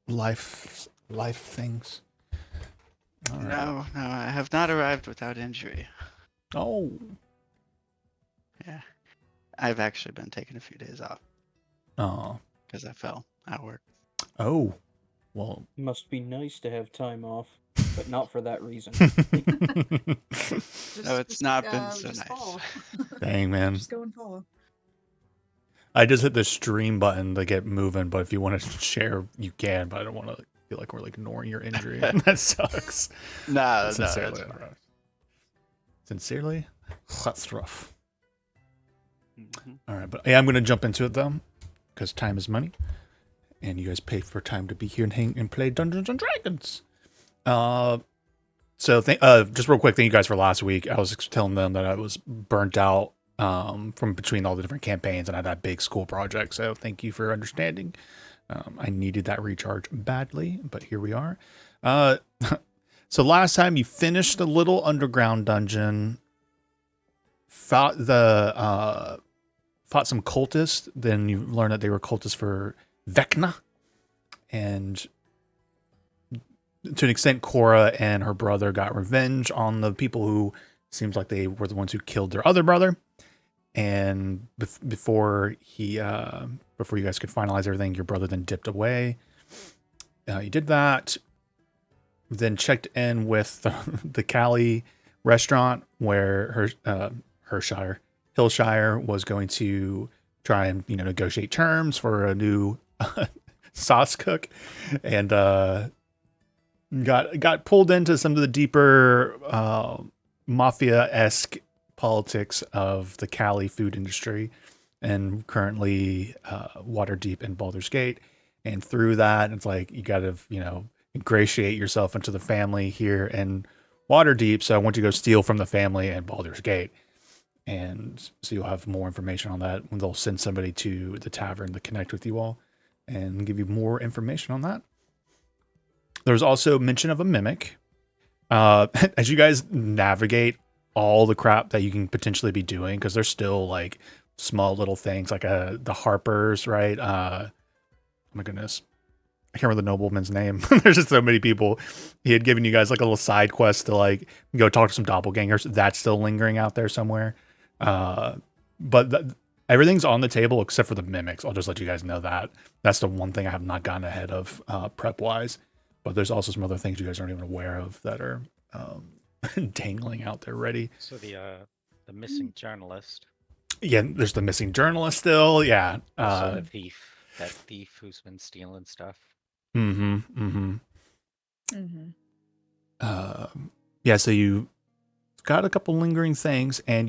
life things. All right. No, I have not arrived without injury. Oh. Yeah, I've actually been taking a few days off Oh. because I fell at work. Oh. Well. Must be nice to have time off, but not for that reason. No, it's not been so nice. Fall. Dang, man. Just go and follow. I just hit the stream button to get moving, but if you want to share, you can. But I don't want to feel like we're like ignoring your injury. That sucks. No, Sincerely, that's fine. Sincerely, that's rough. Mm-hmm. All right, but yeah, I'm gonna jump into it though, because time is money, and you guys pay for time to be here and hang and play Dungeons and Dragons. So just real quick, thank you guys for last week. I was telling them that I was burnt out from between all the different campaigns, and I had that big school project. So thank you for understanding. I needed that recharge badly, but here we are. So last time you finished the little underground dungeon, fought some cultists. Then you learned that they were cultists for Vecna, and to an extent, Cora and her brother got revenge on the people who seems like they were the ones who killed their other brother. And before you guys could finalize everything, your brother then dipped away. You did that. Then checked in with the Cali restaurant where Hillshire was going to try and negotiate terms for a new sauce cook, and got pulled into some of the deeper mafia-esque politics of the Cali food industry, and currently water deep in Baldur's Gate. And through that, it's like you got to ingratiate yourself into the family here in Waterdeep. So I want you to go steal from the family in Baldur's Gate. And so you'll have more information on that when they'll send somebody to the tavern to connect with you all and give you more information on that. There's also mention of a mimic. As you guys navigate all the crap that you can potentially be doing, because there's still like small little things like the Harpers, right? Oh my goodness. I can't remember the nobleman's name. There's just so many people. He had given you guys like a little side quest to like go talk to some doppelgangers. That's still lingering out there somewhere. But everything's on the table except for the mimics. I'll just let you guys know that. That's the one thing I have not gotten ahead of prep wise. But there's also some other things you guys aren't even aware of that are dangling out there ready. So the missing journalist. Yeah, there's the missing journalist still. Yeah. Also a thief. That thief who's been stealing stuff. Yeah, so you got a couple lingering things, and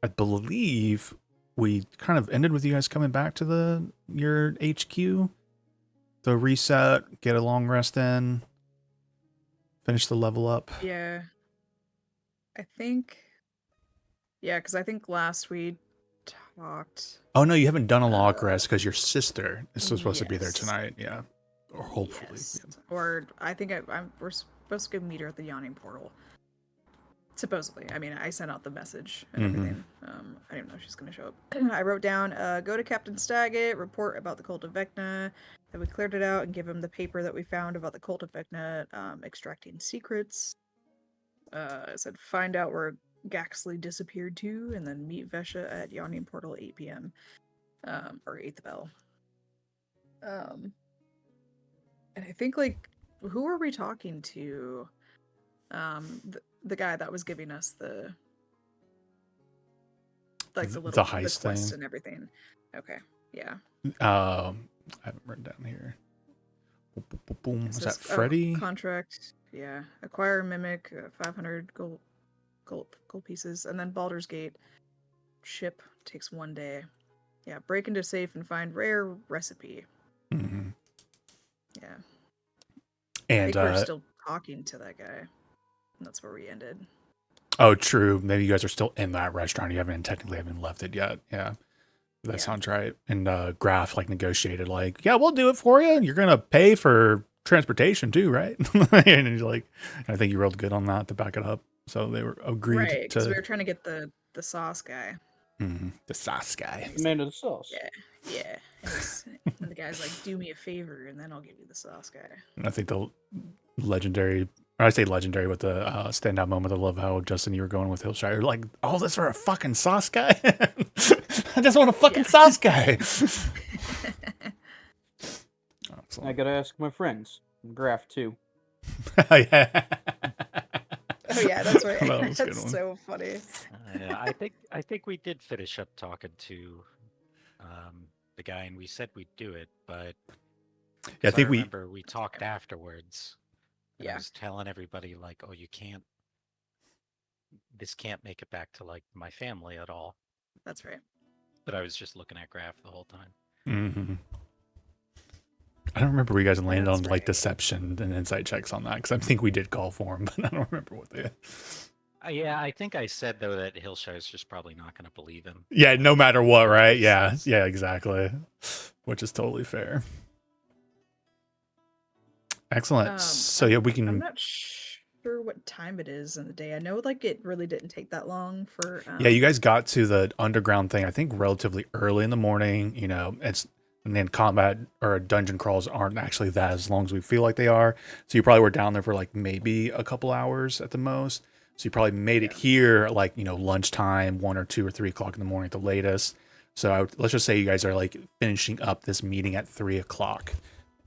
I believe we kind of ended with you guys coming back to your HQ to reset, get a long rest in, finish the level up. Yeah. I think. Yeah, because I think last we talked. Oh no, you haven't done a long rest because your sister is supposed to be there tonight. Yeah, or hopefully. Yes. Yeah. Or I think we're supposed to go meet her at the Yawning Portal. Supposedly. I mean, I sent out the message and everything. I didn't know she's going to show up. I wrote down, go to Captain Staggett, report about the Cult of Vecna, that we cleared it out, and give him the paper that we found about the Cult of Vecna extracting secrets. I said, find out where Gaxley disappeared to, and then meet Vesha at Yawning Portal 8 p.m. Or 8th bell. And I think, like, who are we talking to? The guy that was giving us the little heist quest thing and everything. Okay, yeah. I haven't written down here. Boom. Was that Freddy? Contract. Yeah. Acquire a mimic, 500 gold pieces, and then Baldur's Gate. Ship takes 1 day. Yeah. Break into safe and find rare recipe. Mm-hmm. Yeah. And I think we're still talking to that guy. And that's where we ended. Oh, true. Maybe you guys are still in that restaurant. You technically haven't left it yet. Yeah. That sounds right. And Graf negotiated yeah, we'll do it for you. And you're going to pay for transportation too, right? And he's like, I think you rolled good on that to back it up. So they were agreed right, because to. we were trying to get the sauce guy. The sauce guy. He's Man of the sauce. Yeah, yeah. And the guy's like, "Do me a favor, and then I'll give you the sauce guy." And I think the legendary, or I say legendary, with the standout moment. I love how Justin, you were going with Hillshire. Like, all this for a fucking sauce guy? I just want a fucking Yeah. sauce guy. Excellent. I gotta ask my friends. Graph too. Yeah. Oh yeah, that's right. That was a good That's one. so funny. Yeah, I think we did finish up talking to the guy, and we said we'd do it, but Yeah, I 'cause think we. remember we talked afterwards. And I Yeah. was telling everybody like, oh, you can't. This can't make it back to like my family at all. That's right. But I was just looking at Graph the whole time. Mhm. I don't remember we guys landed That's on like right. deception and insight checks on that because I think we did call for him, but I don't remember what they. Yeah, I think I said though that Hillshire's just probably not going to believe him. Yeah, no matter what, right? Yeah, Yes. yeah, exactly. Which is totally fair. Excellent. So yeah, we I'm can. not sure what time it is in the day. I know like it really didn't take that long for. Yeah, you guys got to the underground thing, I think, relatively early in the morning. You know, and then combat or dungeon crawls aren't actually that as long as we feel like they are. So you probably were down there for like maybe a couple hours at the most. So you probably made it here like, you know, lunchtime, 1 or 2 or 3 o'clock in the morning at the latest. So let's just say you guys are like finishing up this meeting at 3 o'clock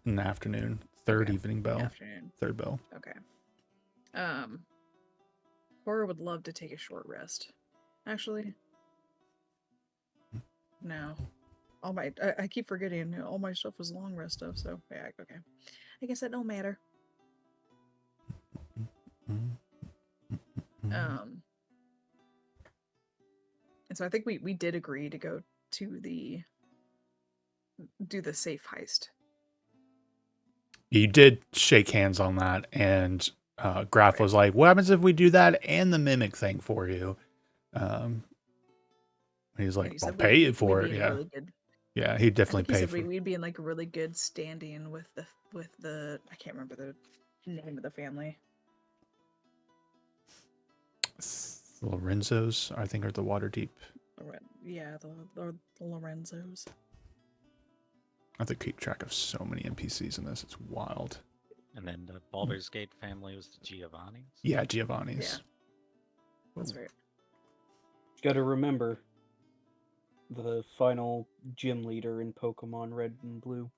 in the afternoon. Third Okay. evening bell. Afternoon. Third bell. Okay. Cora would love to take a short rest. Actually, no. I keep forgetting. You know, all my stuff was long rest stuff. So yeah, okay. I guess that don't matter. And so I think we did agree to go to do the safe heist. You did shake hands on that, and Graf was like, "What happens if we do that and the mimic thing for you?" He's Yeah, like, he "I'll said pay we'd it for be it." in Yeah, really good. yeah, he'd I definitely think he pay said for. we'd be in like a really good standing with the I can't remember the name of the family. The Lorenzos, I think, are the Waterdeep. Yeah, the Lorenzos. I have to keep track of so many NPCs in this. It's wild. And then the Baldur's Gate family was the Giovannis. Yeah, Giovanni's. Yeah, that's right. Gotta remember the final gym leader in Pokemon Red and Blue.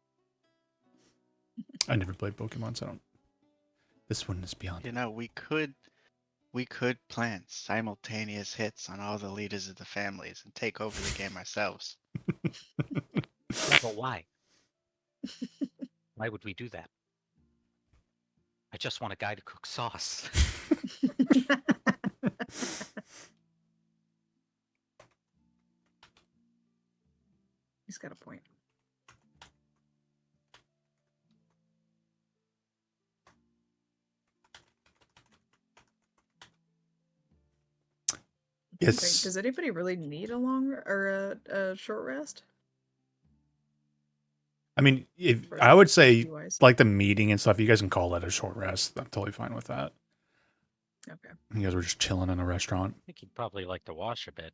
I never played Pokemon, so I don't. This one is beyond. You know, we could plan simultaneous hits on all the leaders of the families and take over the game ourselves. Yeah, but why? Why would we do that? I just want a guy to cook sauce. He's got a point. Yes. Does anybody really need a long or a short rest? I mean, if For I would say wise? like the meeting and stuff, you guys can call that a short rest. I'm totally fine with that. Okay. You guys were just chilling in a restaurant. I think he'd probably like to wash a bit.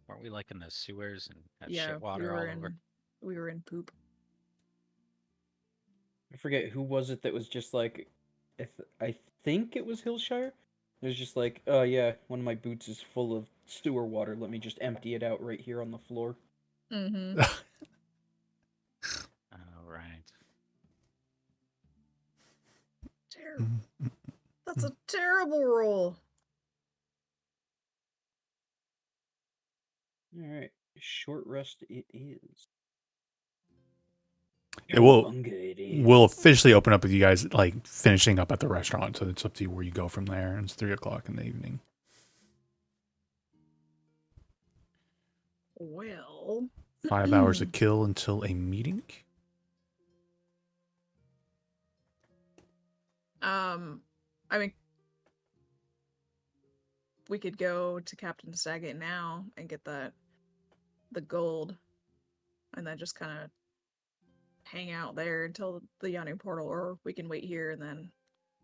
Weren't we like in the sewers and had Yeah, shit water all over? we were in poop. I forget who was it that was just like, I think it was Hillshire. It was just like, oh yeah, one of my boots is full of sewer water. Let me just empty it out right here on the floor. Mm-hmm. Oh, right. Terrible. That's a terrible roll. All right, short rest it is. It will. Bunga it is. We'll officially open up with you guys like finishing up at the restaurant. So it's up to you where you go from there. And it's 3 o'clock in the evening. Well, 5 hours to kill until a meeting. I mean, we could go to Captain Saget now and get the gold, and then just kind of hang out there until the Yawning Portal, or we can wait here and then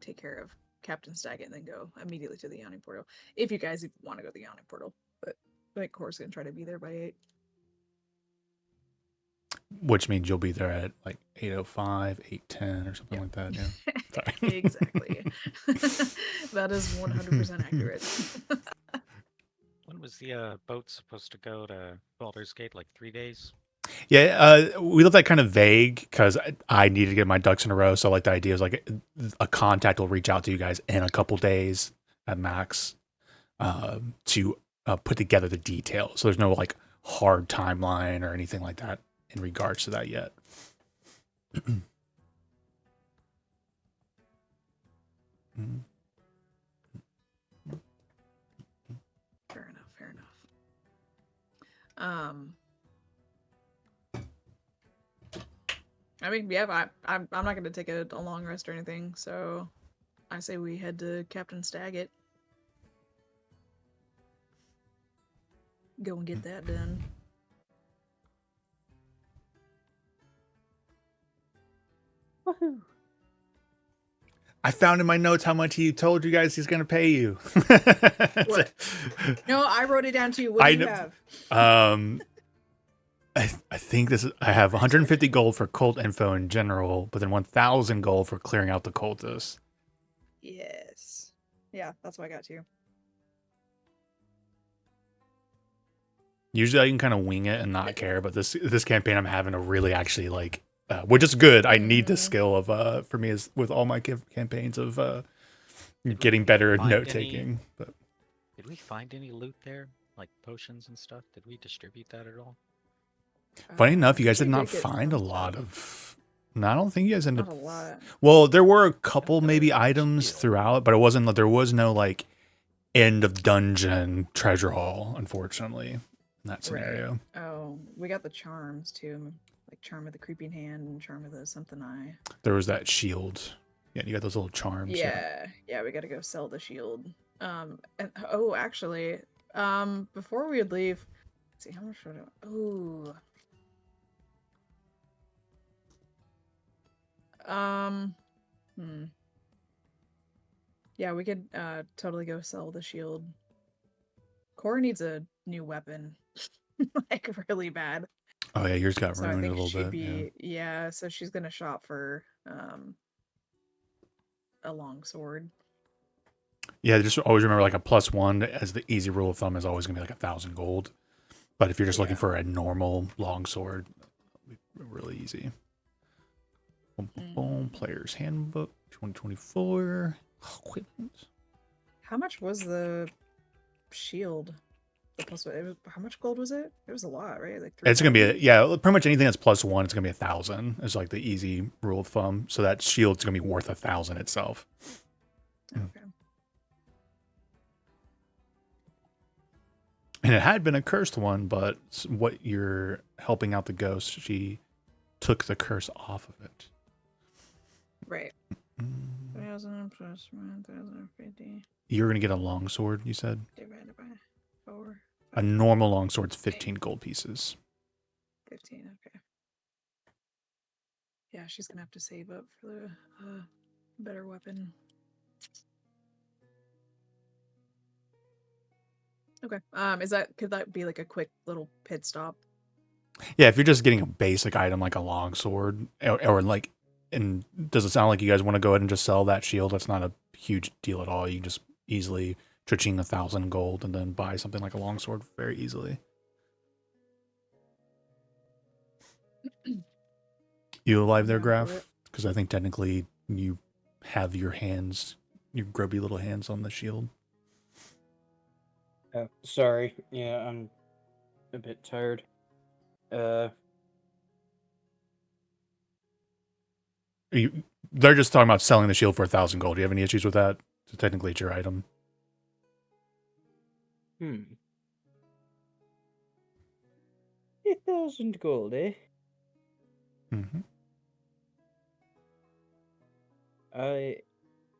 take care of Captain Saget and then go immediately to the Yawning Portal. If you guys want to go to the Yawning Portal, but I think Core's gonna try to be there by 8. Which means you'll be there at like 8:05, 8:10 or something Yep. like that. Yeah. Sorry. Exactly. That is 100% accurate. When was the boat supposed to go to Baldur's Gate? Like 3 days? Yeah, we left that kind of vague because I needed to get my ducks in a row. So like the idea is like a contact will reach out to you guys in a couple days at max to put together the details. So there's no like hard timeline or anything like that in regards to that yet. Fair enough. Fair enough. I mean, yeah, I'm not going to take a long rest or anything, so I say we head to Captain Staggett. Go and get that done. Woohoo! I found in my notes how much he told you guys he's going to pay you. What? No, I wrote it down too. What I do you know- have? I think this is. I have 150 gold for cult info in general, but then 1,000 gold for clearing out the cultists. Yes. Yeah, that's what I got too. Usually I can kind of wing it and not care, but this campaign I'm having to really actually like, which is good. I need the skill of for me is with all my campaigns of getting better at find note any- taking. But Did we find any loot there? Like potions and stuff? Did we distribute that at all? funny enough, you guys we did not get find some a lot stuff. of. No, I don't think you guys ended Not a up. lot. Well, there were a couple there maybe was a items shield. throughout, but it wasn't. There was no like end of dungeon treasure haul, unfortunately, in that scenario. Oh, we got the charms too. Like Charm of the Creeping Hand and Charm of the Something Eye. There was that shield. Yeah, you got those little charms. Yeah, we gotta go sell the shield. And, oh, actually, before we would leave, let's see how much would I... Ooh. Yeah, we could totally go sell the shield. Cora needs a new weapon, like really bad. Oh yeah, yours got So I ruined a think little she'd bit. Yeah. be yeah. So she's gonna shop for a long sword. Yeah, just always remember like a +1 as the easy rule of thumb is always gonna be like 1,000 gold. But if you're just looking Yeah. for a normal long sword, it'll be really easy. Boom, boom, boom. Player's Handbook 2024. Equipment. How much was the shield? The plus it was, how much gold was it? It was a lot, right? Like It's gonna be 3,000? pretty much anything that's +1. It's gonna be 1,000. It's like the easy rule of thumb. So that shield's gonna be worth 1,000 itself. Okay. And it had been a cursed one, but what you're helping out the ghost, she took the curse off of it. Right. Mm. 1,000 plus 1,050 You're gonna get a long sword, you said. divided by 4. A normal long sword's 15 gold pieces. 15. Okay. Yeah, she's gonna have to save up for the better weapon. Okay. Could that be like a quick little pit stop? Yeah, if you're just getting a basic item like a long sword, or like, and does it sound like you guys want to go ahead and just sell that shield? That's not a huge deal at all. You can just easily cha-ching 1,000 gold and then buy something like a long sword very easily. You alive there, Yeah, Graph? do it. Because I think technically you have your hands, your grubby little hands on the shield. Sorry. Yeah, I'm a bit tired. They're just talking about selling the shield for 1,000 gold. Do you have any issues with that? So technically, it's your item. 8,000 gold, eh? Mm-hmm. I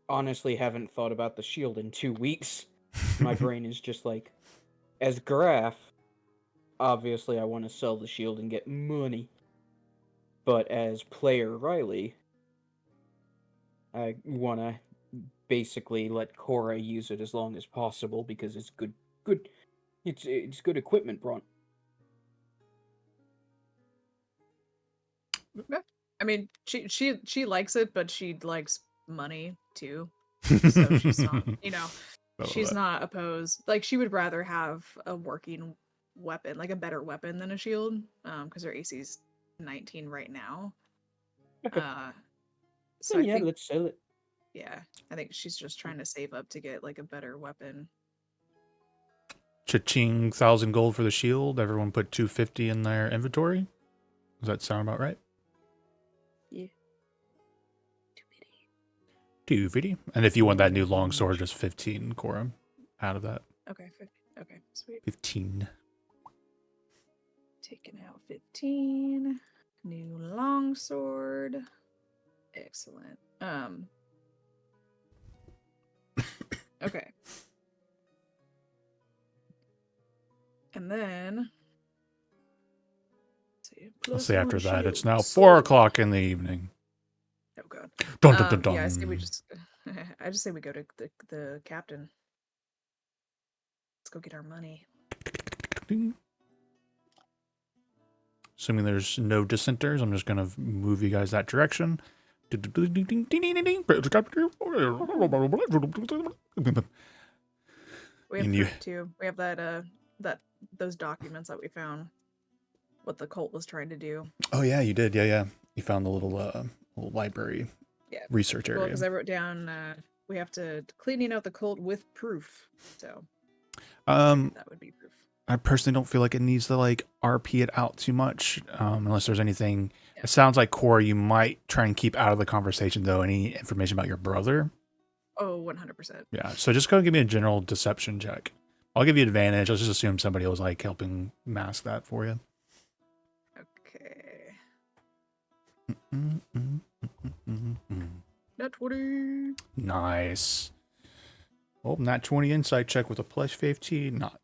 honestly haven't thought about the shield in 2 weeks. My brain is just like, as Graph, obviously I want to sell the shield and get money. But as player Riley, I want to basically let Cora use it as long as possible because it's good It's good equipment, Braun. I mean, she likes it, but she likes money too. So she's not, she's not opposed. Like she would rather have a working weapon, like a better weapon than a shield, because her AC's 19 right now. Okay. So Oh, I yeah, think, let's sell it. yeah, I think she's just trying to save up to get like a better weapon. Cha-ching, 1,000 gold for the shield. Everyone put 250 in their inventory. Does that sound about right? Yeah. 250. And if you want that new longsword, just 15, Cora, out of that. Okay. Okay. Sweet. 15. Taking out 15. New longsword. Excellent. Okay. And then Let's see, after that, it's shield. now 4 o'clock in the evening. Oh god. Dun, dun, dun, dun. Yeah, I say we just I just say we go to the captain. Let's go get our money. Assuming there's no dissenters, I'm just going to move you guys that direction. We have And you- proof too. We have that those documents that we found. What the cult was trying to do. Oh, yeah, you did. Yeah. You found the little library research area. Well, because I wrote down we have to cleaning out the cult with proof. So that would be proof. I personally don't feel like it needs to like RP it out too much, unless there's anything. It sounds like Cora, you might try and keep out of the conversation though any information about your brother. Oh, 100%. Yeah, so just go give me a general deception check. I'll give you advantage. Let's just assume somebody was like helping mask that for you. Okay. Mm-mm-mm. Nat 20. Nice. Oh, not 20 insight check with a plus 15. Not.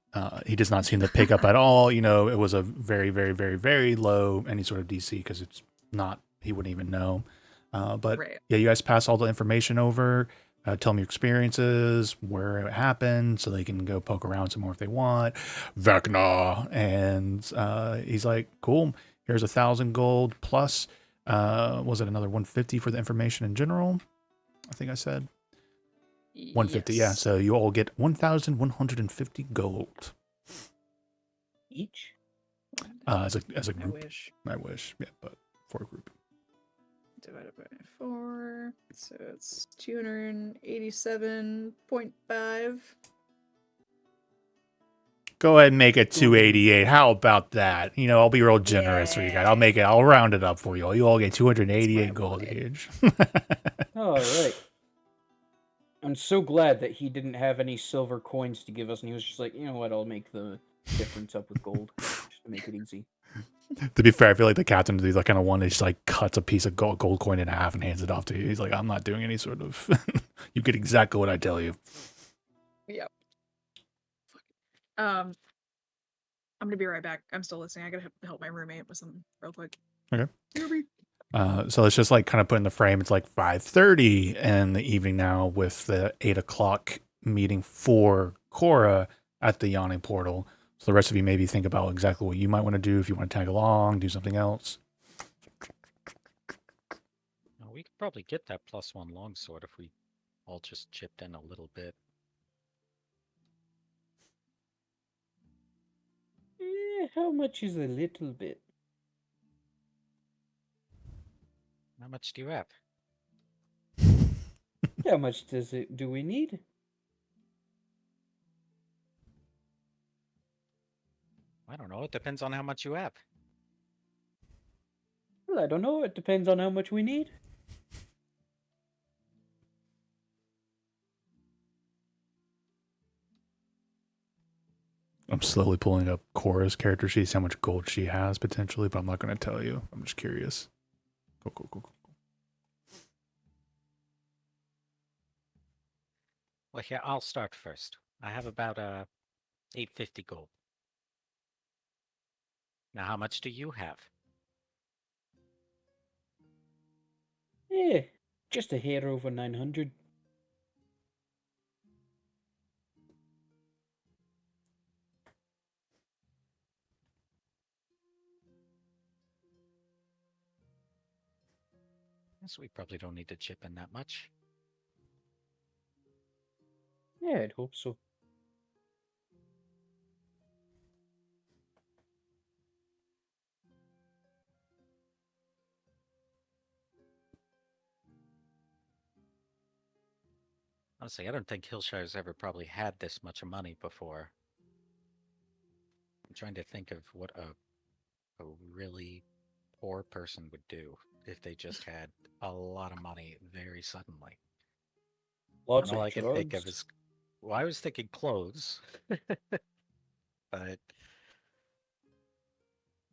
He does not seem to pick up at all. You know, it was a very, very, very, very low any sort of DC because it's not. He wouldn't even know. But Right. yeah, you guys pass all the information over. Tell them your experiences, where it happened, so they can go poke around some more if they want. Vecna, and he's like, "Cool. Here's 1,000 gold plus. Was it another 150 for the information in general? I think I said 150. Yeah. Yes. So you all get 1,150 gold Each? as a I group. wish. I wish. Yeah, but for a group. Divided by 4. So it's 287.5. Go ahead and make it 288. How about that? You know, I'll be real generous for you guys. I'll round it up for you all. You all get 288 gold each. All right. I'm so glad that he didn't have any silver coins to give us, and he was just like, you know what, I'll make the difference up with gold just to make it easy. To be fair, I feel like the captain would be the kind of one that just like cuts a piece of gold coin in half and hands it off to you. He's like, I'm not doing any sort of. You get exactly what I tell you. Yep. I'm gonna be right back. I'm still listening. I gotta help my roommate with something real quick. Okay. Ruby. So it's just like kind of put in the frame. It's like 5:30 in the evening now with the 8 o'clock meeting for Cora at the Yawning Portal. So the rest of you maybe think about exactly what you might want to do if you want to tag along, do something else. Well, we could probably get that +1 longsword if we all just chipped in a little bit. How much is a little bit? How much do you have? How much do we need? I don't know. It depends on how much you have. Well, I don't know. It depends on how much we need. I'm slowly pulling up Cora's character sheet, see how much gold she has potentially, but I'm not going to tell you. I'm just curious. Cool. Well, here, I'll start first. I have about 850 gold. Now, how much do you have? Yeah, just a hair over 900. So we probably don't need to chip in that much. Yeah, I'd hope so. Honestly, I don't think Hillshire's ever probably had this much money before. I'm trying to think of what a really poor person would do if they just had a lot of money very suddenly. Lots And all of I can think of drugs. is, well, I was thinking clothes, but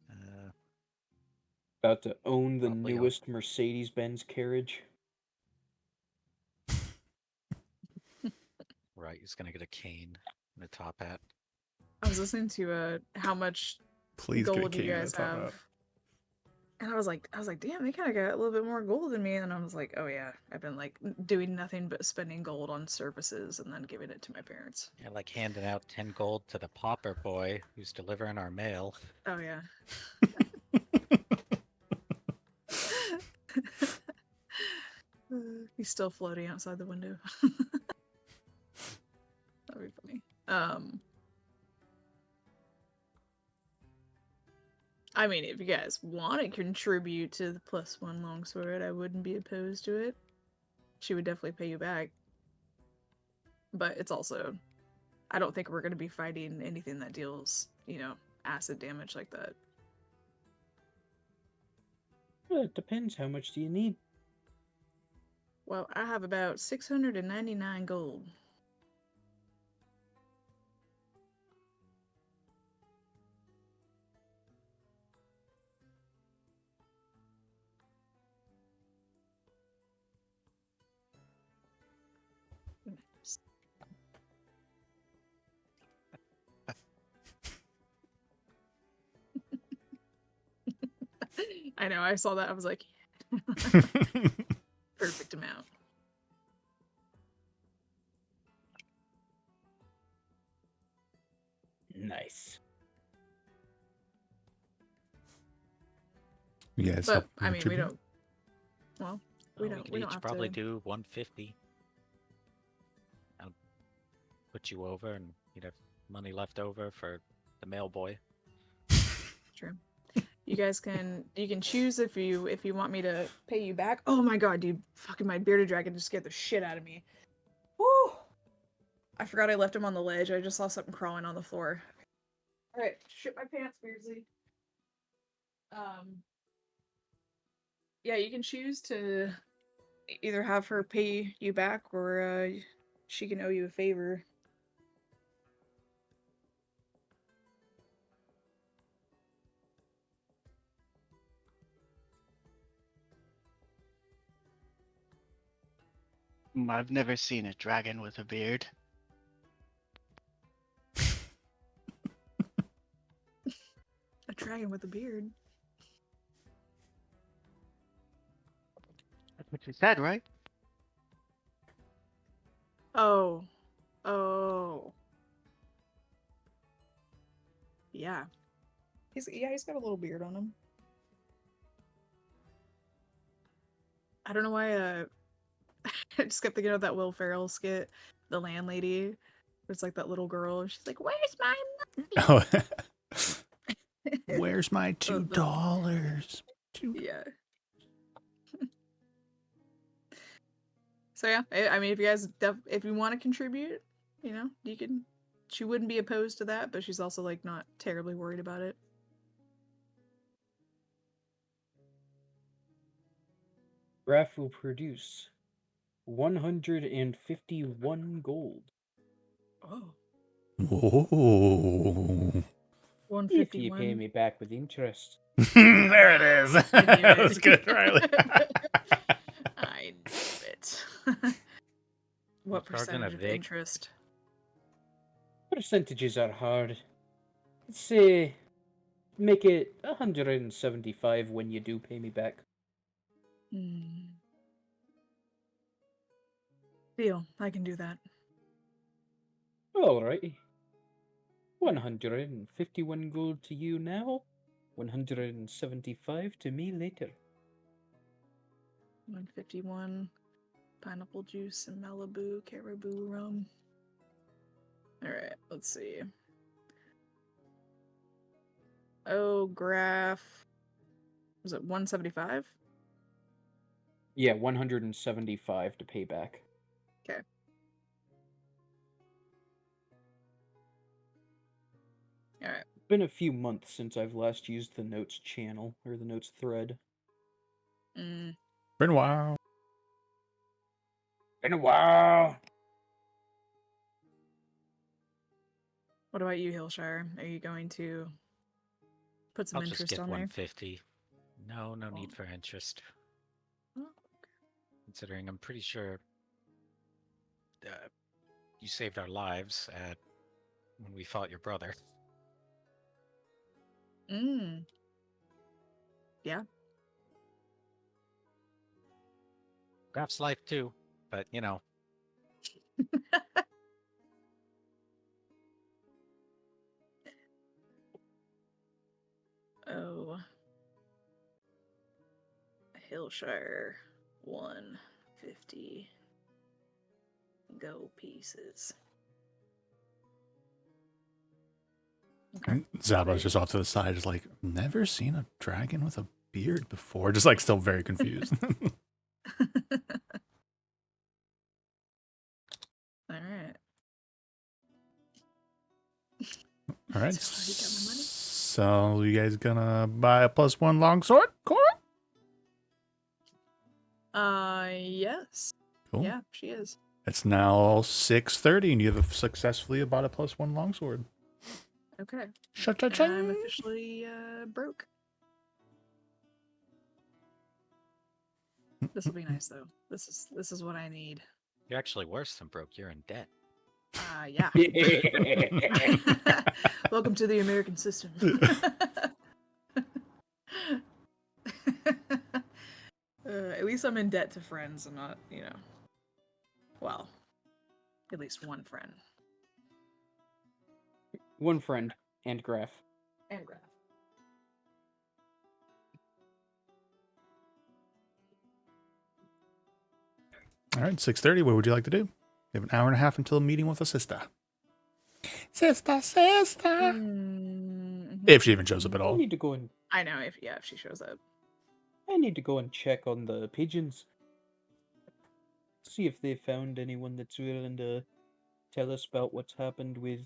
uh, About to own the Probably newest Mercedes-Benz carriage. right, he's gonna get a cane and a top hat. I was listening to how much Please get a gold you cane and a guys top have. hat. And I was like, damn, they kind of got a little bit more gold than me. And I was like, oh yeah, I've been like doing nothing but spending gold on services and then giving it to my parents. Yeah, like handing out 10 gold to the pauper boy who's delivering our mail. Oh yeah. He's still floating outside the window. That'd be funny. I mean, if you guys want to contribute to the +1 longsword, I wouldn't be opposed to it. She would definitely pay you back. But it's also, I don't think we're going to be fighting anything that deals, acid damage like that. Well, it depends. How much do you need? Well, I have about 699 gold. Nice. I know, I saw that. I was like, perfect amount. Nice. Yes, But I mean, we don't. Well, we Oh, don't. could We don't each have probably to. do 150. I'll put you over, and you'd have money left over for the mail boy. True. You guys you can choose if you want me to pay you back. Oh my god, dude! Fucking my bearded dragon just scared the shit out of me. Woo! I forgot I left him on the ledge. I just saw something crawling on the floor. All right, shit my pants, Beardsley. Yeah, you can choose to either have her pay you back or she can owe you a favor. I've never seen a dragon with a beard. A dragon with a beard. That's what you said, right? Oh. Oh. Yeah. He's got a little beard on him. I don't know why I just kept thinking of that Will Ferrell skit, the landlady. It's like that little girl. She's like, "Where's my money?" Oh. Where's my $2? Yeah. So yeah, I mean, if you guys if you want to contribute, you can. She wouldn't be opposed to that, but she's also like not terribly worried about it. Graph will produce 151 gold. Oh. Whoa. If you pay 151. me back with interest. There it is. That was good, Riley. I knew it. What Charging a percentage of vig. interest? Percentages are hard. Let's say, make it 175 when you do pay me back. Deal. I can do that. Alrighty. 151 gold to you now. 175 to me later. 151. Pineapple juice and Malibu caribou rum. Alright, let's see. Oh, Graph. Was it 175? Yeah, 175 to pay back. Okay. Alright. It's been a few months since I've last used the notes channel, or the notes thread. Mm. Been a while. Been a while. What about you, Hillshire? Are you going to put some I'll just interest get on there? 150. No need for interest. Oh, Considering I'm pretty sure you saved our lives when we fought your brother. Mm. Yeah. Graf's life too, but you know. Oh. Hillshire 150 go pieces. And Zaba's just off to the side, just like, never seen a dragon with a beard before. Just like still very confused. All right. All right. So you got my money? So you guys gonna buy a +1 longsword, Cora? Yes. Cool. Yeah, she is. It's now 6:30, and you have successfully bought a +1 longsword. Okay. Cha-cha-ching. I'm officially broke. This will be nice though. This is what I need. You're actually worse than broke. You're in debt. Yeah. Welcome to the American system. At least I'm in debt to friends and not, well, at least one friend. One friend and Graph. And Graph. All right, 6:30. What would you like to do? You have an hour and a half until a meeting with a sister. Sister. Mm-hmm. If she even shows up at I all. need to go and I know if she shows up. I need to go and check on the pigeons. See if they found anyone that's willing to tell us about what's happened with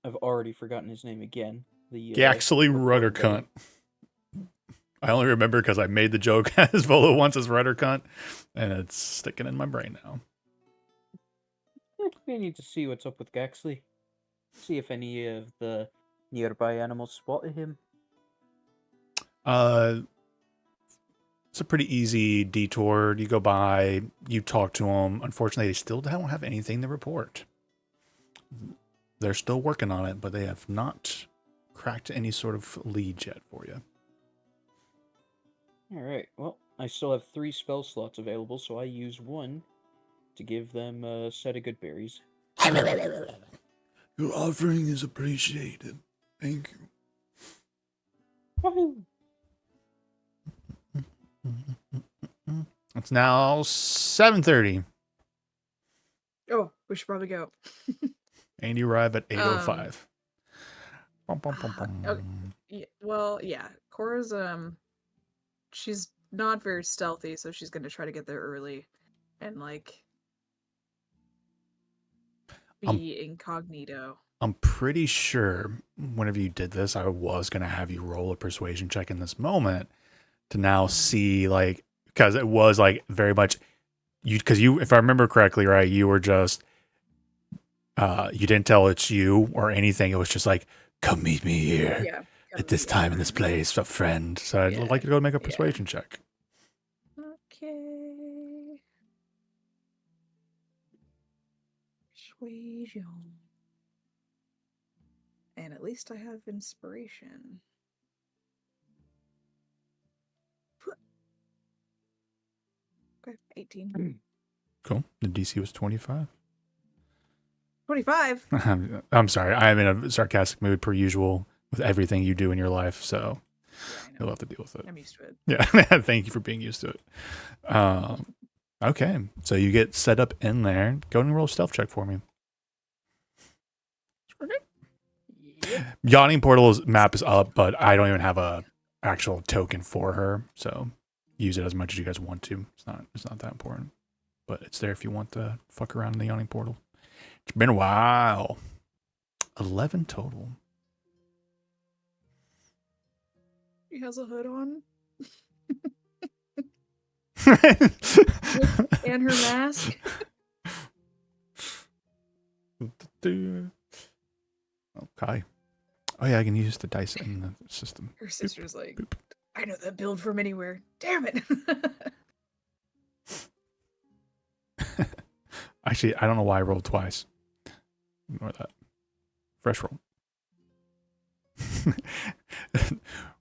I've already forgotten his name again. The Gaxley Rudder guy. Cunt. I only remember because I made the joke as Volo once as Rudder Cunt, and it's sticking in my brain now. We need to see what's up with Gaxley. See if any of the nearby animals spotted him. It's a pretty easy detour. You go by, you talk to them. Unfortunately, they still don't have anything to report. They're still working on it, but they have not cracked any sort of lead yet for you. Alright, well, I still have 3 spell slots available, so I use one to give them a set of good berries. Your offering is appreciated. Thank you. Woohoo! It's now 7:30. Oh, we should probably go. And you arrive at 8:05. Okay. Yeah. Cora's she's not very stealthy, so she's gonna try to get there early and be incognito. I'm pretty sure whenever you did this, I was going to have you roll a persuasion check in this moment to now see, because it was very much because you, if I remember correctly, right, you were just, you didn't tell it's you or anything. It was just come meet me here Yeah. at this time in this place, a friend. So I'd Yeah, like you to go make a persuasion check. Okay. Persuasion. And at least I have inspiration. Okay, 18. Cool. The DC was 25. 25? I'm sorry. I am in a sarcastic mood per usual with everything you do in your life. So I He'll know. have to deal with it. I'm used to it. Yeah, thank you for being used to it. Okay, so you get set up in there. Go and roll a stealth check for me. Yep. Yawning Portal's map is up, but I don't even have a actual token for her, so use it as much as you guys want to. It's not that important, but it's there if you want to fuck around in the Yawning Portal. It's been a while. 11 total. She has a hood on Okay. and her mask. Oh yeah, I can use the dice in the system. Her sister's like, boop. I know that build from anywhere. Damn it. Actually, I don't know why I rolled twice. Ignore that. Fresh roll.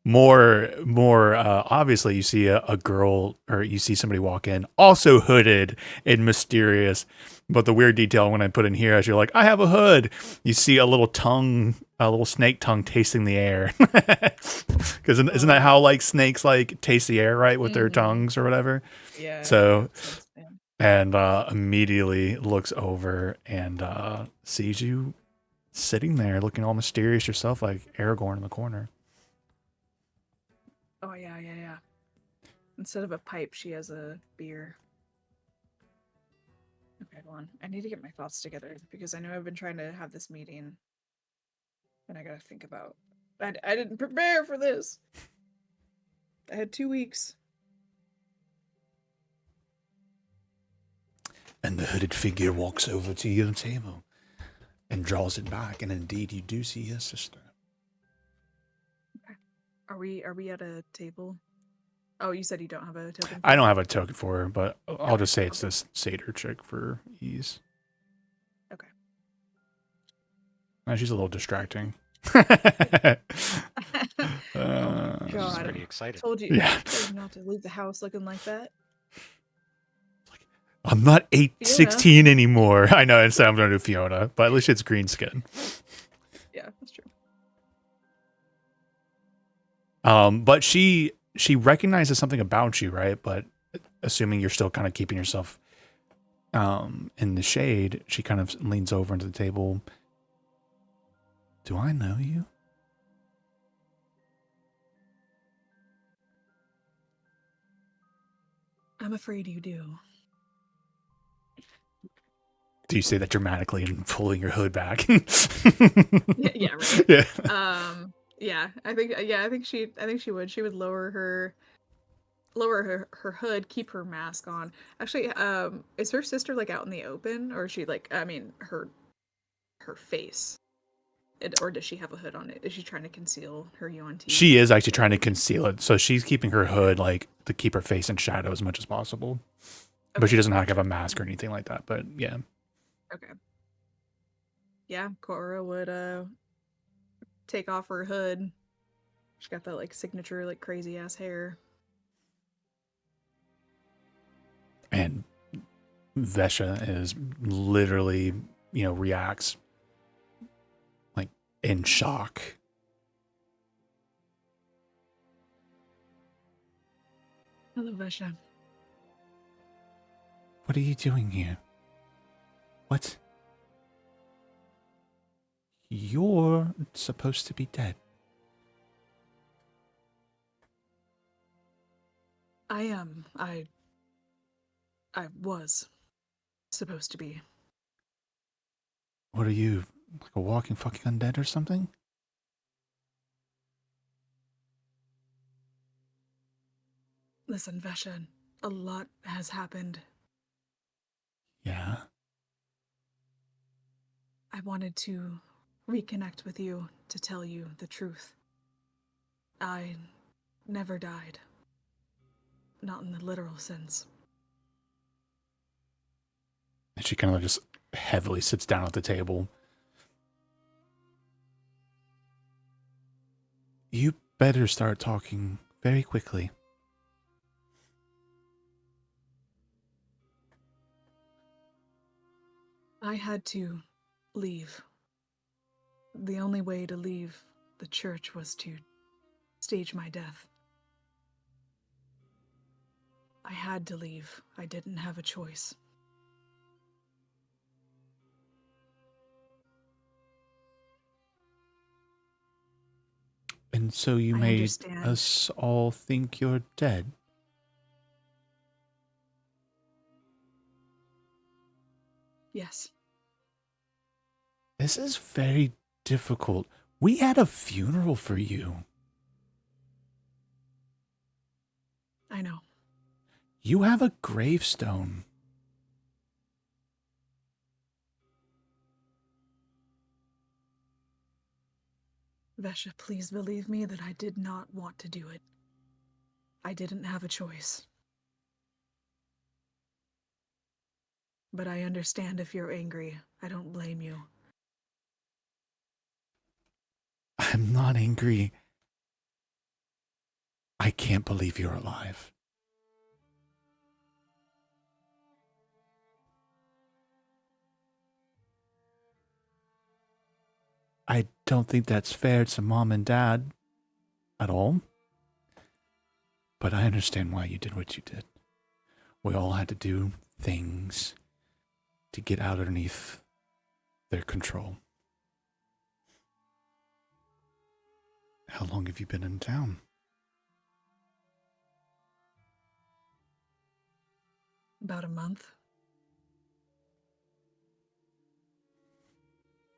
more obviously you see a girl, or you see somebody walk in, also hooded and mysterious, but the weird detail when I put in here, as you're like, I have a hood, you see a little snake tongue tasting the air. Because isn't that how like snakes like taste the air, right, with their tongues or whatever? Yeah. So makes sense, man. and immediately looks over and sees you sitting there looking all mysterious yourself, like Aragorn in the corner. Oh yeah. Instead of a pipe, she has a beer. Okay, hold on. I need to get my thoughts together because I know I've been trying to have this meeting, and I gotta think about. I didn't prepare for this. I had 2 weeks. And the hooded figure walks over to your table and draws it back, and indeed you do see your sister. Are we at a table? Oh, you said you don't have a token. I don't have a token for her, but I'll just say it's this satyr chick for ease. Okay. She's a little distracting. Oh Uh, She's God. pretty excited. Told you, Yeah. told you not to leave the house looking like that. I'm not 16 anymore. I know, instead I'm going to do Fiona, but at least it's green skin. Yeah, that's true. But she recognizes something about you, right? But assuming you're still kind of keeping yourself in the shade, she kind of leans over into the table. Do I know you? I'm afraid you do. Do you say that dramatically and pulling your hood back? Yeah, right. Yeah. Yeah, I think she would. She would lower her hood, keep her mask on. Actually, is her sister like out in the open, or is she like, I mean, her face, or does she have a hood on it? Is she trying to conceal her UNT? She is actually trying to conceal it, so she's keeping her hood like to keep her face in shadow as much as possible. But she doesn't have a mask or anything like that. But yeah. Okay. Yeah, Cora would take off her hood. She's got that like signature like crazy ass hair. And Vesha is literally, reacts like in shock. Hello, Vesha. What are you doing here? What? You're supposed to be dead. I am. I was supposed to be. What are you, like a walking fucking undead or something? Listen, Vesha, a lot has happened. Yeah. I wanted to reconnect with you to tell you the truth. I never died. Not in the literal sense. And she kind of just heavily sits down at the table. You better start talking very quickly. I had to leave. The only way to leave the church was to stage my death. I had to leave. I didn't have a choice. And so you I made understand. us all think you're dead. Yes. This is very difficult. We had a funeral for you. I know. You have a gravestone. Vesha, please believe me that I did not want to do it. I didn't have a choice. But I understand if you're angry. I don't blame you. I'm not angry. I can't believe you're alive. I don't think that's fair to Mom and Dad at all. But I understand why you did what you did. We all had to do things to get out underneath their control. How long have you been in town? About a month.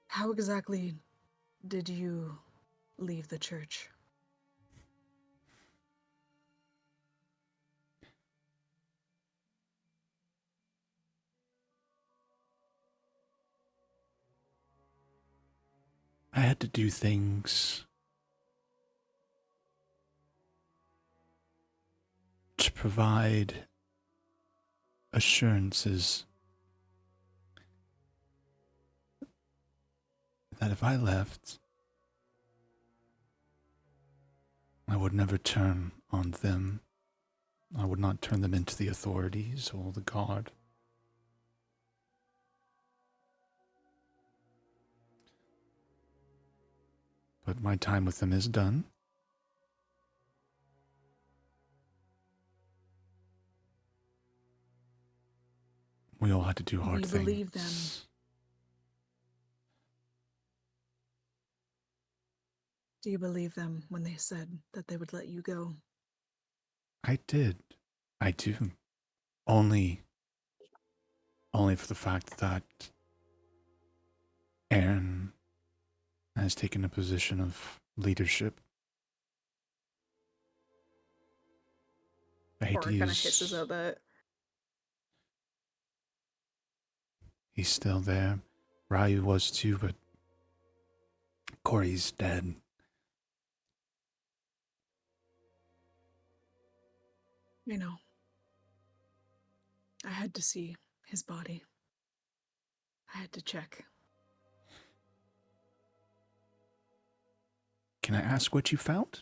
How exactly did you leave the church? I had to do things to provide assurances that if I left, I would never turn on them. I would not turn them into the authorities or the guard. But my time with them is done. We all had to do hard you things. believe them? Do you believe them when they said that they would let you go? I did. I do. Only for the fact that Aaron has taken a position of leadership. I hate to Or kind of use... hisses at that. He's still there. Ryu was too, but Corey's dead. I know. I had to see his body. I had to check. Can I ask what you found?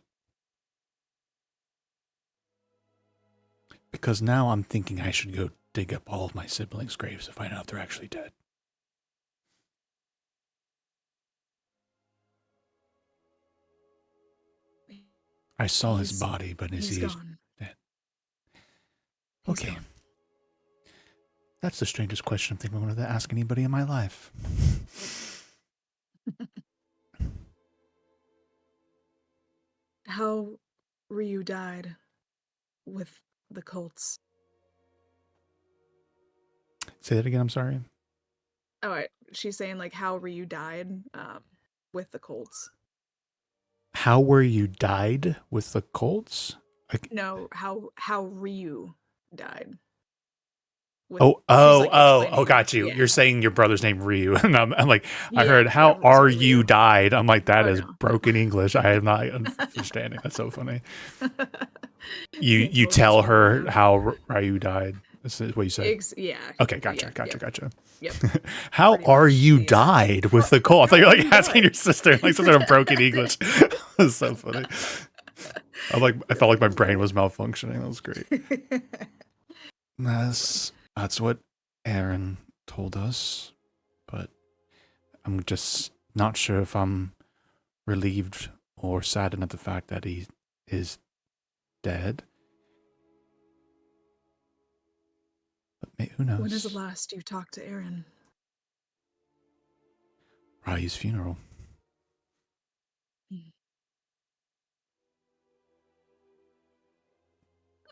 Because now I'm thinking I should go dig up all of my siblings' graves to find out if they're actually dead. I saw his body, but is He's he gone. dead? He's Okay. gone. That's the strangest question I think I'm going to ask anybody in my life. How Ryu died with the cults. Say that again, I'm sorry. Oh, right. She's saying like how Ryu died with the cults. How were you died with the Colts? No, how Ryu died. With, Oh, explaining- got you. yeah. You're saying your brother's name Ryu. And I'm like, I Yeah, heard, how yeah, are sorry, you Ryu. died? I'm like, that Oh, is no. broken English. I am not understanding. That's so funny. You We'll tell just roll her with how Ryu died. This is what you said. yeah. Okay, gotcha. Yep. How Pretty are much, you yeah. died with the Colt? I thought you were How like you asking died? your sister like some sort of broken English. That's so funny. I felt like my brain was malfunctioning. That was great. That's what Aaron told us, but I'm just not sure if I'm relieved or saddened at the fact that he is dead. But who knows? When is the last you talked to Aaron? Ryu's funeral.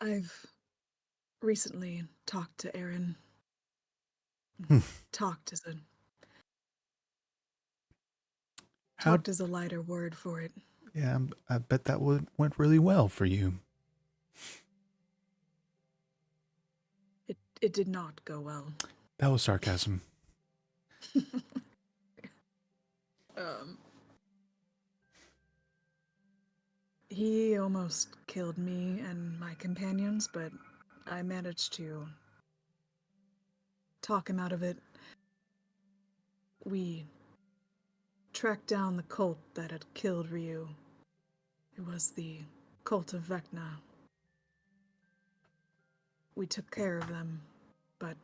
I've recently talked to Aaron. Hmm. Talked is a How? talked is a lighter word for it. Yeah, I bet that went really well for you. It did not go well. That was sarcasm. He almost killed me and my companions, but I managed to talk him out of it. We tracked down the cult that had killed Ryu. It was the cult of Vecna. We took care of them, but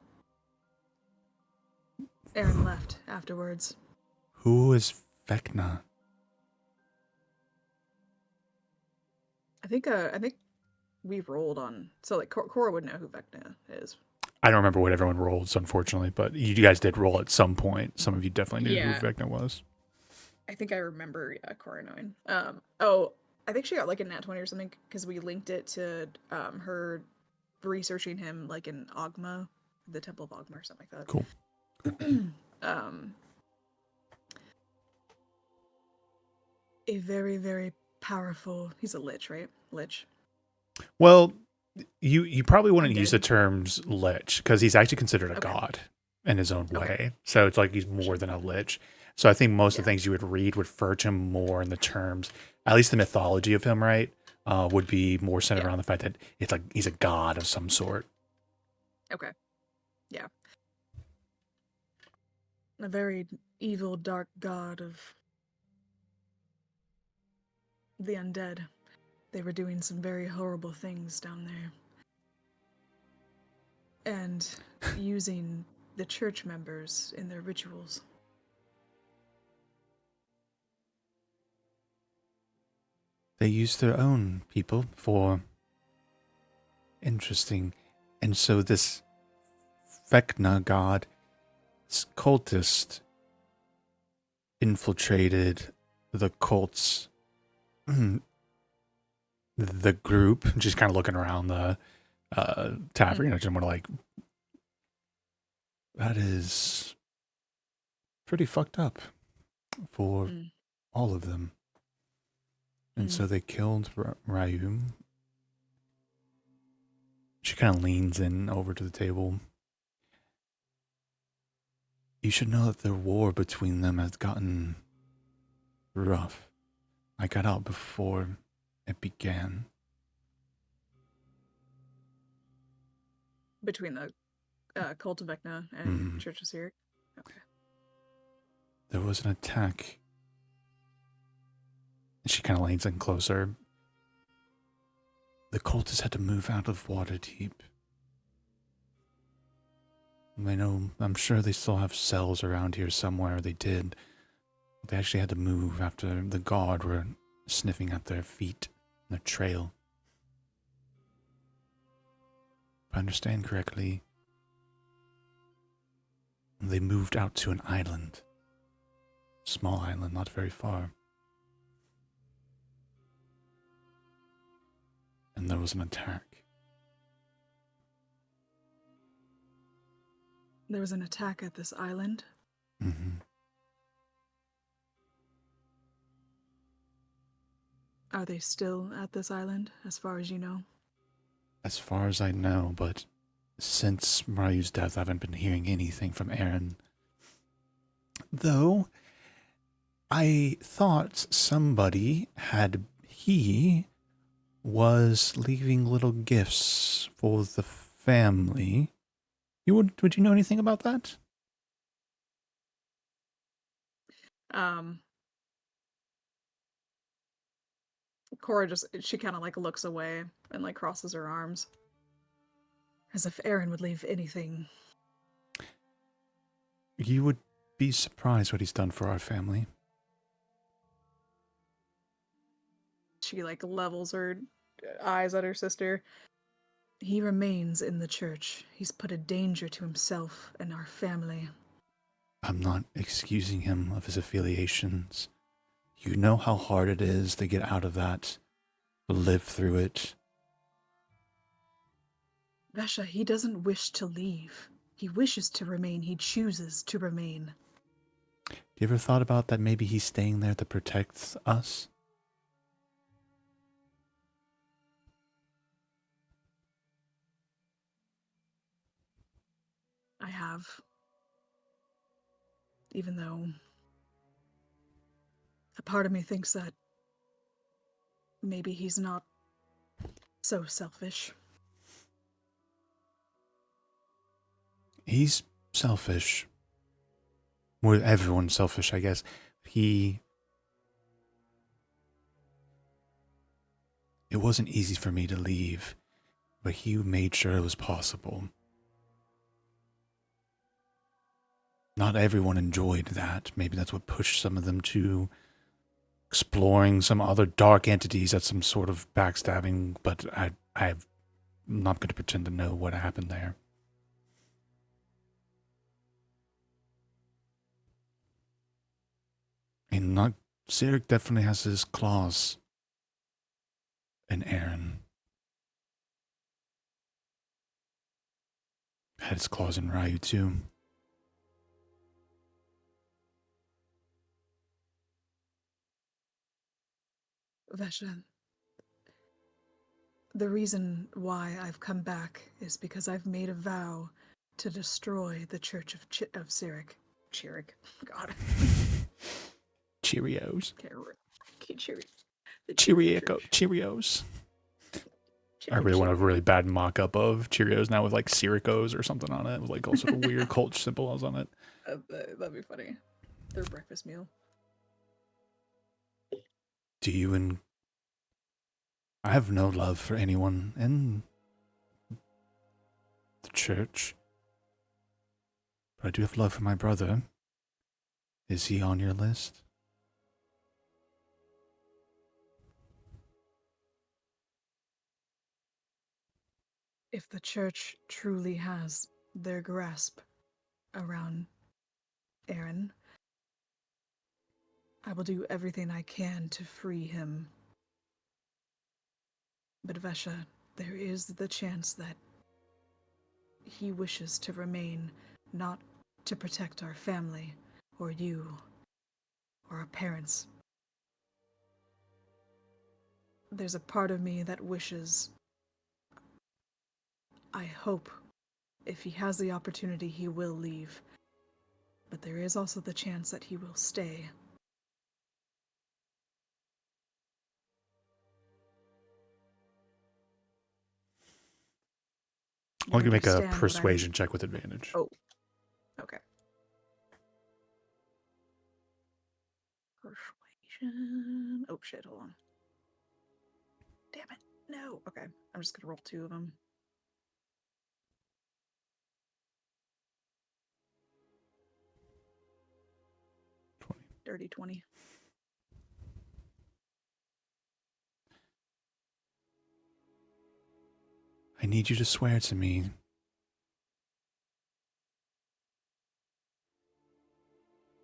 Aaron left afterwards. Who is Vecna? I think we rolled on, so like Cora would know who Vecna is. I don't remember what everyone rolled, unfortunately, but you guys did roll at some point. Some of you definitely knew Yeah. who Vecna was. I think I remember Cora knowing. I think she got like a nat 20 or something because we linked it to her researching him like in Ogma, the Temple of Ogma or something like that. Cool. A very, very powerful. He's a lich, right? Lich. Well, you probably wouldn't use the Undead? terms lich because he's actually considered a Okay. god in his own way. Okay. So it's like he's more than a lich. So I think most of Yeah. the things you would read would refer to him more in the terms, at least the mythology of him, right? Would be more centered Yeah. around the fact that it's like he's a god of some sort. Okay. Yeah. A very evil, dark god of the undead. They were doing some very horrible things down there. And using the church members in their rituals. They use their own people for interesting. And so this Vecna god, this cultist, infiltrated the cult's the group, just kind of looking around the tavern, you know, just want to like, that is pretty fucked up for Mm. all of them. And so they killed Ryu. She kind of leans in over to the table. You should know that the war between them has gotten rough. I got out before it began. Between the cult of Vecna and Church of Sirik. Okay. There was an attack. She kind of leans in closer. The cultists had to move out of Waterdeep. I know, I'm sure they still have cells around here somewhere. They did. They actually had to move after the guard were sniffing at their feet, their trail. If I understand correctly, they moved out to an island. Small island, not very far. And there was an attack. There was an attack at this island. Mm-hmm. Are they still at this island, as far as you know? As far as I know, but since Ryu's death, I haven't been hearing anything from Aaron. Though, I thought he was leaving little gifts for the family. Would you know anything about that? Cora she kind of like looks away and like crosses her arms. As if Aaron would leave anything. You would be surprised what he's done for our family. She like levels her eyes at her sister. He remains in the church. He's put a danger to himself and our family. I'm not excusing him of his affiliations. You know how hard it is to get out of that, to live through it. Vesha, he doesn't wish to leave. He wishes to remain. He chooses to remain. You ever thought about that maybe he's staying there to protect us? I have. Even though a part of me thinks that maybe he's not so selfish. He's selfish. Well, everyone's selfish, I guess. It wasn't easy for me to leave, but he made sure it was possible. Not everyone enjoyed that. Maybe that's what pushed some of them to exploring some other dark entities at some sort of backstabbing, but I'm not going to pretend to know what happened there. And not Sirik definitely has his claws in Aaron. Had his claws in Ryu too. Vesha, the reason why I've come back is because I've made a vow to destroy the Church of Sirik. Chirik. God. Cheerios. Cheerios. I really want a really bad mock-up of Cheerios now with like Siricos or something on it, with like all sort of weird cult symbols on it. That'd be funny. Their breakfast meal. I have no love for anyone in the church, but I do have love for my brother. Is he on your list? If the church truly has their grasp around Aaron, I will do everything I can to free him. But Vesha, there is the chance that he wishes to remain, not to protect our family, or you, or our parents. There's a part of me that wishes, I hope, if he has the opportunity, he will leave. But there is also the chance that he will stay. I'll make a Understand what persuasion check with advantage. Oh. Okay. Persuasion. Oh shit, hold on. Damn it. No. Okay. I'm just gonna roll 2 of them. Dirty 20. I need you to swear to me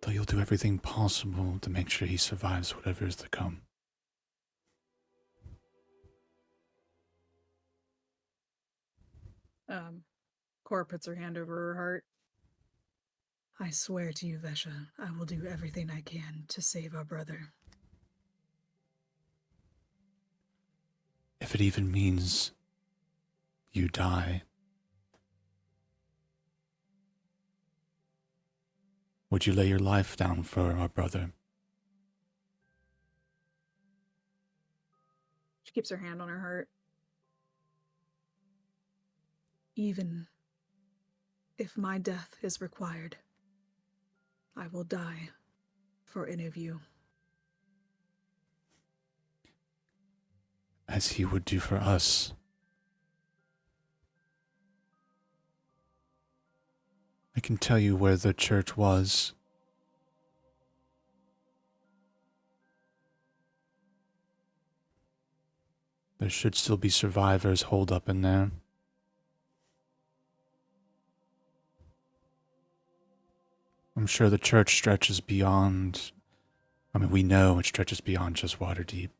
that you'll do everything possible to make sure he survives whatever is to come. Cora puts her hand over her heart. I swear to you, Vesha, I will do everything I can to save our brother. If it even means you die, would you lay your life down for our brother? She keeps her hand on her heart. Even if my death is required, I will die for any of you. As he would do for us. I can tell you where the church was. There should still be survivors holed up in there. I'm sure the church stretches beyond. I mean, we know it stretches beyond just Waterdeep.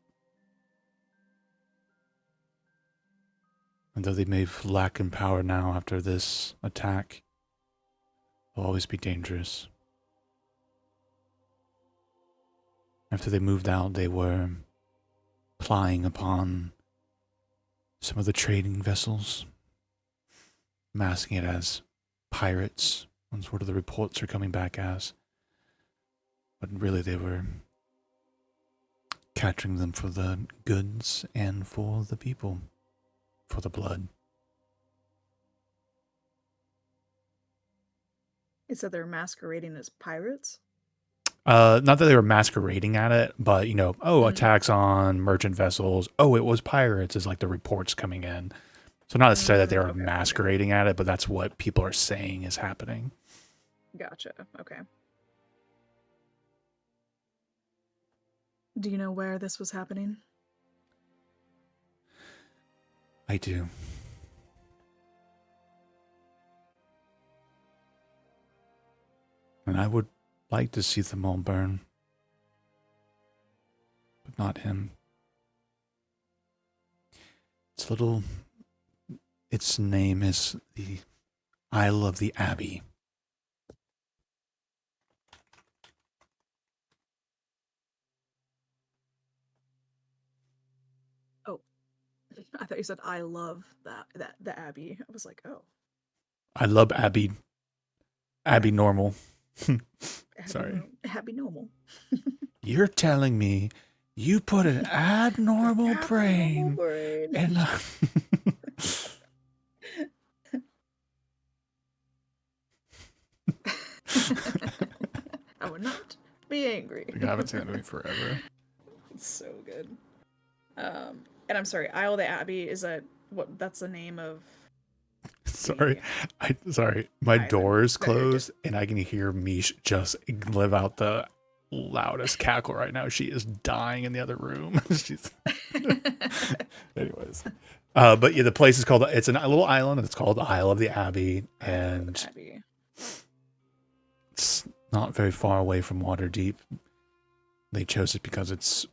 And though they may lack in power now after this attack, they'll always be dangerous. After they moved out, they were plying upon some of the trading vessels, masking it as pirates. That's what the reports are coming back as. But really they were capturing them for the goods and for the people, for the blood. It said they're masquerading as pirates. Not that they were masquerading at it, but, attacks on merchant vessels. Oh, it was pirates is like the reports coming in. So not necessarily that they were Okay. masquerading at it, but that's what people are saying is happening. Gotcha. Okay. Do you know where this was happening? I do. And I would like to see them all burn. But not him. Its name is the Isle of the Abbey. I thought you said I love the Abbey. I was like, oh. I love Abby. Abby Normal. Sorry. Happy normal. You're telling me you put an abnormal Abnormal brain brain. in a... I would not be angry. I haven't seen that movie forever. It's so good. And I'm sorry, Isle of the Abbey is that's the name of Sorry. My Island. door is No, you're good. closed and I can hear Mish just live out the loudest cackle right now. She is dying in the other room. She's anyways. But yeah, the place is called, it's a little island. It's called the Isle of the Abbey, and Abbey. it's not very far away from Waterdeep. They chose it because it's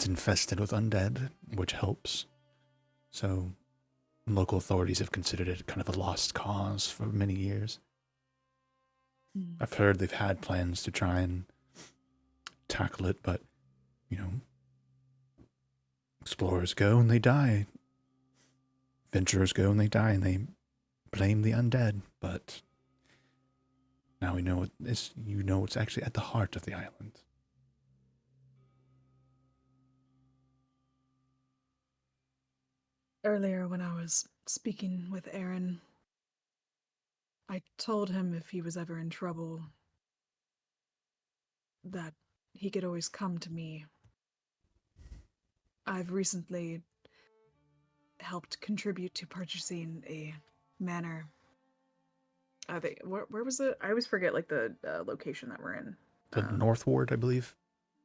infested with undead, which helps. So local authorities have considered it kind of a lost cause for many years. I've heard they've had plans to try and tackle it, but, explorers go and they die. Adventurers go and they die, and they blame the undead. But now we know it's actually at the heart of the island. Earlier, when I was speaking with Aaron, I told him if he was ever in trouble, that he could always come to me. I've recently helped contribute to purchasing a manor. Where was it? I always forget the location that we're in. The North Ward, I believe.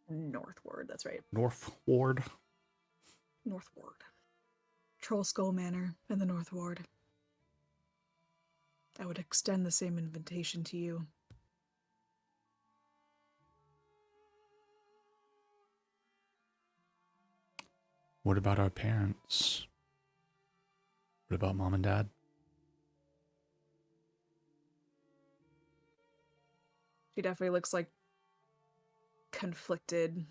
North Ward, that's right. North Ward. North Ward. Troll Skull Manor in the North Ward. I would extend the same invitation to you. What about our parents? What about mom and dad? She definitely looks like conflicted.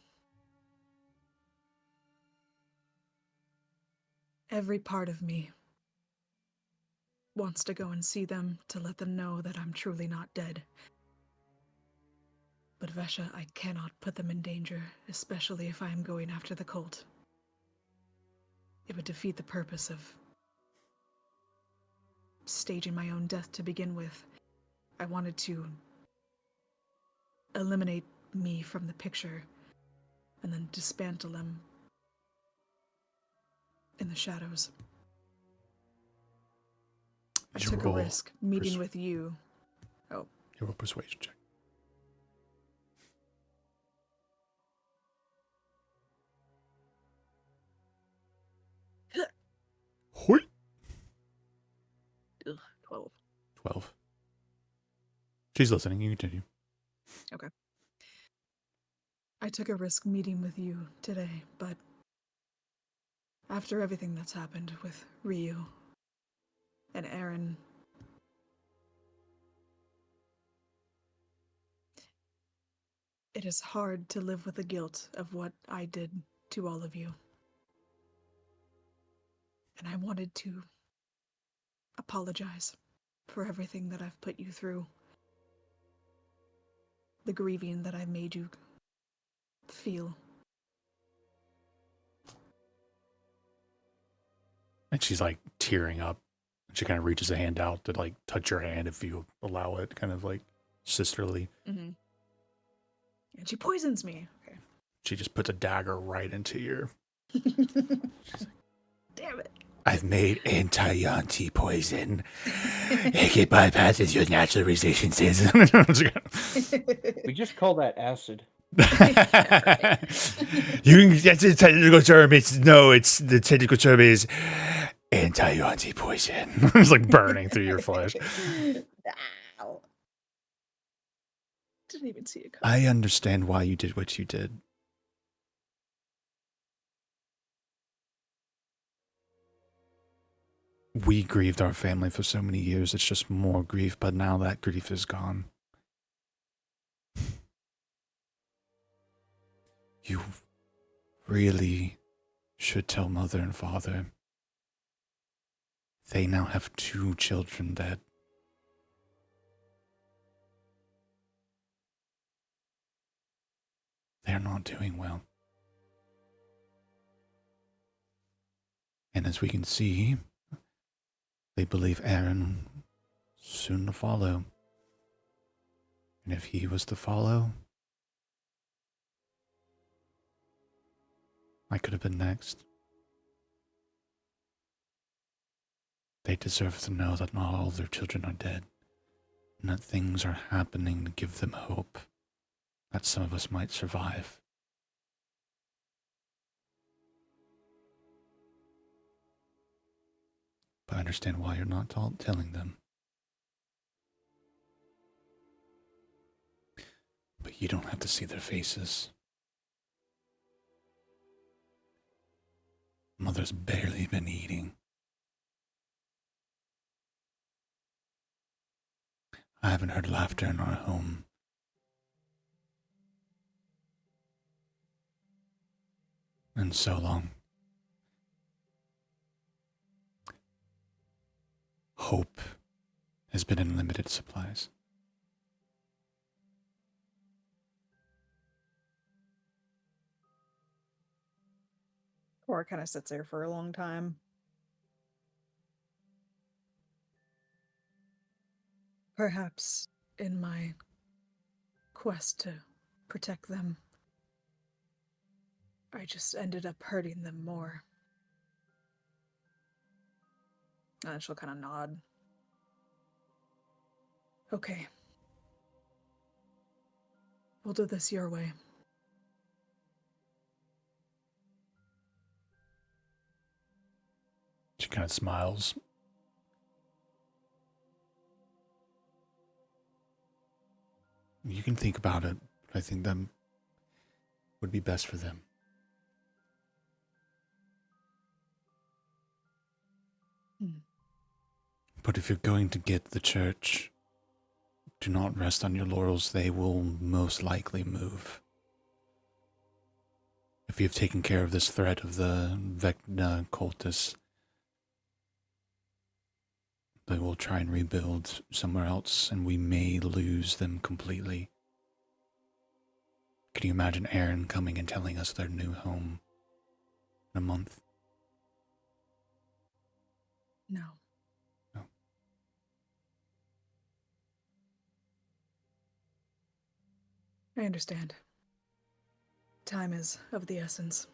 Every part of me wants to go and see them to let them know that I'm truly not dead. But Vesha, I cannot put them in danger, especially if I am going after the cult. It would defeat the purpose of staging my own death to begin with. I wanted to eliminate me from the picture and then dismantle them in the shadows. I Did you took a roll risk meeting with you. Oh, Your persuasion check. Hoi. Ugh, 12. 12. She's listening. You continue. I took a risk meeting with you today, but after everything that's happened with Ryu and Aaron, it is hard to live with the guilt of what I did to all of you. And I wanted to apologize for everything that I've put you through, the grieving that I made you feel. And she's like tearing up. She kind of reaches a hand out to like touch your hand if you allow it, kind of like sisterly. Mm-hmm. And she poisons me. Okay. She just puts a dagger right into your. Damn it. I've made anti-yanti poison. It bypasses your natural resistances. We just call that acid. That's the technical term. It's the technical term is anti-yanti poison. It's like burning through your flesh. Ow. Didn't even see it coming. I understand why you did what you did. We grieved our family for so many years. It's just more grief, but now that grief is gone. You really should tell mother and father. They now have 2 children dead. They're not doing well. And as we can see, they believe Aaron soon to follow. And if he was to follow, I could have been next. They deserve to know that not all their children are dead, and that things are happening to give them hope that some of us might survive. But I understand why you're not telling them. But you don't have to see their faces. Mother's barely been eating. I haven't heard laughter in our home. In so long. Hope has been in limited supplies. Cora kind of sits there for a long time. Perhaps in my quest to protect them, I just ended up hurting them more. And then she'll kind of nod. Okay. We'll do this your way. She kind of smiles. You can think about it. I think that would be best for them. But if you're going to get the church, do not rest on your laurels. They will most likely move. If you've taken care of this threat of the Vecna cultists, they will try and rebuild somewhere else, and we may lose them completely. Can you imagine Aaron coming and telling us their new home in a month? No. No. I understand. Time is of the essence.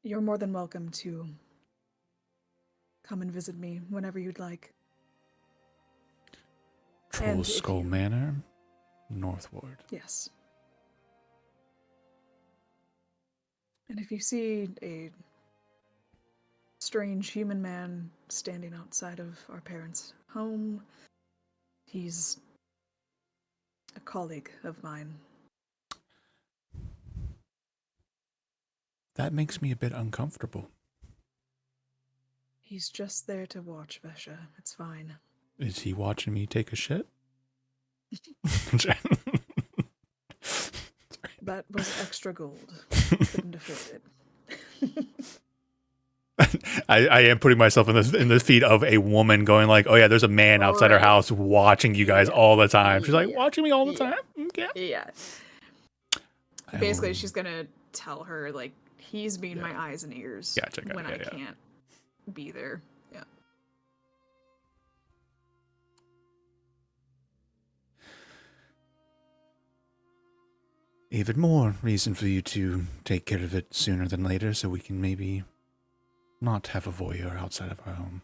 You're more than welcome to come and visit me whenever you'd like. Troll if Skull you- Manor, northward. Yes. And if you see a strange human man standing outside of our parents' home, he's a colleague of mine. That makes me a bit uncomfortable. He's just there to watch, Vesha. It's fine. Is he watching me take a shit? That was extra gold. Couldn't afford it. I am putting myself in the feet of a woman going like, oh yeah, there's a man outside her Right. house watching you guys Yeah. all the time. She's like, Yeah. watching me all the Yeah. time? Okay. Yeah. I Basically, will- she's gonna tell her, like, he's being Yeah. my eyes and ears Gotcha, when I yeah. can't be there. Yeah. Even more reason for you to take care of it sooner than later so we can maybe not have a voyeur outside of our home.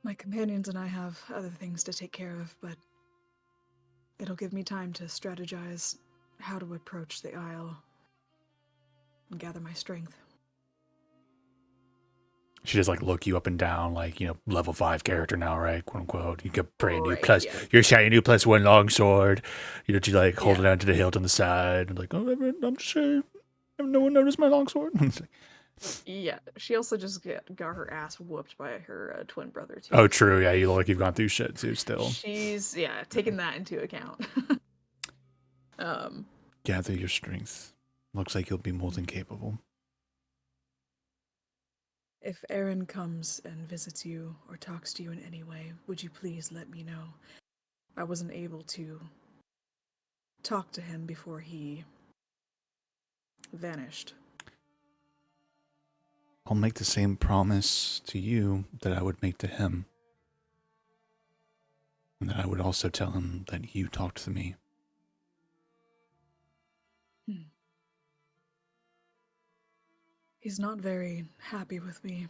My companions and I have other things to take care of, but it'll give me time to strategize how to approach the Isle and gather my strength. She just like look you up and down, like, you know, level 5 character now, right? Quote unquote. You get brand new Right, plus, yeah. you're shiny new +1 longsword. You know, she like hold it Yeah. down to the hilt on the side. And like, oh, I'm just saying, no one noticed my longsword. It's like, Yeah, she also just got her ass whooped by her twin brother, too. oh, true. Yeah, you look like you've gone through shit too still. She's, taking that into account. Gather your strength. Looks like you'll be more than capable. If Aaron comes and visits you or talks to you in any way, would you please let me know? I wasn't able to talk to him before he vanished. I'll make the same promise to you that I would make to him. And that I would also tell him that you talked to me. He's not very happy with me.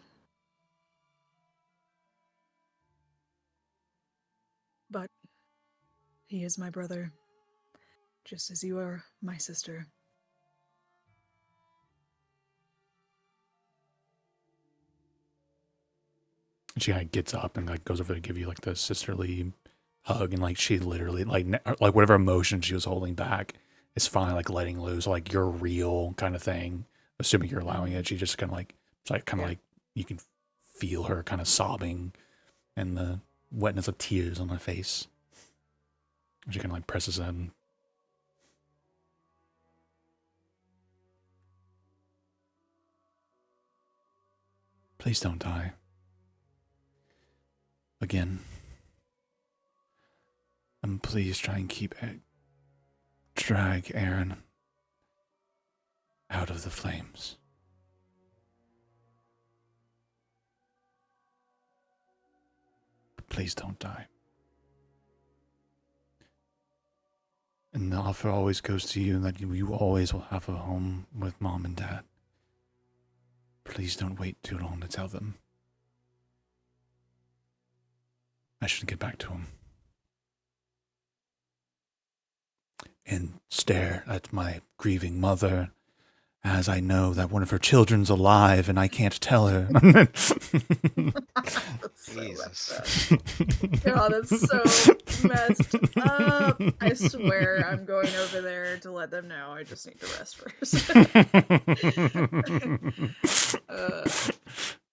But he is my brother, just as you are my sister. And she kind of gets up and like goes over to give you like the sisterly hug, and like she literally like whatever emotion she was holding back is finally like letting loose, like you're real kind of thing. Assuming you're allowing it, she just kind of like it's like kind of Yeah. like you can feel her kind of sobbing, and the wetness of tears on her face. And she kind of like presses in. Please don't die. Again. And please try and drag Aaron out of the flames. Please don't die. And the offer always goes to you that you always will have a home with Mom and Dad. Please don't wait too long to tell them. I should get back to him. And stare at my grieving mother as I know that one of her children's alive and I can't tell her. That's so Jesus. messed up. God, that's so messed up. I swear I'm going over there to let them know. I just need to rest first.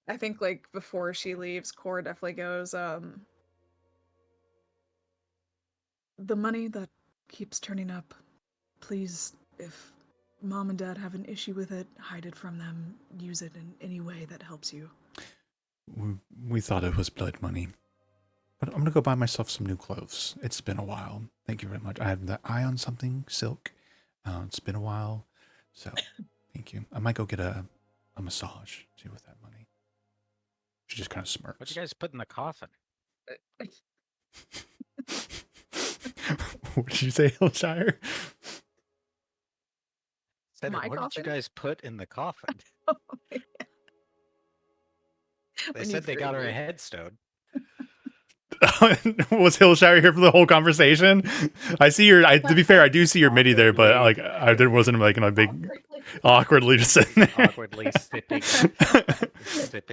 I think like before she leaves, Cora definitely goes, the money that keeps turning up, please, if Mom and Dad have an issue with it, hide it from them. Use it in any way that helps you. We thought it was blood money. But I'm going to go buy myself some new clothes. It's been a while. Thank you very much. I had the eye on something, silk. It's been a while. So, thank you. I might go get a massage, too, with that money. She just kind of smirks. What'd you guys put in the coffin? What did you say, Hillshire? Said, My what did you coffin? guys put in the coffin? They When you said they got her a created- headstone. Was Hillshire here for the whole conversation? I see your. To be fair, I do see your MIDI there, but like I there wasn't like in a big awkwardly just sitting there. Awkwardly sipping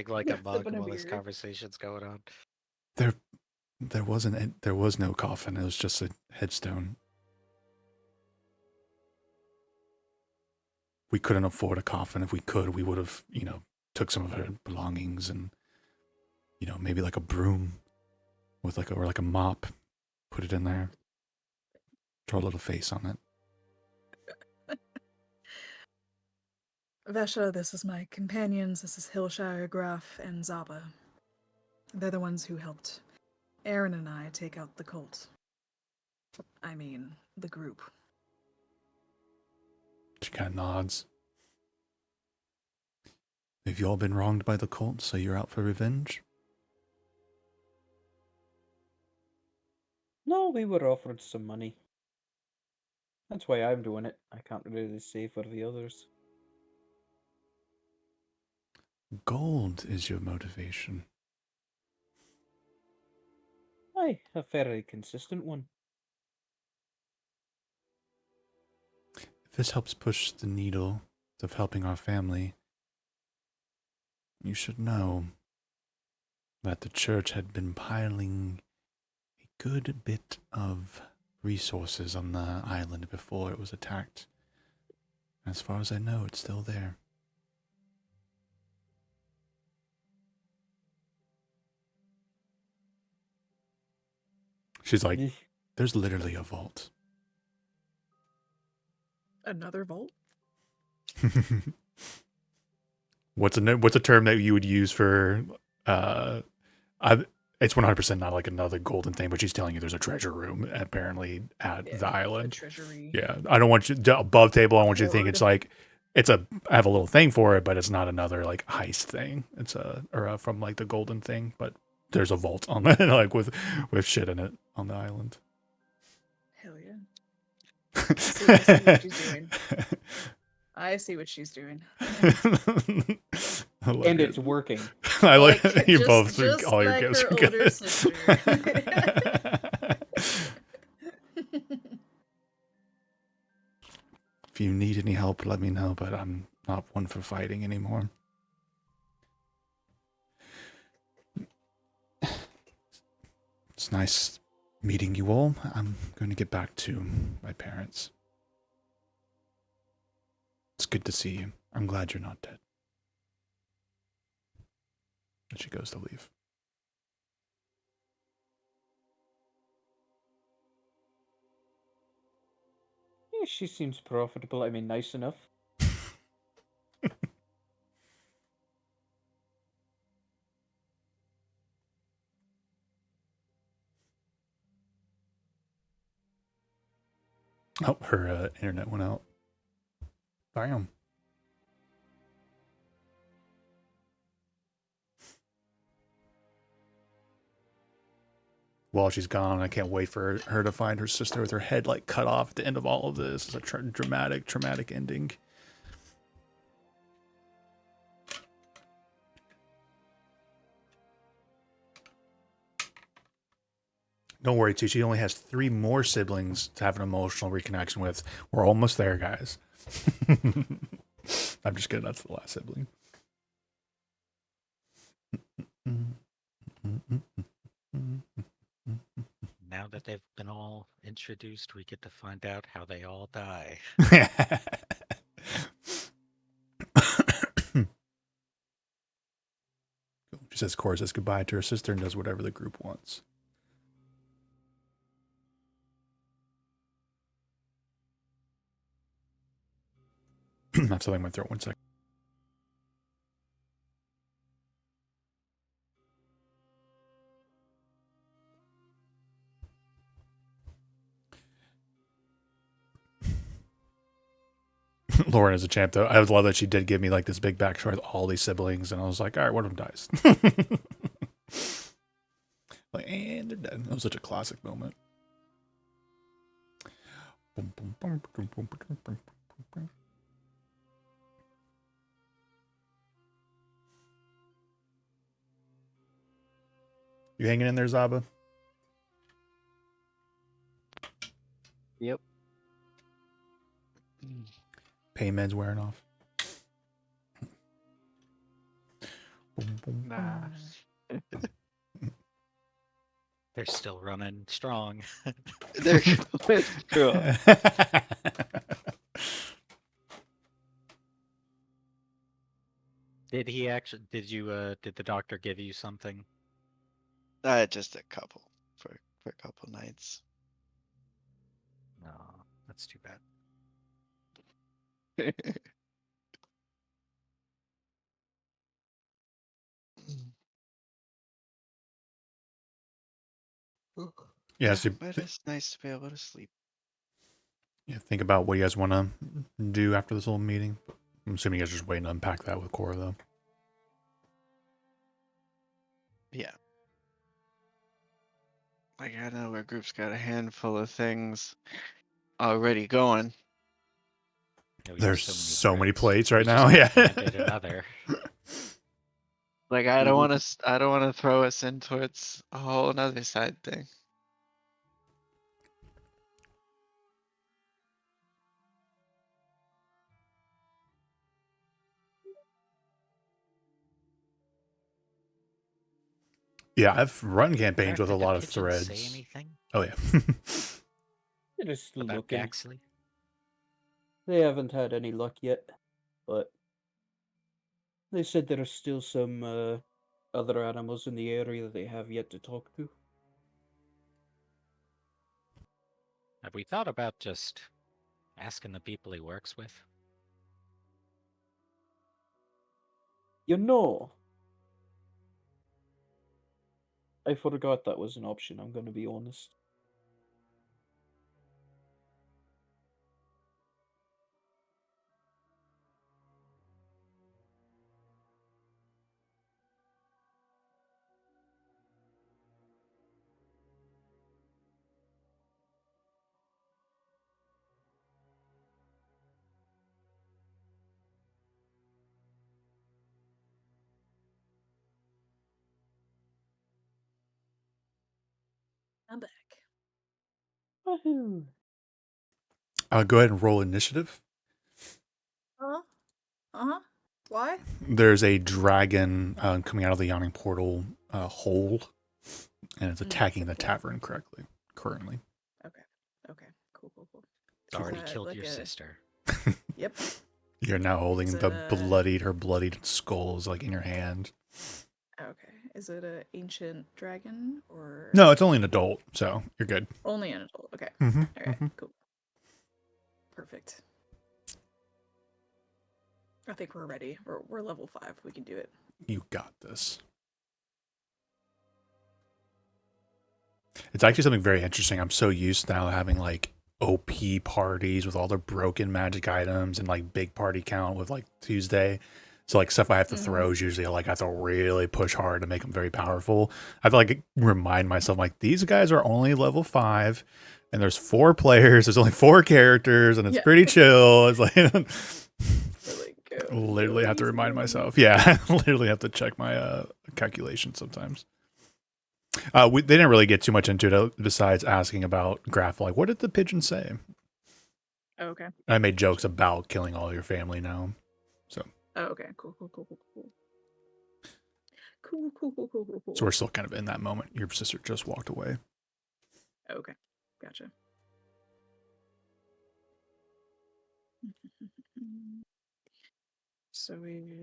like a mug Sipping a while this beer. conversation's going on. There was no coffin. It was just a headstone. We couldn't afford a coffin. If we could, we would have, took some of her belongings and, maybe like a broom with like a mop, put it in there, draw a little face on it. Vesha, this is my companions. This is Hillshire, Graf, and Zaba. They're the ones who helped Aaron and I take out the cult. I mean, the group. She kind of nods. Have you all been wronged by the cult, so you're out for revenge? No, we were offered some money. That's why I'm doing it. I can't really say for the others. Gold is your motivation. Aye, a fairly consistent one. If this helps push the needle of helping our family, you should know that the church had been piling a good bit of resources on the island before it was attacked. As far as I know, it's still there. She's like, there's literally a vault. Another vault? What's a term that you would use for it's 100% not like another golden thing, but she's telling you there's a treasure room apparently at the A island. treasury. Yeah, I don't want you above table. I want you to think it's like I have a little thing for it, but it's not another like heist thing. It's from like the golden thing, but there's a vault on it like with shit in it on the island. Hell yeah. I see what she's doing. I see what she's doing. I love And it. it's working. I like you just- both. just All your like gifts her are good. older sister. If you need any help, let me know, but I'm not one for fighting anymore. It's nice meeting you all. I'm going to get back to my parents. It's good to see you. I'm glad you're not dead. And she goes to leave. Yeah, she seems profitable. I mean, nice enough. Oh, her internet went out. Bam. While she's gone, I can't wait for her to find her sister with her head like cut off at the end of all of this. It's a traumatic ending. Don't worry, T. She only has 3 more siblings to have an emotional reconnection with. We're almost there, guys. I'm just kidding. That's the last sibling. Now that they've been all introduced, we get to find out how they all die. She says Cora says goodbye to her sister and does whatever the group wants. I have something in my throat. 1 second. Lauren is a champ, though. I love that she did give me like this big backstory with all these siblings, and I was like, all right, one of them dies. Like, and they're dead. That was such a classic moment. You hanging in there, Zaba? Yep. Pain meds wearing off. Nah. They're still running strong. They're going strong. Did he actually? Did you? Did the doctor give you something? Just a couple for a couple nights. No, that's too bad. Yeah, so but it's nice to be able to sleep. yeah, think about what you guys want to do after this whole meeting. I'm assuming you guys are just waiting to unpack that with Cora, though. Yeah. Like, I know our group's got a handful of things already going. Yeah, we have There's so many threads. plates right We now. just Yeah. added another. Like, I don't want to. I don't want to throw us in towards a whole another side thing. Yeah, I've run Gareth, campaigns with a did the lot of kitchen say threads. anything Oh yeah. They're just about looking. Gaxley? They haven't had any luck yet, but they said there are still some other animals in the area that they have yet to talk to. Have we thought about just asking the people he works with? You know, I forgot that was an option, I'm gonna be honest. I'm back. Woohoo! Go ahead and roll initiative. Uh huh. Why? There's a dragon coming out of the yawning portal hole, and it's attacking the okay. tavern currently. Okay. Cool. It's already that killed like your a- sister. Yep. You're now holding Is the it, her bloodied skulls like in your hand. Okay. Is it an ancient dragon or No, it's only an adult, so you're good. only an adult? Okay. Mm-hmm, All right. Cool. Perfect. I think we're ready. We're level 5. We can do it. You got this. It's actually something very interesting. I'm so used now to having like OP parties with all their broken magic items and like big party count with like Tuesday. So like stuff I have to throw is usually like I have to really push hard to make them very powerful. I have to like remind myself like these guys are only level 5 and there's 4 players. There's only 4 characters and it's Yeah. pretty chill. It's like Really go. literally go have to easy remind on me. myself. Yeah, I literally have to check my calculations sometimes. They didn't really get too much into it besides asking about Graph. Like, what did the pigeon say? Oh, okay. I made jokes about killing all your family now. So, Oh, okay. Cool. Cool. so we're still kind of in that moment. Your sister just walked away. Okay. Gotcha. So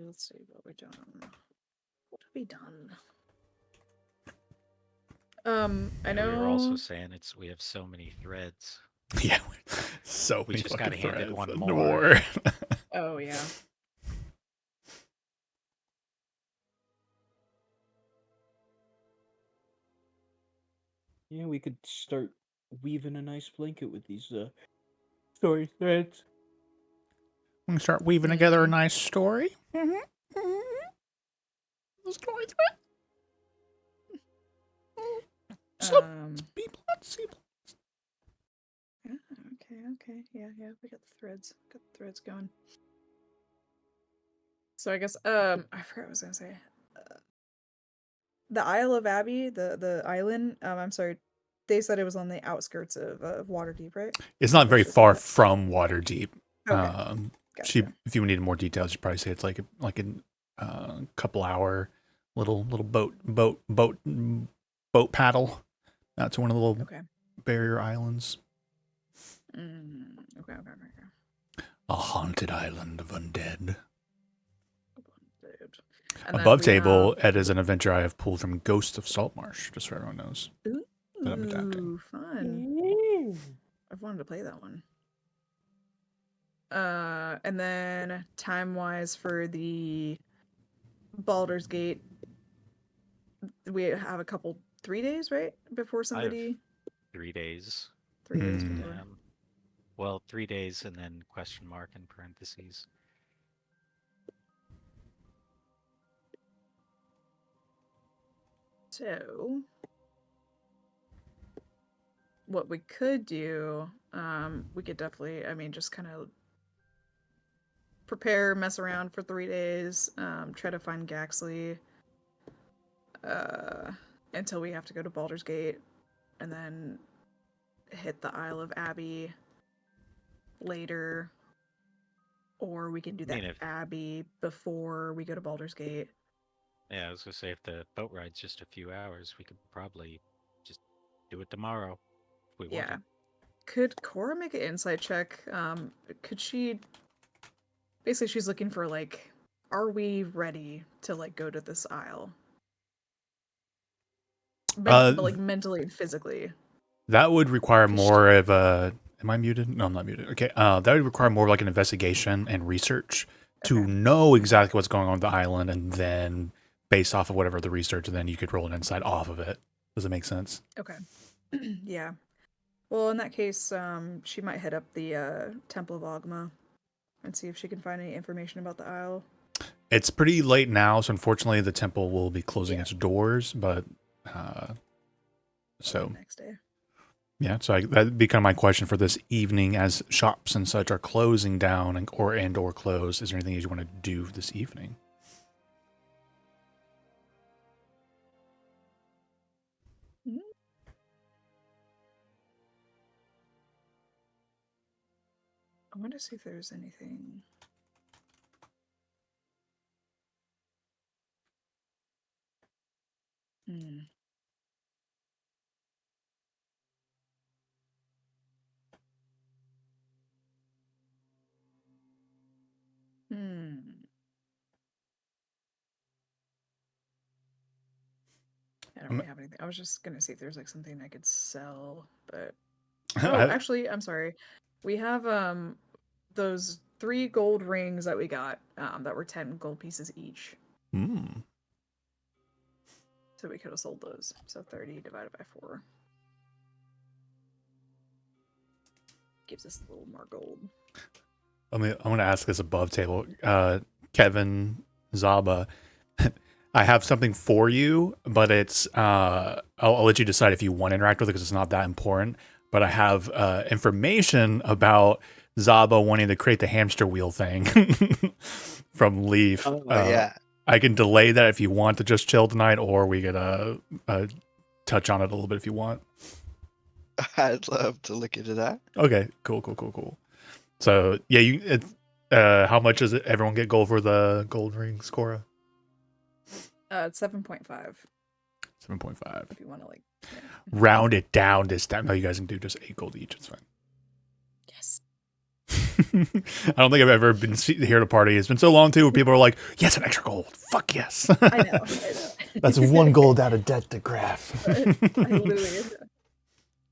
let's see what we've done. What have we done? I know. We were also saying we have so many threads. Yeah, so We many just fucking got handed threads. one No more. Oh yeah. Yeah, we could start weaving a nice blanket with these story threads. We can start weaving together a nice story. The story thread. B plot, C plot. Okay. Yeah. We got the threads. Going. So I guess I forgot what I was gonna say. the Isle of Abbey, the island. I'm sorry, they said it was on the outskirts of Waterdeep, right? It's not Or very it's just far that- from Waterdeep. Okay, She, gotcha. if you needed more details, you'd probably say it's like a couple hour little boat paddle out to one of the little Okay. barrier islands. Okay. A haunted island of undead. Dude. And then Above we table, have- Ed is an adventure I have pulled from Ghost of Saltmarsh, just so everyone knows. that I'm adapting. Ooh, fun. I've wanted to play that one. And then time-wise for the Baldur's Gate, we have a couple 3 days, right? Before somebody 3 days. 3 days Hmm. before. Well, 3 days and then question mark in parentheses. So what we could do, we could definitely, I mean, just kind of prepare, mess around for 3 days, try to find Gaxley, until we have to go to Baldur's Gate, and then hit the Isle of Abbey later, or we can do I mean, that if- Abbey before we go to Baldur's Gate. Yeah, I was gonna say if the boat ride's just a few hours, we could probably just do it tomorrow if we Yeah. wanted. Could Cora make an insight check? Could she? Basically, she's looking for like, are we ready to like go to this isle? But like mentally and physically. That would require 'Cause more of a. Am I muted? No, I'm not muted. Okay. That would require more of like an investigation and research to Okay. know exactly what's going on with the island, and then based off of whatever the research, then you could roll an insight off of it. Does it make sense? Okay. Yeah. Well, in that case, she might hit up the Temple of Ogma and see if she can find any information about the isle. It's pretty late now, so unfortunately the temple will be closing Yeah. its doors. But so Next day. yeah, so that'd be kind of my question for this evening, as shops and such are closing down or closed. Is there anything you want to do this evening? I want to see if there's anything. Hmm. I don't really have anything. I was just gonna see if there's like something I could sell, but oh, actually, I'm sorry. We have those 3 gold rings that we got that were 10 gold pieces each. Hmm. So we could have sold those. So 30 divided by 4 gives us a little more gold. I'm going to ask this above table. Kevin Zaba, I have something for you, but it's I'll let you decide if you want to interact with it because it's not that important. But I have information about Zaba wanting to create the hamster wheel thing from Leaf. Oh, yeah. I can delay that if you want to just chill tonight, or we could touch on it a little bit if you want. I'd love to look into that. Okay, cool. So yeah, how much does it? Everyone get gold for the gold rings, Cora? It's 7.5 7.5. if you want to like. Yeah. Round it down this time. No, you guys can do just 8 gold each. It's fine. Yes. I don't think I've ever been here at a party. It's been so long too, where people are like, "Yes, an extra gold. Fuck yes." I know. That's 1 gold out of debt to Graph. I literally.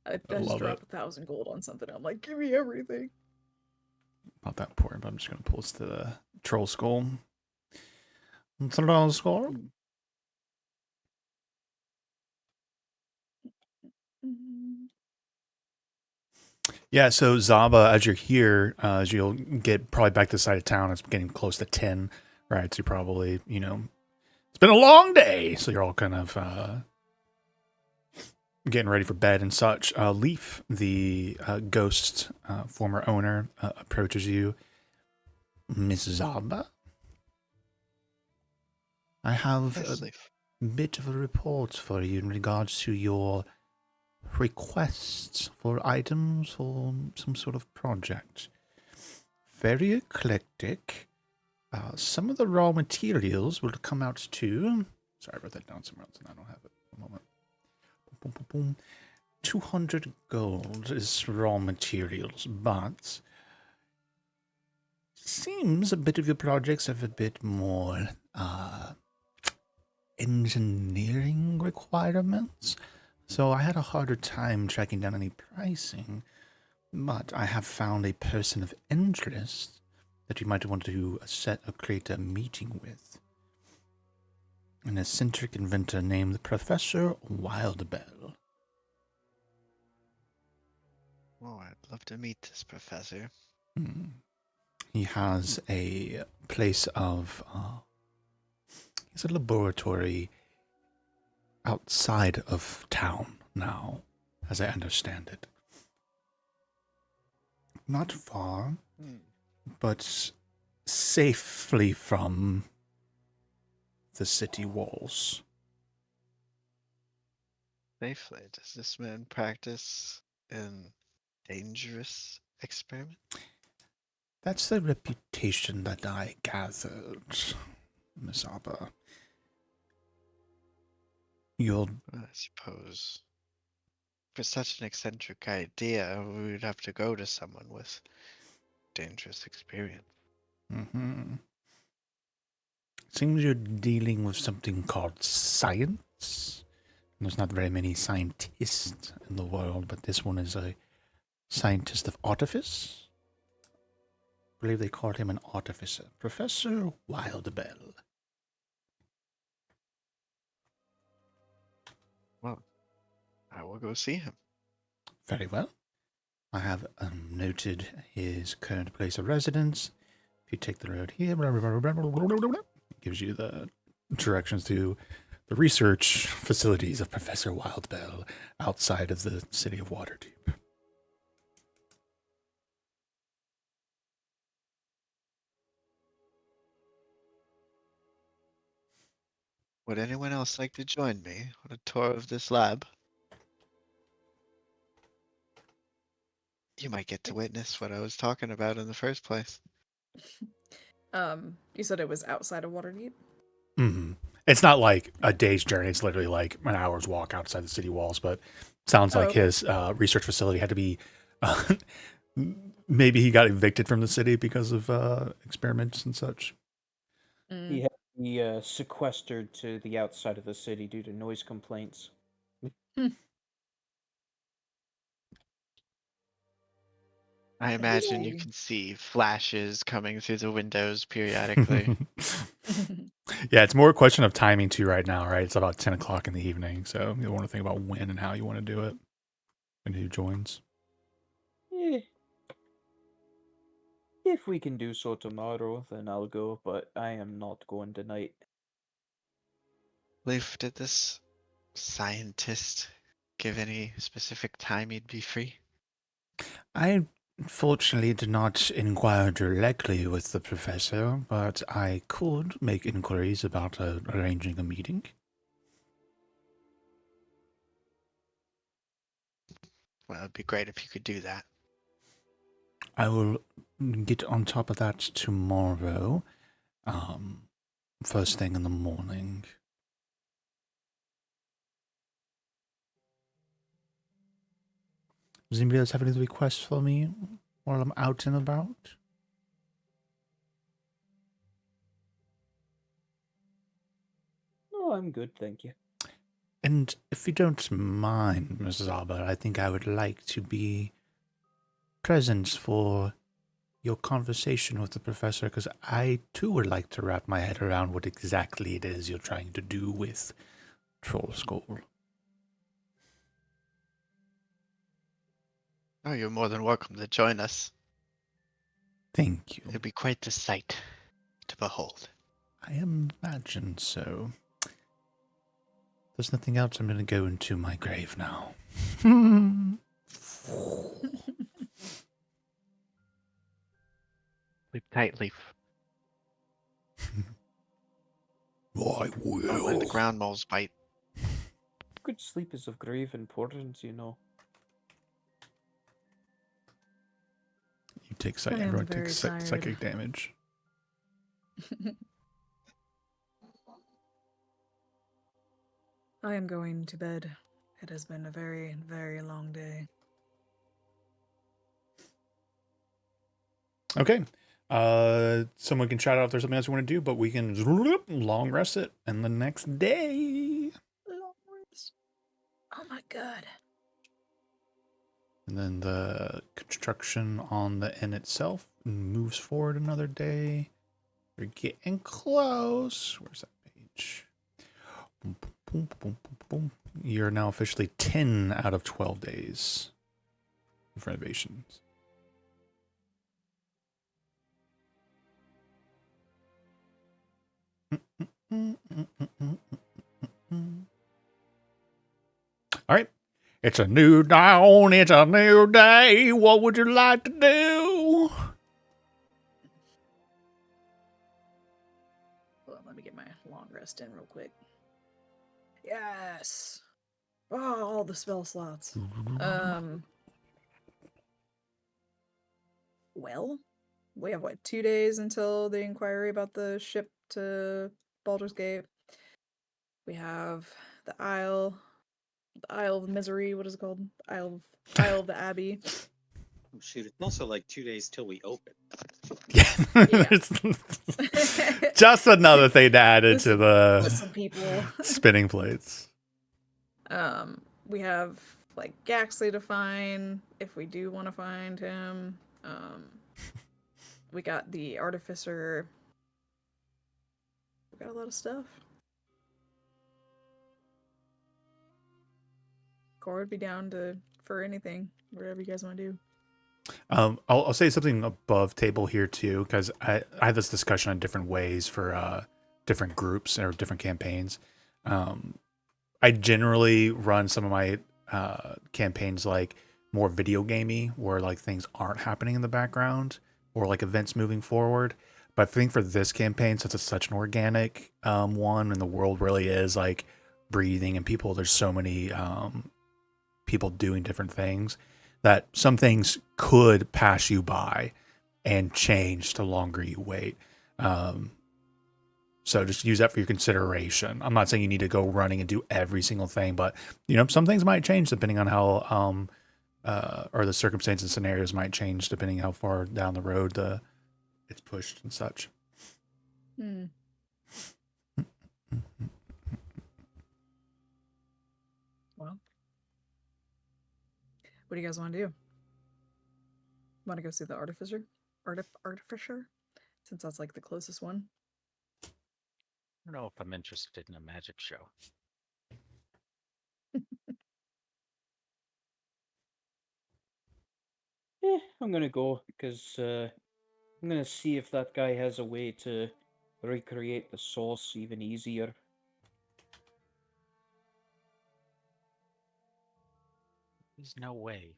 I just love dropped 1,000 gold on something. I'm like, give me everything. Not that important, but I'm just gonna pull this to the troll skull. $100 score. Yeah, so Zaba, as you're here, as you'll get probably back to the side of town, it's getting close to 10, right? So you probably, it's been a long day. So you're all kind of getting ready for bed and such. Leaf, the ghost former owner, approaches you. Miss Zaba? I have Yes, Leaf. bit of a report for you in regards to your requests for items for some sort of project. Very eclectic. Some of the raw materials will come out to... Sorry, I wrote that down somewhere else and I don't have it. A moment. Boom, boom, boom. 200 gold is raw materials, but seems a bit of your projects have a bit more engineering requirements. So I had a harder time tracking down any pricing, but I have found a person of interest that you might want to create a meeting with. An eccentric inventor named Professor Wildbell. Oh, I'd love to meet this professor. He has a place of... he's a laboratory outside of town now, as I understand it. Not far, but safely from the city walls. Safely. Does this man practice in dangerous experiment? That's the reputation that I gathered, Miss Abba. You'll... I suppose. For such an eccentric idea, we would have to go to someone with dangerous experience. Seems you're dealing with something called science. There's not very many scientists in the world, but this one is a scientist of artifice. I believe they called him an artificer. Professor Wildbell. Well, I will go see him. Very well. I have noted his current place of residence. If you take the road here, it gives you the directions to the research facilities of Professor Wildbell outside of the city of Waterdeep. Would anyone else like to join me on a tour of this lab? You might get to witness what I was talking about in the first place. You said it was outside of Waterdeep? Mm-hmm. It's not like a day's journey. It's literally like an hour's walk outside the city walls, but sounds like okay. his research facility had to be... maybe he got evicted from the city because of experiments and such. He had to be sequestered to the outside of the city due to noise complaints. I imagine you see. can see flashes coming through the windows periodically. Yeah, it's more a question of timing too right now, right? It's about 10 o'clock in the evening, so you want to think about when and how you want to do it and who joins. Eh. If we can do so tomorrow, then I'll go, but I am not going tonight. Leif, did this scientist give any specific time he'd be free? I fortunately did not inquire directly with the professor, but I could make inquiries about arranging a meeting. Well, it'd be great if you could do that. I will get on top of that tomorrow, first thing in the morning. Does anybody else have any requests for me while I'm out and about? No, I'm good, thank you. And if you don't mind, Mrs. Albert, I think I would like to be present for your conversation with the professor, because I too would like to wrap my head around what exactly it is you're trying to do with Troll School. Oh, you're more than welcome to join us. Thank you. It'd be quite the sight to behold. I imagine so. There's nothing else. I'm going to go into my grave now. Sleep tight, Leaf. I Not when the will. ground moles bite. Good sleep is of grave importance, you know. You take I am everyone very takes tired. psychic damage. I am going to bed. It has been a very, very long day. Okay. Someone can shout out if there's something else you want to do, but we can long rest it and the next day. Long rest. Oh my god. And then the construction on the inn itself moves forward another day. We're getting close. Where's that page? Boom, boom, boom, boom, boom, boom. You're now officially 10 out of 12 days of renovations. All right. It's a new dawn. It's a new day. What would you like to do? Hold on, let me get my long rest in real quick. Yes. Oh, all the spell slots. Well, we have what, 2 days until the inquiry about the ship to Baldur's Gate. We have the Isle of Misery. What is it called? Isle of the Abbey. Oh, shoot, it's also like 2 days till we open. Yeah. Yeah. It's just another thing to add into the Listen, people. spinning plates. We have like Gaxley to find if we do want to find him. We got the Artificer. We got a lot of stuff. Core would be down for anything, whatever you guys want to do. I'll say something above table here too, because I had this discussion on different ways for different groups or different campaigns. I generally run some of my campaigns like more video gamey, where like things aren't happening in the background or like events moving forward. But I think for this campaign, since it's such an organic one, and the world really is like breathing and people, there's so many people doing different things, that some things could pass you by and change the longer you wait. So just use that for your consideration. I'm not saying you need to go running and do every single thing, but some things might change depending on how or the circumstances and scenarios might change depending how far down the road it's pushed and such. Well, what do you guys want to do? Want to go see the Artificer? Artificer? Since that's like the closest one. I don't know if I'm interested in a magic show. I'm gonna go because I'm gonna see if that guy has a way to recreate the sauce even easier. There's no way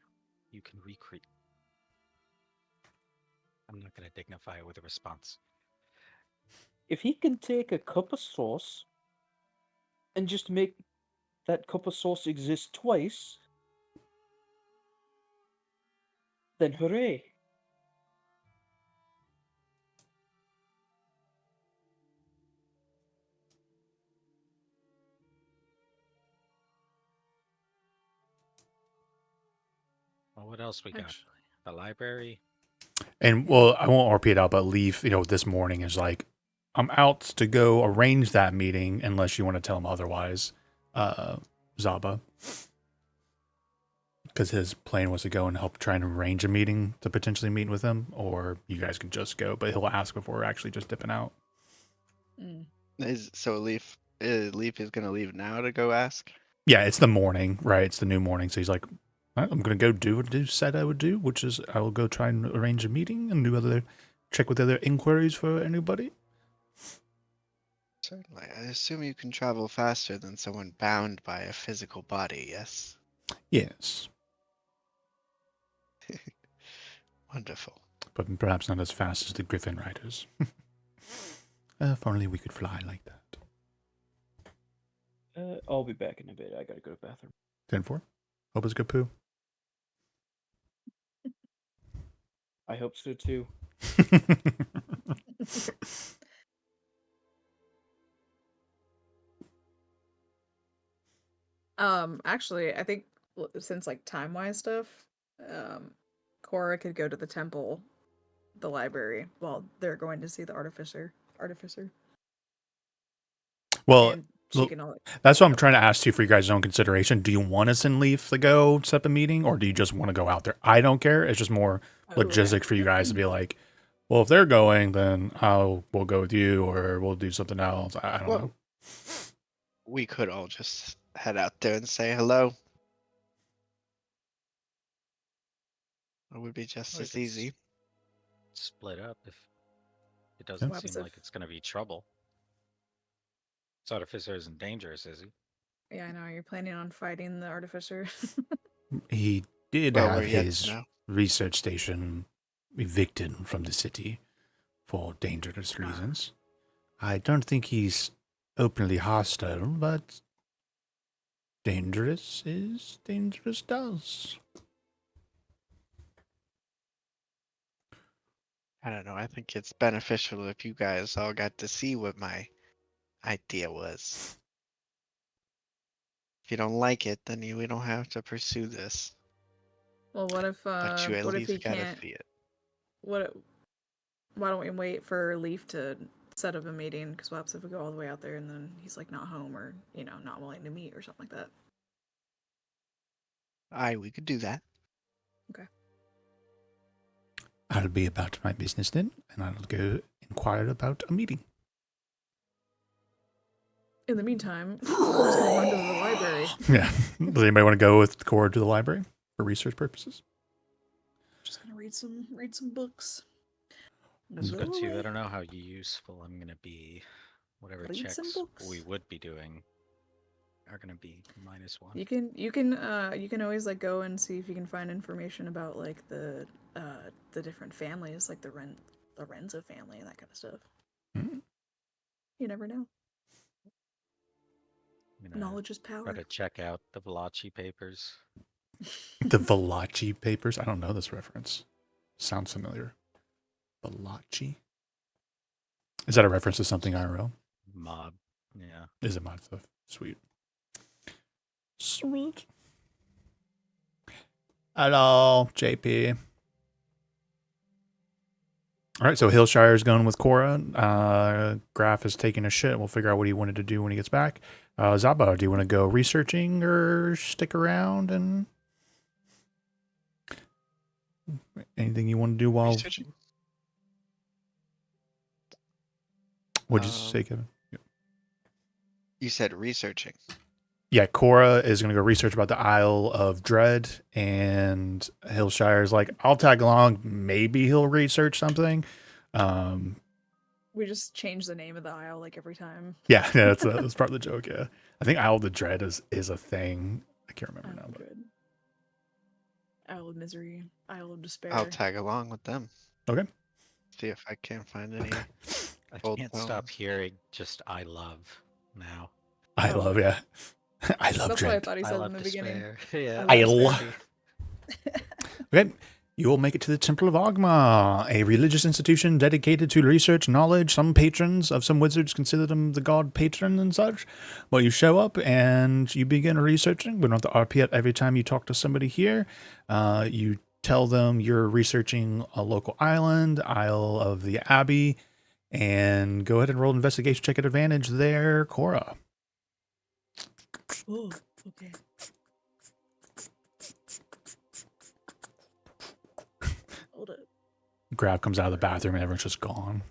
you can recreate. I'm not going to dignify it with a response. If he can take a cup of sauce and just make that cup of sauce exist twice, then hooray. Well, what else we got? Actually. The library? And well, I won't RP it out, but Leaf, this morning is like, I'm out to go arrange that meeting unless you want to tell him otherwise, Zaba. Because his plan was to go and help try and arrange a meeting to potentially meet with him, or you guys can just go, but he'll ask before actually just dipping out. So Leaf is gonna leave now to go ask? Yeah, it's the morning, right? It's the new morning. So he's like, I'm going to go do what I said I would do, which is I will go try and arrange a meeting and check with other inquiries for anybody. Certainly. I assume you can travel faster than someone bound by a physical body, yes? Yes, Wonderful. but perhaps not as fast as the Griffin Riders. If only we could fly like that. I'll be back in a bit. I gotta go to the bathroom. 10-4. Hope it's good poo. I hope so too. Actually, I think since like time-wise stuff, Cora could go to the temple, the library, while they're going to see the artificer. Well, And she well, can all. that's what I'm trying to ask you for you guys' own consideration. Do you want to send Leaf to go set up a meeting, or do you just want to go out there? I don't care. It's just more Oh, okay. logistic for you guys to be like, well, if they're going, then we'll go with you, or we'll do something else. I don't know. We could all just head out there and say hello. It would be just Or as we could easy. Split up if it doesn't What happens seem if- like it's going to be trouble. This artificer isn't dangerous, is he? Yeah, I know. You're planning on fighting the artificer. He did Well, have we're yet to his know. research station evicted from the city for dangerous reasons. I don't think he's openly hostile, but dangerous is dangerous does. I don't know. I think it's beneficial if you guys all got to see what my idea was. If you don't like it, then we don't have to pursue this. Well, what if But you at what if he least gotta can't? see it. Why don't we wait for Leaf to set up a meeting? Because what happens if we go all the way out there and then he's like not home or not willing to meet or something like that? We could do that. I'll be about my business then, and I'll go inquire about a meeting. In the meantime, Cora's gonna run to the library. Yeah. Does anybody want to go with Cora to the library for research purposes? Just gonna read some books. Split Go two, I away. don't know how useful I'm going to be. Whatever Read checks some books. we would be doing are going to be -1. You can always like go and see if you can find information about like the different families, like the Renzo family and that kind of stuff. Hmm. You never know. I'm gonna Knowledge is try power. to check out the Valachi papers. The Valachi papers? I don't know this reference. Sounds familiar. Valachi? Is that a reference to something IRL? Mob. Yeah. Is it mod stuff? Sweet. Sweet. Hello, JP. All right, so Hillshire's going with Cora. Graf is taking a shit. We'll figure out what he wanted to do when he gets back. Zaba, do you want to go researching or stick around and anything you want to do while? Researching? What'd you say, Kevin? You said researching. Yeah, Cora is going to go research about the Isle of Dread, and Hillshire's like, I'll tag along. Maybe he'll research something. We just change the name of the isle like every time. Yeah, that's part of the joke. Yeah, I think Isle of the Dread is a thing. I can't remember Isle now, of but Dread. Isle of Misery. Isle of Despair. I'll tag along with them. Okay. See if I can find any. I Old can't stop bones. hearing just I love now. I Oh. love, yeah. I love That's what I Dread. thought he I said in love the beginning. despair. Yeah. I love love despair. Okay. You will make it to the Temple of Ogma, a religious institution dedicated to research knowledge. Some patrons of some wizards consider them the god patron and such. Well, you show up and you begin researching. We don't have to RP it every time you talk to somebody here. You tell them you're researching a local island, Isle of the Abbey, and go ahead and roll investigation check at advantage there, Cora. Oh, okay. Hold it. Grab comes out of the bathroom and everyone's just gone.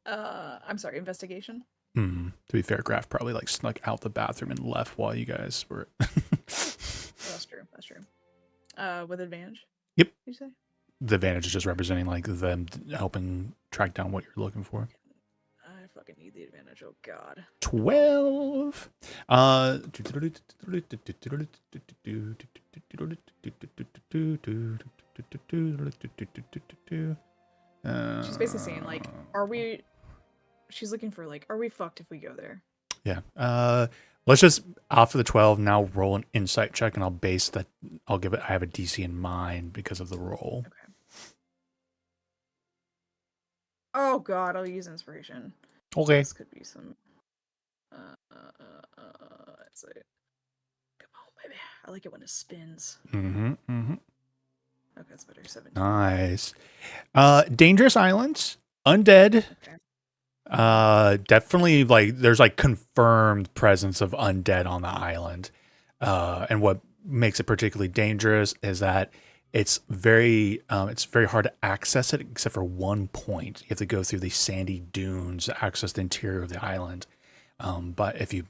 I'm sorry, investigation. To be fair, Graf probably like snuck out the bathroom and left while you guys were. That's true. That's true. With advantage. Yep. You say? The advantage is just representing like them helping track down what you're looking for. I fucking need the advantage. Oh god. 12. She's basically saying like, are we she's looking for like, are we fucked if we go there? Yeah. Let's just off of the 12 now roll an insight check, and I'll base that. I'll give it. I have a DC in mind because of the roll. Okay. Oh God, I'll use inspiration. Okay. This could be some. Let's see. Come on, baby. I like it when it spins. Mm-hmm. Mm-hmm. Okay, that's better. 17. Nice. Dangerous islands, undead. Okay. Definitely like there's like confirmed presence of undead on the island. And what makes it particularly dangerous is that it's very hard to access it except for one point. You have to go through these sandy dunes to access the interior of the island. But if you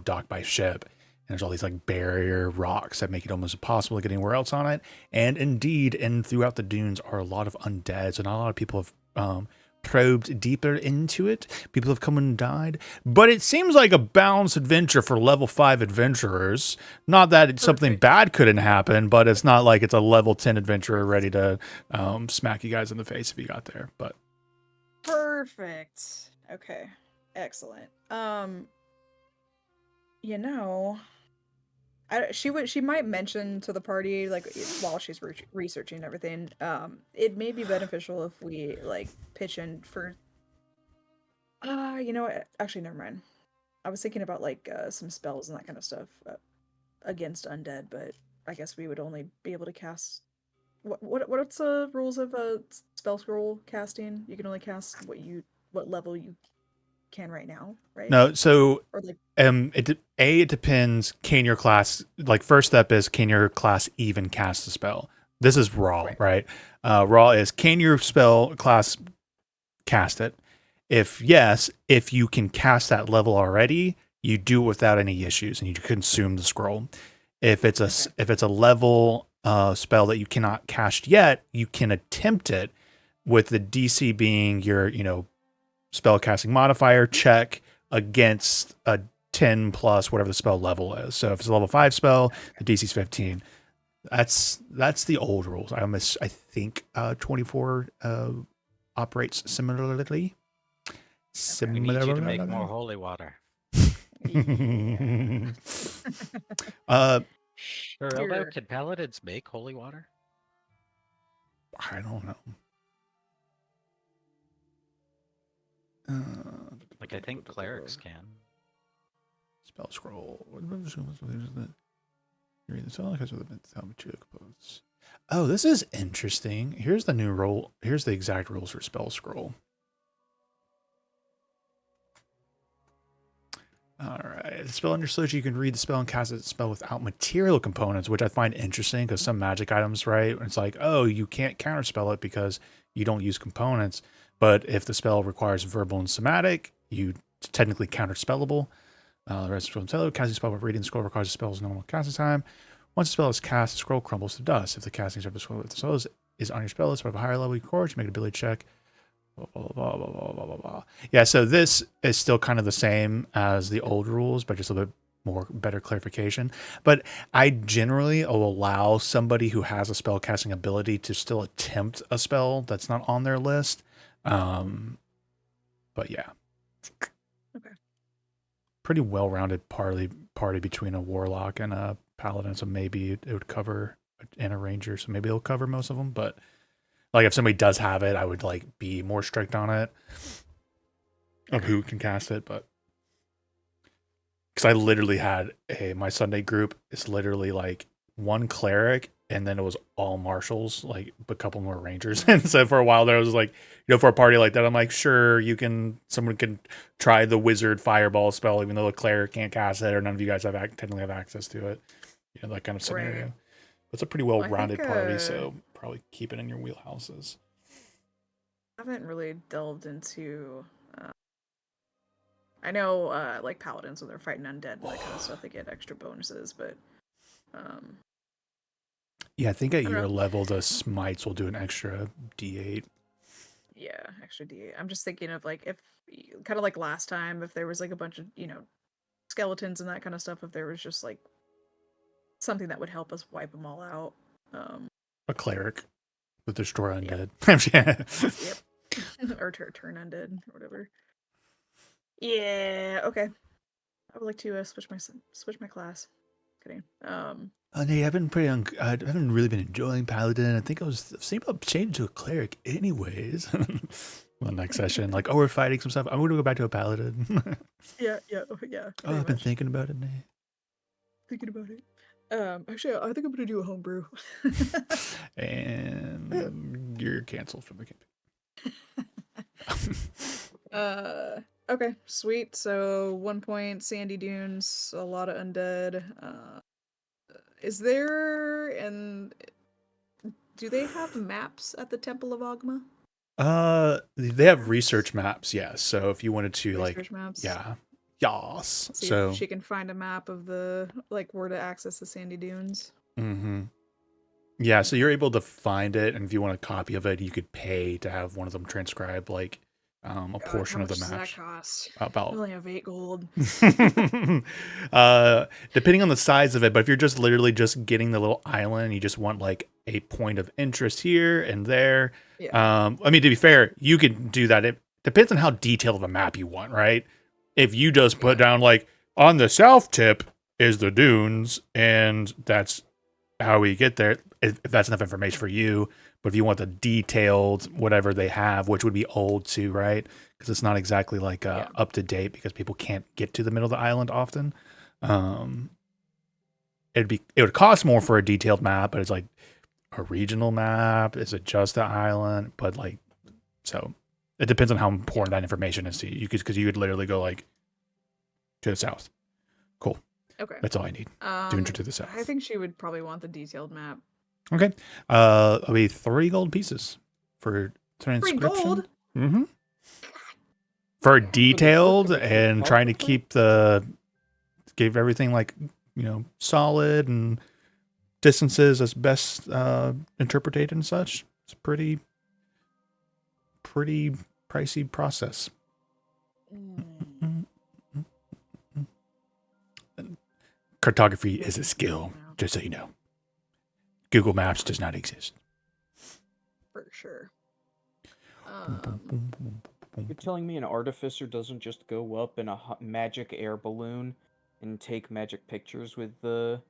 dock by ship, and there's all these like barrier rocks that make it almost impossible to get anywhere else on it. And indeed, and throughout the dunes are a lot of undead. So not a lot of people have probed deeper into it. People have come and died. But it seems like a balanced adventure for level 5 adventurers. Not that something bad couldn't happen, but it's not like it's a level 10 adventurer ready to smack you guys in the face if you got there. But Perfect. Okay. Excellent. She might mention to the party like while she's researching everything. It may be beneficial if we like pitch in for. You know what? Actually, never mind. I was thinking about like some spells and that kind of stuff against undead, but I guess we would only be able to cast. What's the rules of spell scroll casting? You can only cast what level you can right now, right? no, so Or like it depends. Can your class, like, first step is, can your class even cast a spell? This is raw, right? Raw is, can your spell class cast it? If yes, if you can cast that level already, you do it without any issues and you consume the scroll. If it's a level spell that you cannot cast yet, you can attempt it with the DC being your spell casting modifier check against a 10 plus whatever the spell level is. So if it's a level 5 spell, the DC is 15. That's the old rules. I think 24 operates similarly. We need you to make more holy water. Sure, Elbow, can paladins make holy water? I don't know. Like, I think clerics can. Spell scroll. Oh, this is interesting. Here's the new role. Here's the exact rules for spell scroll. All right. The spell under Solution, you can read the spell and cast a spell without material components, which I find interesting because some magic items, right? It's like, oh, you can't counterspell it because you don't use components. But if the spell requires verbal and somatic, it's technically counterspellable. The rest of the spell, casting spell by reading the scroll requires a spell's normal casting time. Once the spell is cast, the scroll crumbles to dust. If the casting of the scroll is on your spell list, but of a higher level, you make an ability check. Blah, blah, blah, blah, blah, blah, blah. Yeah, so this is still kind of the same as the old rules, but just a bit more better clarification. But I generally will allow somebody who has a spell casting ability to still attempt a spell that's not on their list. But yeah. Okay. Pretty well-rounded party between a warlock and a paladin, so maybe it would cover, and a ranger, so maybe it'll cover most of them, but like if somebody does have it, I would like be more strict on it of who can cast it, but because I literally had my Sunday group is literally like one cleric and then it was all marshals, like a couple more rangers. And so for a while there, I was like, for a party like that, I'm like, sure, someone can try the wizard fireball spell, even though the cleric can't cast it, or none of you guys technically have access to it. That kind of scenario. Right. It's a pretty well-rounded party, so probably keep it in your wheelhouses. I haven't really delved into. I know, like paladins when they're fighting undead and that kind of stuff, they get extra bonuses, but. Yeah, I think at your level, the smites will do an extra D8. Yeah, extra D8. I'm just thinking of like if, kind of like last time, if there was like a bunch of skeletons and that kind of stuff, if there was just like something that would help us wipe them all out. A cleric with destroy undead. Yep. Or turn undead or whatever. Yeah. Okay. I would like to switch my class. Kidding. Nate, I've been I haven't really been enjoying Paladin. I think I was thinking about changing to a cleric, anyways. Well, next session, like, oh, we're fighting some stuff. I'm going to go back to a Paladin. Yeah. Yeah. Oh, pretty I've been much. thinking about it, Nate. Thinking about it. Actually, I think I'm gonna do a homebrew. And you're canceled from the campaign. Okay, sweet. So 1 point, Sandy Dunes, a lot of undead. Is there and do they have maps at the Temple of Ogma? They have research maps, yes. So if you wanted to, like, Research maps. yeah, yas. See So, if she can find a map of the like where to access the Sandy Dunes. mm-hmm. Yeah, so you're able to find it, and if you want a copy of it, you could pay to have one of them transcribe, like, a God, portion how of the much does map. that cost? I About only have 8 gold. depending on the size of it, but if you're just literally just getting the little island, you just want like a point of interest here and there. Yeah. I mean, to be fair, you can do that. It depends on how detailed of a map you want, right? If you just put down like on the south tip is the dunes, and that's how we get there, if that's enough information for you. But if you want the detailed whatever they have, which would be old too, right? Because it's not exactly like Yeah. up to date, because people can't get to the middle of the island often. It would cost more for a detailed map, but it's like a regional map. Is it just the island? But like, so it depends on how important that information is to you. Because you could literally go like to the south. Cool. Okay. That's all I need. Dunes are to the south. I think she would probably want the detailed map. Okay. It'll be 3 gold pieces for 3 transcription. gold? Mm-hmm. For detailed and trying to keep give everything like, solid and distances as best interpreted and such. It's a pretty pricey process. Cartography is a skill, just so you know. Google Maps does not exist. For sure. You're telling me an artificer doesn't just go up in a magic air balloon and take magic pictures with the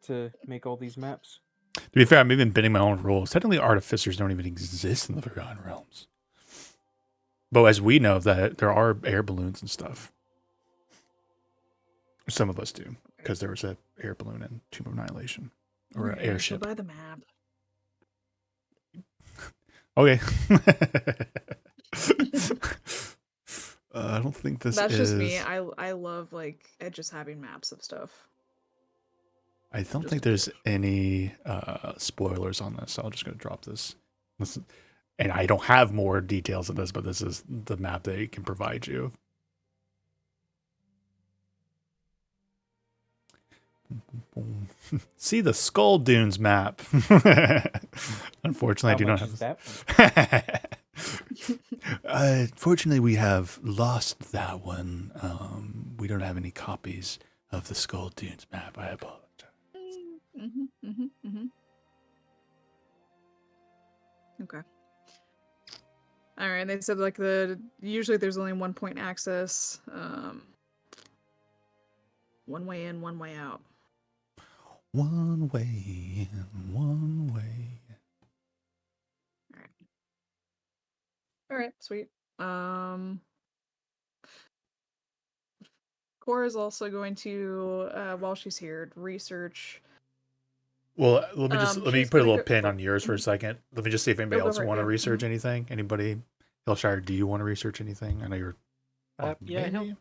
to make all these maps? To be fair, I'm even bending my own rules. Technically, artificers don't even exist in the Forgotten Realms. But as we know, that there are air balloons and stuff. Some of us do, because there was an air balloon in Tomb of Annihilation. Or an Okay, so airship. buy the map. Okay. I don't think this That's is... just me. I love like just having maps of stuff. I don't just think there's any spoilers on this, so I'm just going to drop this. And I don't have more details of this, but this is the map that it can provide you. See the Skull Dunes map. Unfortunately, I do not have that. Fortunately, we have lost that one. We don't have any copies of the Skull Dunes map. I apologize. Okay. All right. They said like usually there's only 1 point access. One way in, one way out. One way in, one way. All right, sweet. Cora is also going to, while she's here, research. Well, let me she's put a gonna little go- pin on yours for a second. Let me just see if anybody go else for it, want to yeah. research anything. Anybody? Hillshire, do you want to research anything? I know you're... Yeah, maybe? he'll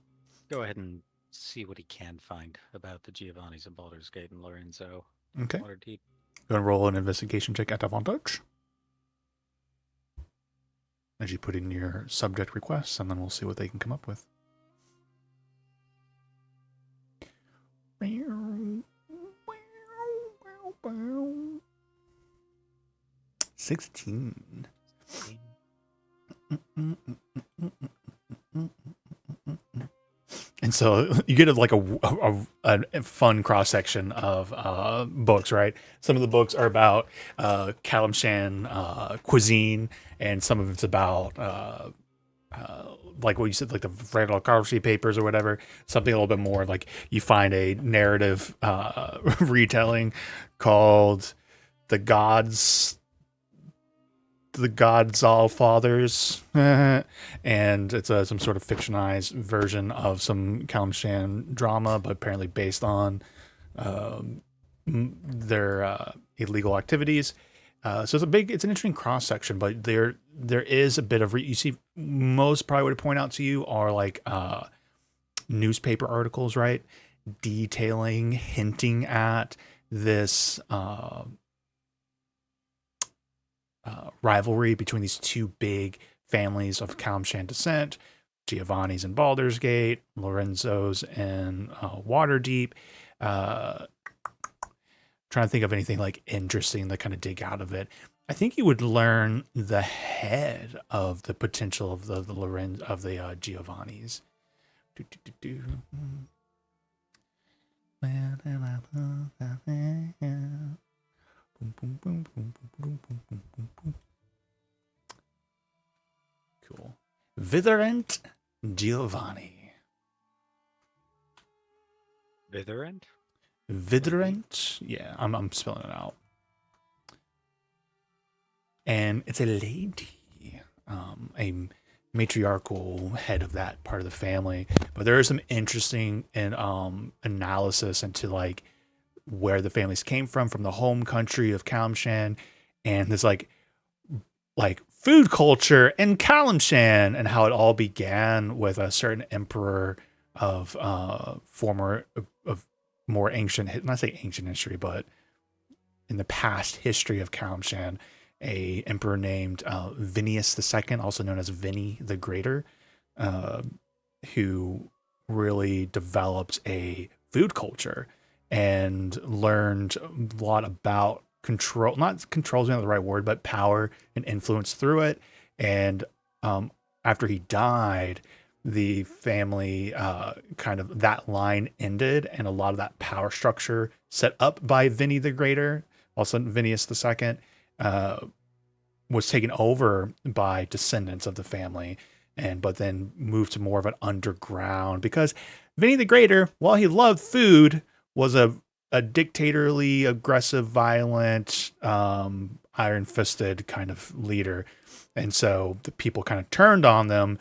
go ahead and see what he can find about the Giovanni's and Baldur's Gate and Lorenzo. Okay. Waterdeep. Go and roll an investigation check at advantage. As you put in your subject requests, and then we'll see what they can come up with. $16. And so you get like a fun cross section of books, right? Some of the books are about Kalimshan cuisine, and some of it's about like what you said, like the Randall Carlsey papers or whatever, something a little bit more like you find a narrative retelling called the Gods All Fathers, and it's some sort of fictionalized version of some Kalimshan drama, but apparently based on their illegal activities. So it's an interesting cross section, but there is a bit of you see most probably would point out to you are like newspaper articles, right, detailing, hinting at this rivalry between these two big families of Kalimshan descent, Giovanni's in Baldur's Gate, Lorenzo's in Waterdeep. Trying to think of anything like interesting to kind of dig out of it. I think you would learn the head of the potential of the Lorenzo of the Giovanni's. Cool. Vitherent Giovanni. Vitherent? Vidrent? Yeah, I'm spelling it out. And it's a lady, a matriarchal head of that part of the family. But there is some interesting and analysis into like where the families came from the home country of Kalimshan, and this like food culture in Kalimshan, and how it all began with a certain emperor of more ancient, not say ancient history, but in the past history of Kalimshan, a emperor named Vinius II, also known as Vinny the Greater, who really developed a food culture and learned a lot about control, not control is not the right word, but power and influence through it. And after he died, the family kind of that line ended, and a lot of that power structure set up by Vinny the Greater, also Vinius II, was taken over by descendants of the family, but then moved to more of an underground, because Vinny the Greater, while he loved food, was a dictatorly, aggressive, violent, iron-fisted kind of leader. And so the people kind of turned on them.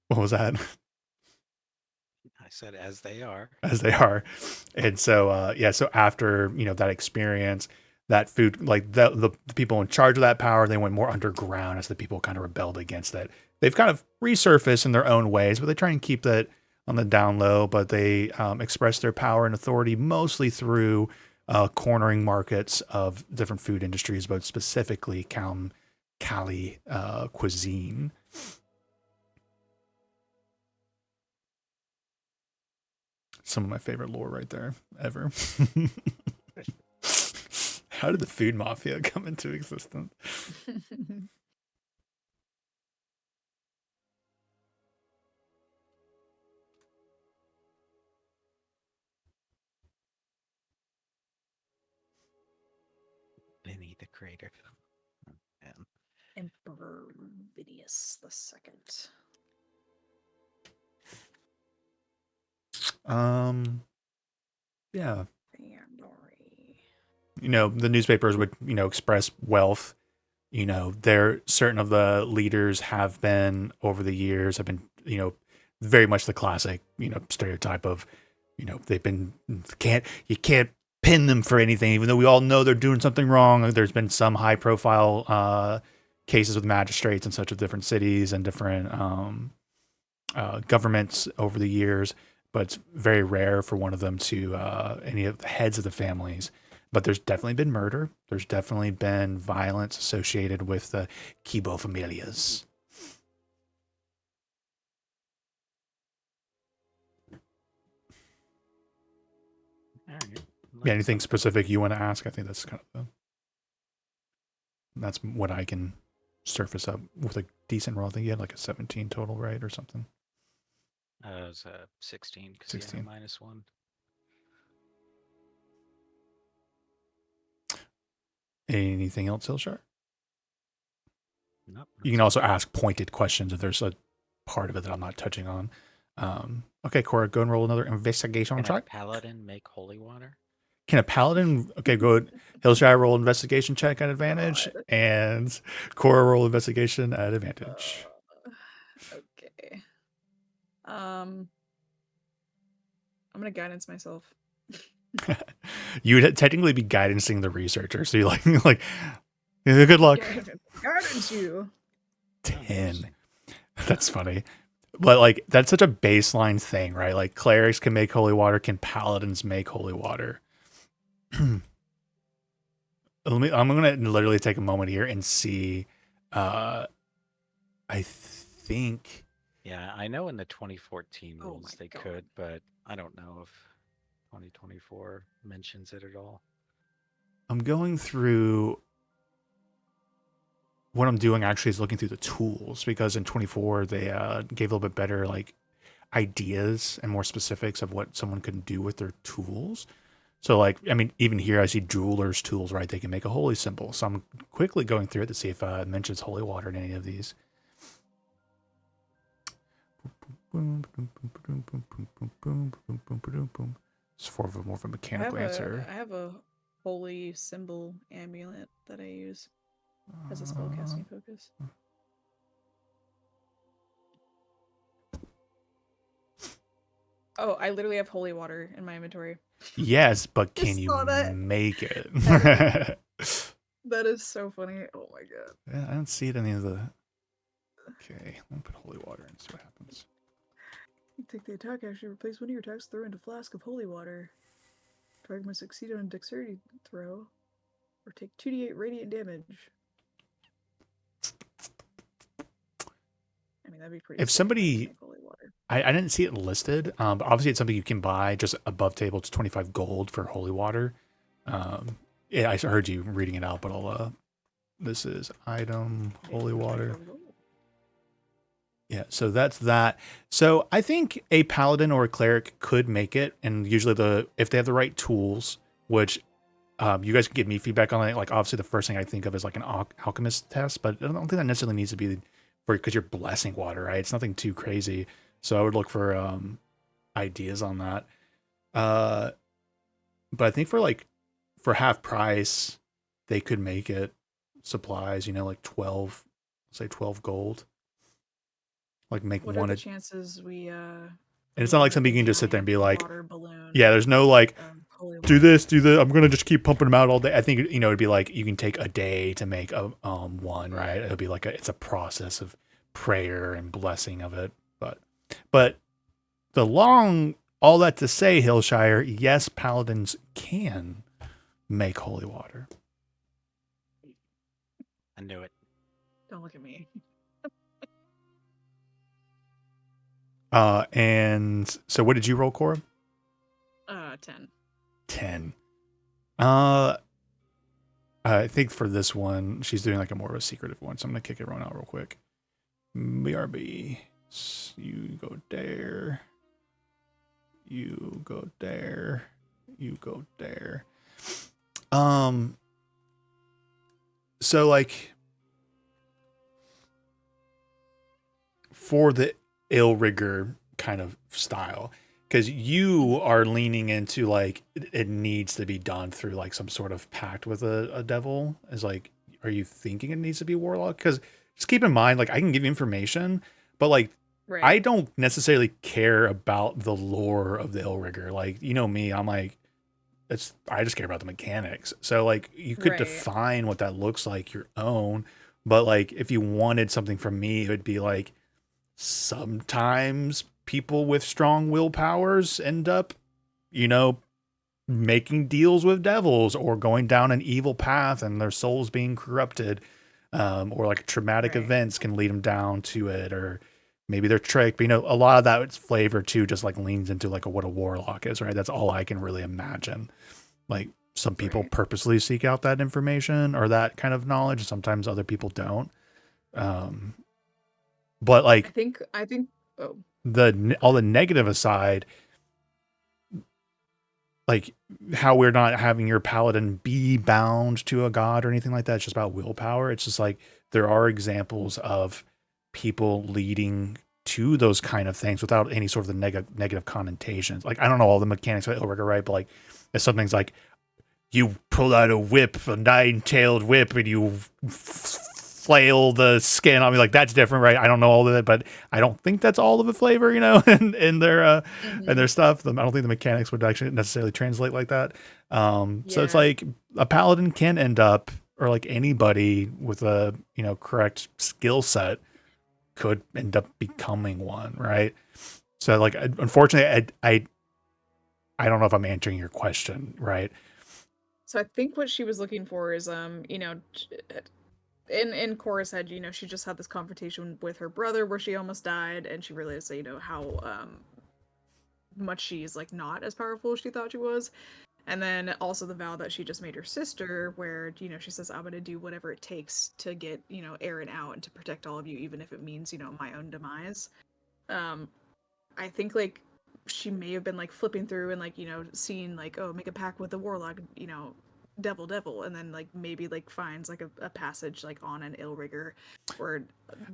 What was that? I said, as they are. As they are. And so, so after, that experience, that food, like the people in charge of that power, they went more underground as the people kind of rebelled against it. They've kind of resurfaced in their own ways, but they try and keep that on the down low, but they express their power and authority mostly through cornering markets of different food industries, but specifically Kali cuisine. Some of my favorite lore right there ever. How did the food mafia come into existence? Vinny the Greater. Oh, man. Emperor Vinius II. Yeah. Family. The newspapers would, express wealth. There certain of the leaders have been over the years have been, very much the classic, stereotype of, they've been you can't pin them for anything, even though we all know they're doing something wrong. There's been some high profile cases with magistrates in such of different cities and different governments over the years, but it's very rare for one of them to any of the heads of the families. But there's definitely been murder. There's definitely been violence associated with the Kibo familias. All right. Yeah, anything specific you want to ask? I think that's kind of that's what I can surface up with a decent roll. I think you had like a 17 total, right, or something. It was 16 because 16. you had a -1. Anything else, Hilshar? Nope. You can also ask pointed questions if there's a part of it that I'm not touching on. Okay, Cora, go and roll another investigation Can a check. paladin make holy water? Can a paladin? Okay, go. Hillshire roll investigation check at advantage, God. and Cora roll investigation at advantage. Okay. I'm gonna guidance myself. You would technically be guidancing the researcher, so you like, yeah, good luck. Guidance you. 10. That's funny. But like that's such a baseline thing, right? Like clerics can make holy water, can paladins make holy water? I'm gonna literally take a moment here and see. I think Yeah, I know in the 2014 Oh rules my they God. could, but I don't know if 2024 mentions it at all. I'm going through. What I'm doing actually is looking through the tools because in 24 they gave a little bit better like ideas and more specifics of what someone can do with their tools. So like, I mean, even here I see jewelers' tools, right? They can make a holy symbol. So I'm quickly going through it to see if it mentions holy water in any of these. It's more of a mechanical answer. I have a holy symbol amulet that I use as a spellcasting focus. Oh, I literally have holy water in my inventory. Yes, but Just can you saw that. make it? That is so funny. Oh my god. Yeah, I don't see it in any of the. Okay, let me put holy water in and see what happens. You take the attack action, replace one of your attacks, throw into a flask of holy water. Target must succeed on a dexterity throw, or take 2d8 radiant damage. I mean, that'd be pretty. If sick somebody- to make holy water. I didn't see it listed, but obviously it's something you can buy just above table. It's 25 gold for holy water. Yeah, I heard you reading it out, but I'll. This is item holy water. Yeah, so that's that. So I think a paladin or a cleric could make it, and usually if they have the right tools, which you guys can give me feedback on it. Like obviously the first thing I think of is like an alchemist test, but I don't think that necessarily needs to be for because you're blessing water, right? It's nothing too crazy. So I would look for ideas on that. But I think for half price, they could make it supplies. Like 12, say 12 gold. Like make What one. are the chances we? And it's not like something you can just sit there and be like, water balloon, yeah, there's no like, holy do water. this, do that. I'm gonna just keep pumping them out all day. I think it'd be like you can take a day to make a one, right? It'll be like it's a process of prayer and blessing of it. But all that to say, Hillshire, yes, paladins can make holy water. I knew it. Don't look at me. And so what did you roll, Cora? 10. 10. I think for this one, she's doing like a more of a secretive one, so I'm gonna kick everyone out real quick. BRB, you go there. You go there. You go there. So like for the Illrigger kind of style, because you are leaning into like it needs to be done through like some sort of pact with a devil. Is like, are you thinking it needs to be warlock? Because just keep in mind, like I can give you information, but like Right. I don't necessarily care about the lore of the Illrigger. Like, me, I'm like, I just care about the mechanics. So like you could Right. define what that looks like your own, but like if you wanted something from me, it would be like sometimes people with strong willpowers end up, making deals with devils or going down an evil path and their souls being corrupted, or like traumatic Right. events can lead them down to it, or maybe they're tricked. But a lot of that flavor too just like leans into like what a warlock is, right? That's all I can really imagine. Like some people Right. purposely seek out that information or that kind of knowledge. Sometimes other people don't. But like I think oh, all the negative aside, like how we're not having your paladin be bound to a god or anything like that. It's just about willpower. It's just like there are examples of people leading to those kind of things without any sort of the negative connotations. Like, I don't know all the mechanics of Illrigger, right? But like, if something's like, you pull out a whip, a 9-tailed whip, and you flail the skin on me, like, that's different, right? I don't know all of it, but I don't think that's all of the flavor, you know, in their in their stuff. I don't think the mechanics would actually necessarily translate like that. So it's Yeah. like a paladin can end up, or like anybody with a, you know, correct skill set could end up becoming one, right? So like, unfortunately, I don't know if I'm answering your question, right? So I think what she was looking for is, you know, in Cora's head, you know, she just had this confrontation with her brother where she almost died, and she realized, you know, how much she's like not as powerful as she thought she was. And then also the vow that she just made her sister, where, you know, she says, I'm gonna do whatever it takes to get, you know, Aaron out and to protect all of you, even if it means, you know, my own demise. I think like she may have been like flipping through and like, you know, seeing like, oh, make a pact with the warlock, you know, devil, and then like maybe like finds like a passage like on an Illrigger, or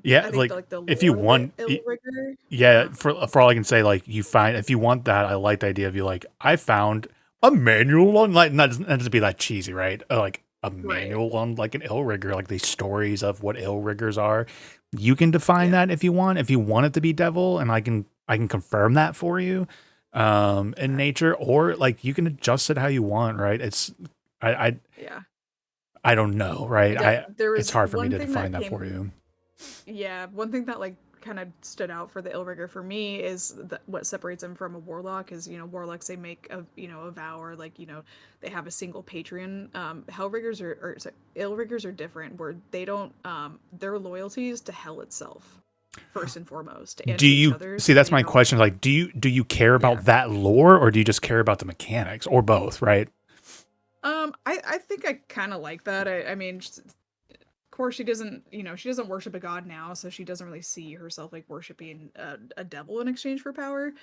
Yeah, I think like, the if you lore of want, Illrigger. yeah, for all I can say, like, you find, if you want that, I like the idea of you like, I found a manual on, like, not to be that cheesy, right? Like a manual on like an Illrigger, like these stories of what Illriggers are. You can define that if you want it to be devil, and I can confirm that for you, in nature, or like you can adjust it how you want, right? It's Yeah. I don't know, right? There It's was hard for me one to thing define that came, for you. Yeah, one thing that like kind of stood out for the Illrigger for me is that what separates them from a warlock is, you know, warlocks, they make a, you know, a vow, or like, you know, they have a single patron. Hellriggers or sorry, Illriggers are different, where they don't their loyalty is to hell itself first and foremost, and Do to each you other. see? So That's they my don't. question. Like, do you care about that lore, or do you just care about the mechanics, or both? Right? I think I kind of like that. I mean, of course, she doesn't, you know, she doesn't worship a god now, so she doesn't really see herself like worshiping a devil in exchange for power.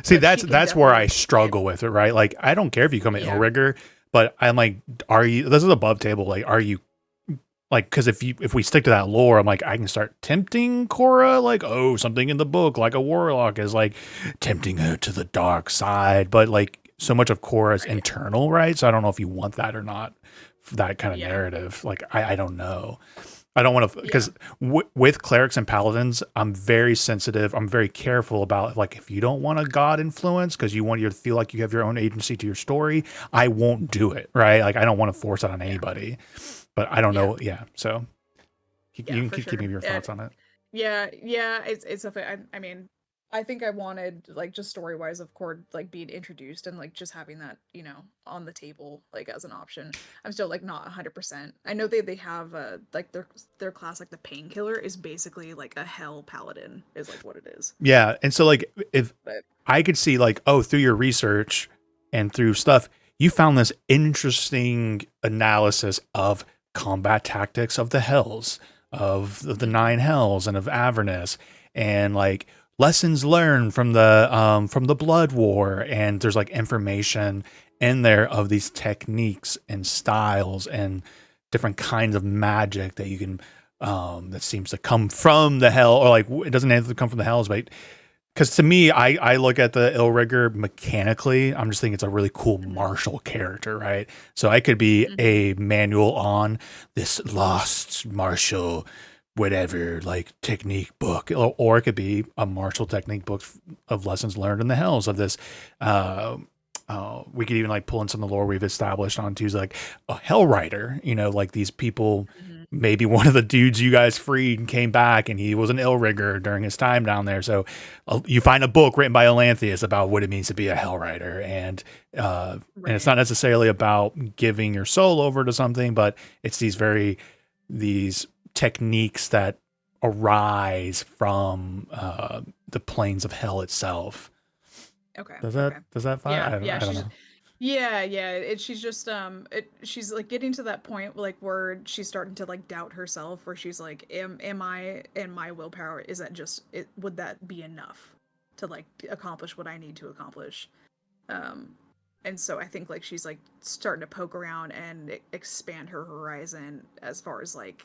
See, But she can that's where I definitely struggle with it, right? Like, I don't care if you come an Yeah. Illrigger, but I'm like, are you? This is above table. Like, are you? Like, because if we stick to that lore, I'm like, I can start tempting Cora, like, oh, something in the book, like a warlock is like tempting her to the dark side, but like so much of Cora is internal, right? So I don't know if you want that or not, that kind of narrative. Like, I don't know. I don't want to, because with clerics and paladins, I'm very sensitive. I'm very careful about, like, if you don't want a god influence because you want you to feel like you have your own agency to your story, I won't do it, right? Like, I don't want to force it on anybody. But I don't know. Yeah. So you can keep me your thoughts on it. Yeah, it's a. I mean, I think I wanted like just story wise of Cord like being introduced and like just having that, you know, on the table like as an option. I'm still like not 100%. I know they have like their class, like the painkiller is basically like a hell paladin is like what it is. Yeah, and so like if But I could see like, oh, through your research and through stuff, you found this interesting analysis of combat tactics of the hells, of the 9 hells and of Avernus, and like lessons learned from the blood war, and there's like information in there of these techniques and styles and different kinds of magic that you can that seems to come from the hell, or like it doesn't have to come from the hells, but because to me, I look at the Illrigger mechanically, I'm just thinking it's a really cool martial character, right? So I could be a manual on this lost martial, whatever, like technique book, or it could be a martial technique book of lessons learned in the hells of this. We could even like pull in some of the lore we've established onto like a hell rider, you know, like these people. Maybe one of the dudes you guys freed and came back, and he was an Illrigger during his time down there. So you find a book written by Elanthius about what it means to be a hell rider, and it's not necessarily about giving your soul over to something, but it's these techniques that arise from the planes of hell itself. Okay. Does that fine? I don't know. She's just she's like getting to that point like where she's starting to like doubt herself, where she's like, am I and my willpower, is that just it, would that be enough to like accomplish what I need to accomplish? And so I think like she's like starting to poke around and expand her horizon as far as like,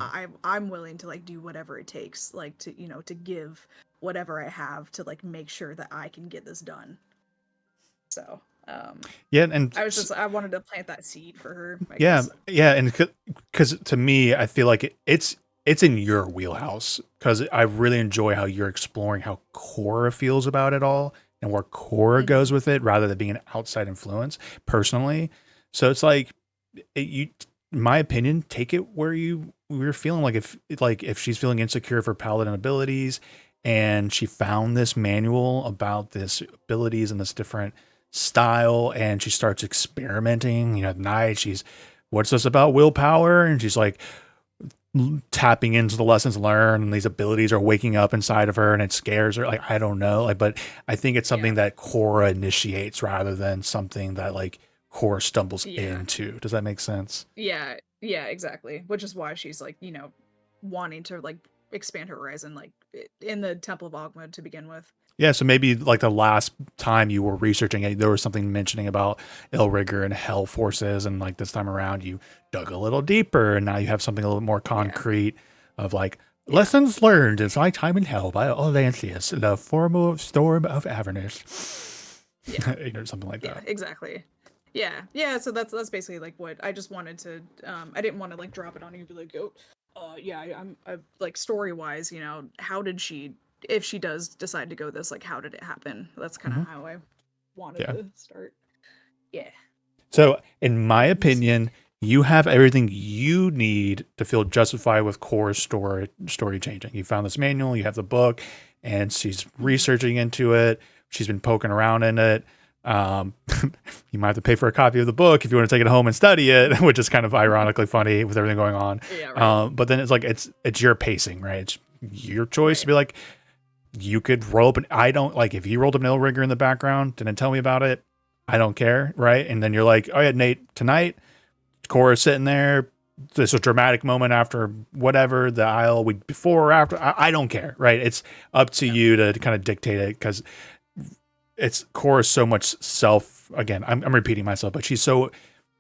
I'm willing to like do whatever it takes, like to to give whatever I have to like make sure that I can get this done. So Yeah, and I wanted to plant that seed for her. I yeah, guess. yeah, and because to me, I feel like it's in your wheelhouse because I really enjoy how you're exploring how Cora feels about it all and where Cora goes with it, rather than being an outside influence personally. So it's like in my opinion, take it where you're feeling if she's feeling insecure for paladin abilities, and she found this manual about this abilities and this different style, and she starts experimenting, at night what's this about willpower, and she's like tapping into the lessons learned, and these abilities are waking up inside of her, and it scares her. Like, I don't know, but I think it's something that Cora initiates rather than something that like Cora stumbles into. Does that make sense? Yeah, exactly. Which is why she's like, wanting to like expand her horizon, like in the Temple of Ogma to begin with. Yeah, so maybe like the last time you were researching it, there was something mentioning about Illrigger and Hell forces, and like this time around you dug a little deeper, and now you have something a little more concrete of like lessons learned in My Time in Hell by Olanthius, the formal storm of Avernus. Yeah. Something like that. Yeah, exactly. Yeah. So that's basically like what I just wanted to. I didn't want to like drop it on you and be like, I'm like story wise, how did she? If she does decide to go this, like, how did it happen? That's kind of how I wanted to start. Yeah. So, in my opinion, you have everything you need to feel justified with Cora's story changing. You found this manual, you have the book, and she's researching into it. She's been poking around in it. You might have to pay for a copy of the book if you want to take it home and study it, which is kind of ironically funny with everything going on. Yeah, right. But then it's like it's your pacing, right? It's your choice to be like, you could roll up I don't like if you rolled up an Illrigger in the background, didn't tell me about it, I don't care, right? And then you're like, oh yeah, Nate, tonight, Cora's sitting there. This is a dramatic moment after whatever the aisle week before or after. I don't care, right? It's up to you to kind of dictate it because it's Cora's so much again, I'm repeating myself, but she's so,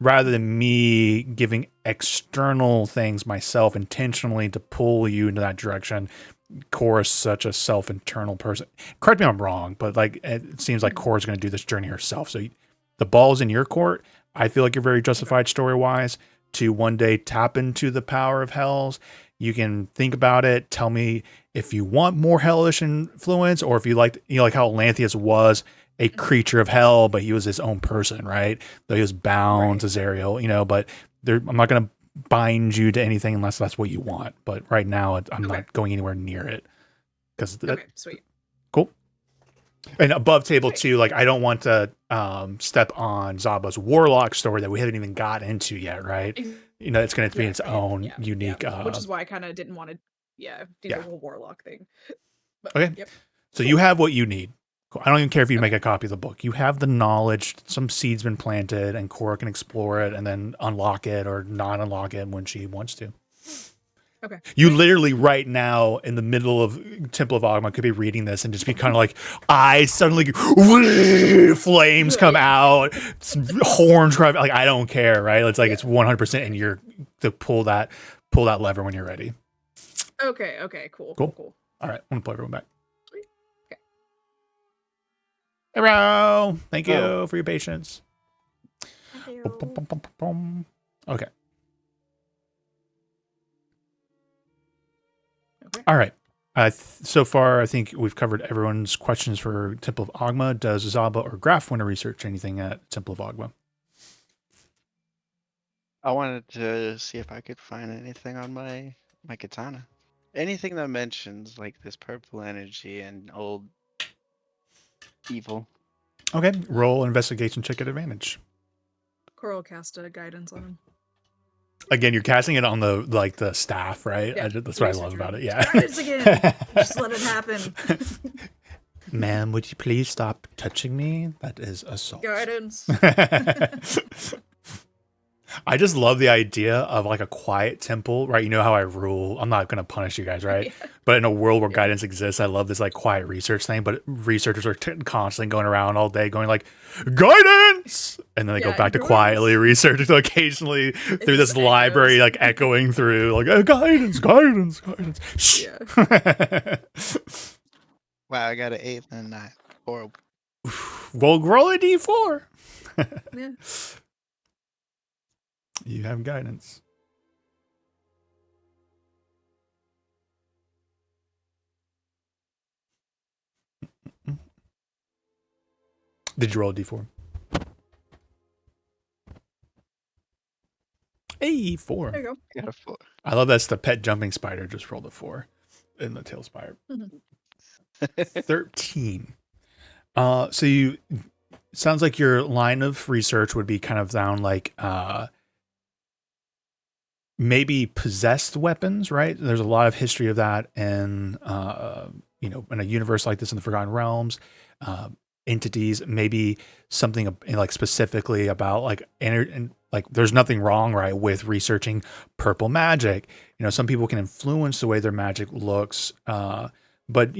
rather than me giving external things myself intentionally to pull you into that direction, Cora's such a self-internal person. Correct me if I'm wrong, but like it seems like Cora's going to do this journey herself. So the ball's in your court. I feel like you're very justified story-wise to one day tap into the power of Hells. You can think about it. Tell me if you want more hellish influence, or if you like, like how Lanthius was a creature of hell, but he was his own person, right? Though he was bound to Zariel, but I'm not going to bind you to anything unless that's what you want. But right now, I'm not going anywhere near it. Okay, sweet. Cool. And above table too, like I don't want to step on Zaba's warlock story that we haven't even got into yet, right? It's going to be its own unique. Which is why I kind of didn't want to, do the whole warlock thing. But, okay. Yep. So you have what you need. Cool. I don't even care if you make a copy of the book. You have the knowledge. Some seed's been planted, and Cora can explore it and then unlock it or not unlock it when she wants to. Okay. You literally right now in the middle of Temple of Ogma could be reading this and just be kind of like, eyes suddenly flames come out, horns cry. Like, I don't care, right? It's like it's 100% in your to pull that lever when you're ready. Okay. Cool. All right, I'm gonna pull everyone back. Sweet. Okay. Hello. Thank you for your patience. Thank you. Okay. All right. So far, I think we've covered everyone's questions for Temple of Ogma. Does Zaba or Graf want to research anything at Temple of Ogma? I wanted to see if I could find anything on my katana. Anything that mentions like this purple energy and old evil. Okay. Roll investigation check at advantage. Coral cast a guidance on him. Again, you're casting it on the staff, right? Yeah, that's what I love about it. Yeah. Guidance again. Just let it happen. Ma'am, would you please stop touching me? That is assault. Guidance. I just love the idea of like a quiet temple, right? You know how I rule. I'm not going to punish you guys, right? Yeah. But in a world where Yeah. guidance exists, I love this like quiet research thing. But researchers are constantly going around all day going like, guidance! And then they go Yeah, back to guidance. quietly research so occasionally through this just library, echoes. like echoing through like, guidance, guidance, guidance. Shh. Yeah. Wow, I got an 8 and a 9. Horrible. Well, roll a d4. Yeah. You have guidance. Did you roll a d4? Hey, 4. There you go. I got a 4. I love that's the pet jumping spider just rolled a 4 in the tail spider. 13. So you sounds like your line of research would be kind of down like maybe possessed weapons, right? There's a lot of history of that in in a universe like this in the Forgotten Realms. Entities, maybe something like specifically about like and like there's nothing wrong, right, with researching purple magic. Some people can influence the way their magic looks, but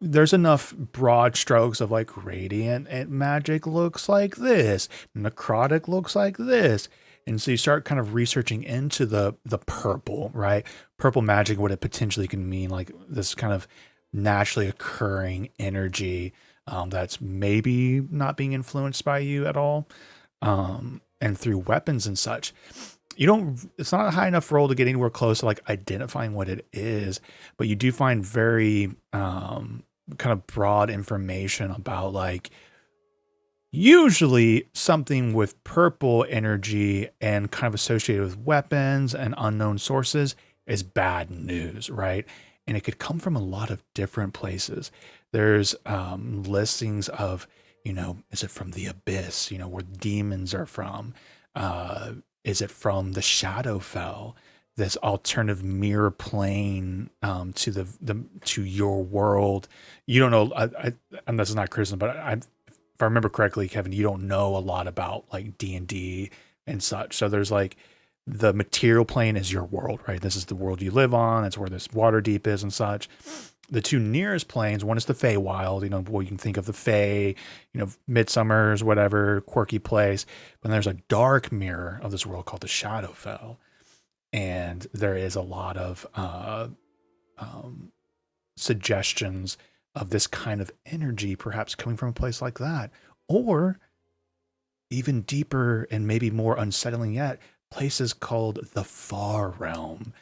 there's enough broad strokes of like radiant and magic looks like this, necrotic looks like this. And so you start kind of researching into the purple, right? Purple magic, what it potentially can mean, like this kind of naturally occurring energy that's maybe not being influenced by you at all, and through weapons and such. It's not a high enough roll to get anywhere close to like identifying what it is, but you do find very kind of broad information about like usually something with purple energy and kind of associated with weapons and unknown sources is bad news, right? And it could come from a lot of different places. There's listings of, is it from the abyss, where demons are from? Is it from the Shadowfell, this alternative mirror plane to to your world? You don't know. And this is not criticism, but if I remember correctly, Kevin, you don't know a lot about like D&D and such. So there's like the material plane is your world, right? This is the world you live on. That's where this Waterdeep is and such. The two nearest planes, one is the Feywild, well, you can think of the Fey, Midsummer's, whatever, quirky place. But there's a dark mirror of this world called the Shadowfell. And there is a lot of suggestions of this kind of energy perhaps coming from a place like that. Or even deeper and maybe more unsettling yet, places called the Far Realm.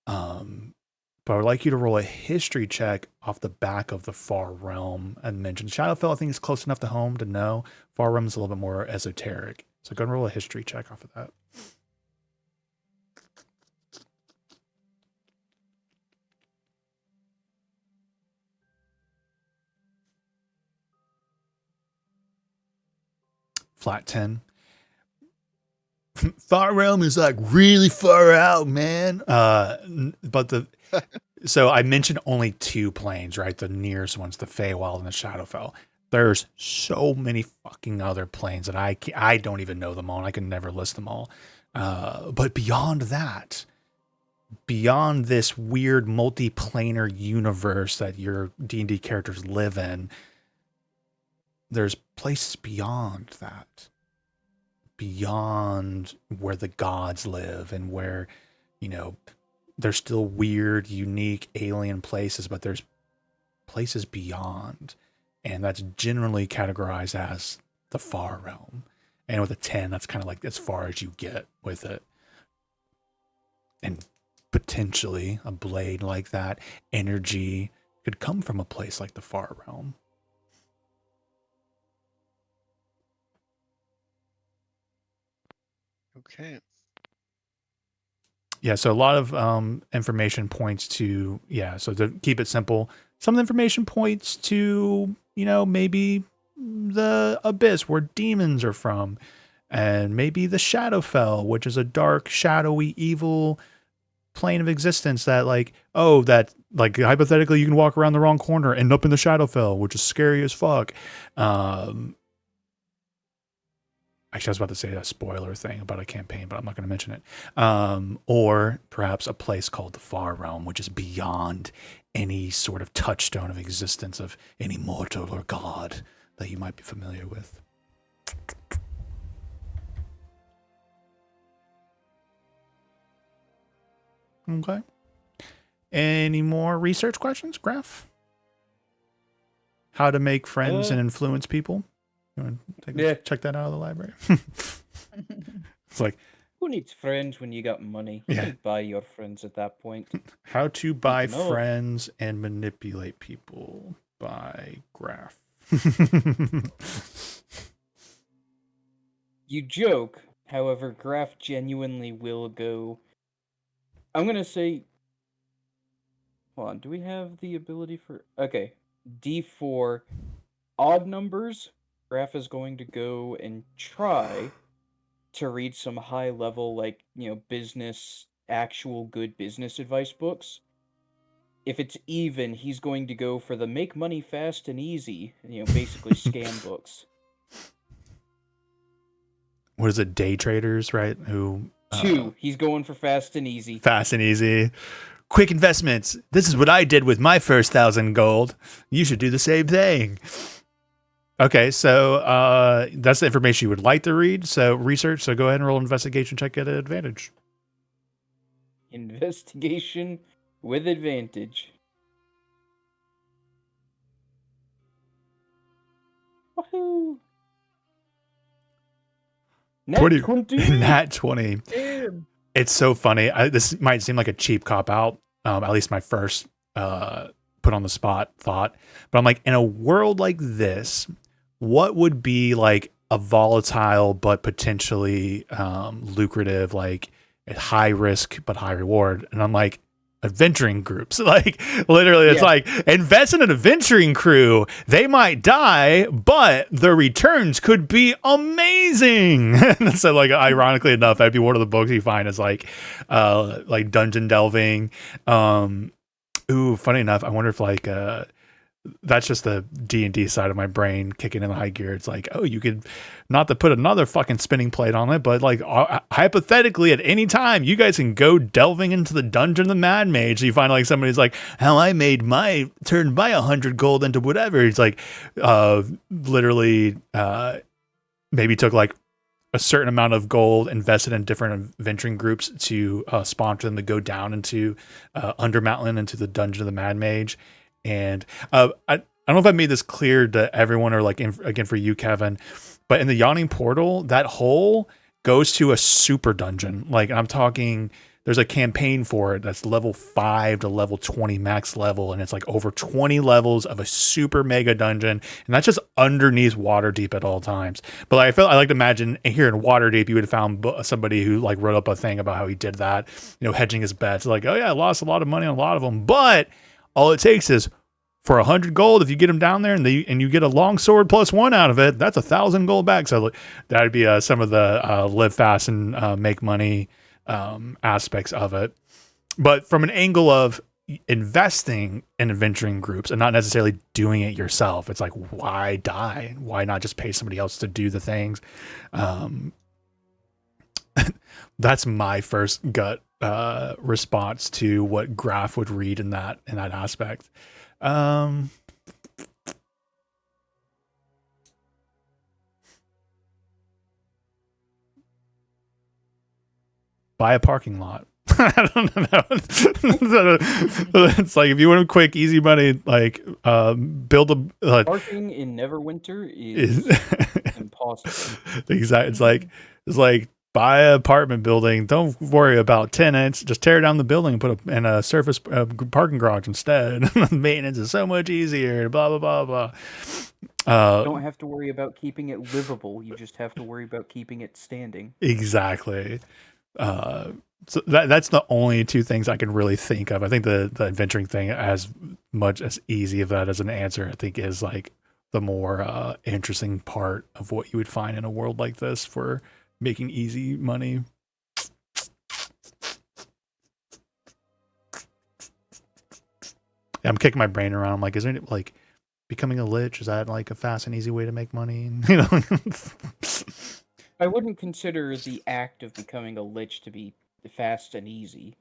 But I would like you to roll a history check off the back of the Far Realm I mentioned. Shadowfell, I think, is close enough to home to know. Far Realm is a little bit more esoteric. So go and roll a history check off of that. Flat 10. Far Realm is like really far out, man. But so I mentioned only 2 planes, right? The nearest one's the Feywild and the Shadowfell. There's so many fucking other planes that I don't even know them all. I can never list them all. But beyond that, beyond this weird multi-planar universe that your D&D characters live in, there's places beyond that. Beyond where the gods live and where, there's still weird, unique, alien places, but there's places beyond. And that's generally categorized as the Far Realm. And with a 10, that's kind of like as far as you get with it. And potentially a blade like that, energy could come from a place like the Far Realm. Okay. Yeah, so a lot of information points to, so to keep it simple, some of the information points to, maybe the abyss where demons are from, and maybe the Shadowfell, which is a dark, shadowy, evil plane of existence that that hypothetically you can walk around the wrong corner, end up in the Shadowfell, which is scary as fuck. I actually, I was about to say a spoiler thing about a campaign, but I'm not going to mention it. Or perhaps a place called the Far Realm, which is beyond any sort of touchstone of existence of any mortal or god that you might be familiar with. Okay. Any more research questions, Graf? How to make friends and influence people? You want to check that out of the library? It's like, Who needs friends when you got money? You Yeah. can buy your friends at that point. how to buy enough. friends and manipulate people by Graf. You joke, however, Graf genuinely will go. I'm gonna say. Hold on, do we have the ability for. Okay, D4. Odd numbers, Graf is going to go and try to read some high level, like, business, actual good business advice books. If it's even, he's going to go for the make money fast and easy, basically scam books. What is it? Day traders, right? Who 2, he's going for fast and easy. fast and easy. Quick investments. This is what I did with my first 1,000 gold. You should do the same thing. Okay, so that's the information you would like to read. So research. So go ahead and roll investigation check at advantage. Investigation with advantage. Woohoo! Nat 20. 20. Nat 20. Damn. It's so funny. This might seem like a cheap cop out. At least my first put on the spot thought. But I'm like, in a world like this, what would be like a volatile but potentially lucrative, like at high risk but high reward? And I'm like, adventuring groups. Like literally, it's like invest in an adventuring crew. They might die, but the returns could be amazing. So like, ironically enough, that'd be one of the books you find is like dungeon delving. Ooh, funny enough, I wonder if like that's just the D&D side of my brain kicking in the high gear. It's like, oh, you could, not to put another fucking spinning plate on it, but like hypothetically at any time, you guys can go delving into the dungeon of the Mad Mage. So you find like somebody's like, how I turned my 100 gold into whatever. It's like literally maybe took like a certain amount of gold, invested in different adventuring groups to sponsor them to go down into Undermountain, into the dungeon of the Mad Mage. And I don't know if I made this clear to everyone or like again for you, Kevin, but in the Yawning Portal, that hole goes to a super dungeon. Like I'm talking, there's a campaign for it that's level 5 to level 20 max level, and it's like over 20 levels of a super mega dungeon, and that's just underneath Waterdeep at all times. But like, I like to imagine here in Waterdeep, you would have found somebody who like wrote up a thing about how he did that, hedging his bets. Like, oh yeah, I lost a lot of money on a lot of them, but all it takes is for 100 gold, if you get them down there and you get a long sword +1 out of it, that's 1,000 gold back. So that'd be some of the live fast and make money aspects of it. But from an angle of investing in adventuring groups and not necessarily doing it yourself, it's like, why die? Why not just pay somebody else to do the things? That's my first gut response to what Graf would read in that aspect. Buy a parking lot. I don't know. It's like if you want a quick, easy money, like build a Parking in Neverwinter is impossible. Exactly. It's like buy an apartment building. Don't worry about tenants. Just tear down the building and put in a surface parking garage instead. Maintenance is so much easier. Blah blah blah blah. You don't have to worry about keeping it livable. You just have to worry about keeping it standing. Exactly. So that's the only two things I can really think of. I think the adventuring thing, as much as easy of that as an answer, I think is like the more interesting part of what you would find in a world like this for making easy money. I'm kicking my brain around. I'm like, is there any, like becoming a lich? Is that like a fast and easy way to make money? I wouldn't consider the act of becoming a lich to be fast and easy.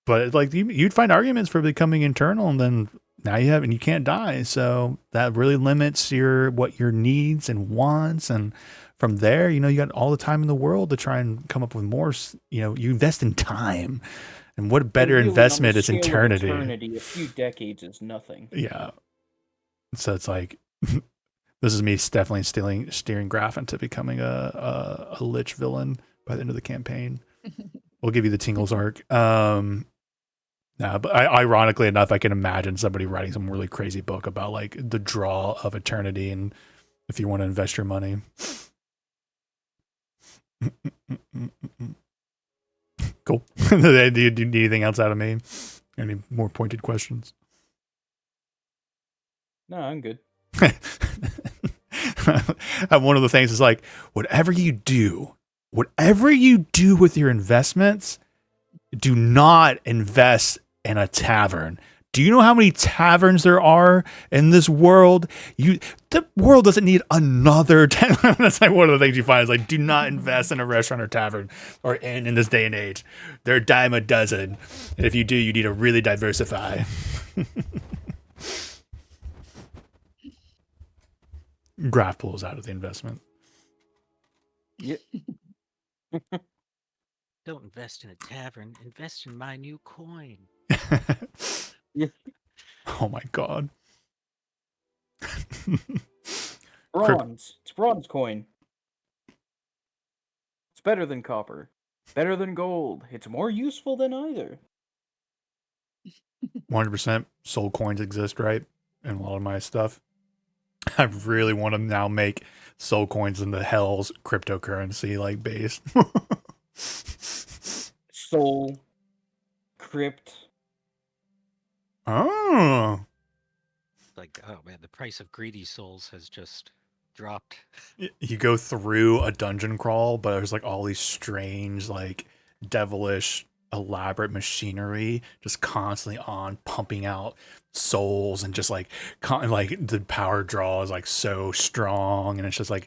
But like you'd find arguments for becoming internal, and then now you have, and you can't die. So that really limits what your needs and wants. And from there, you got all the time in the world to try and come up with more. You invest in time, and what better Really, on the investment is scale of eternity? A few decades is nothing. Yeah. So it's like this is me definitely steering Graph into becoming a lich villain by the end of the campaign. We'll give you the Tingles arc. But ironically enough, I can imagine somebody writing some really crazy book about like the draw of eternity and if you want to invest your money. Cool. Do you need anything else out of me? Any more pointed questions? No, I'm good. One of the things is like, whatever you do with your investments, do not invest in a tavern. Do you know how many taverns there are in this world? The world doesn't need another tavern. That's like one of the things you find is like, do not invest in a restaurant or tavern or in this day and age. They're a dime a dozen. And if you do, you need to really diversify. Graph pulls out of the investment. Yep. Don't invest in a tavern. Invest in my new coin. Yeah. Oh my god. Bronze. It's bronze coin. It's better than copper. Better than gold. It's more useful than either. 100% soul coins exist, right? And a lot of my stuff. I really want to now make soul coins in the Hell's cryptocurrency like base. Soul. Crypt. Oh. Like, oh man, the price of greedy souls has just dropped. You go through a dungeon crawl, but there's like all these strange, like devilish, elaborate machinery just constantly on pumping out souls, and just like the power draw is like so strong, and it's just like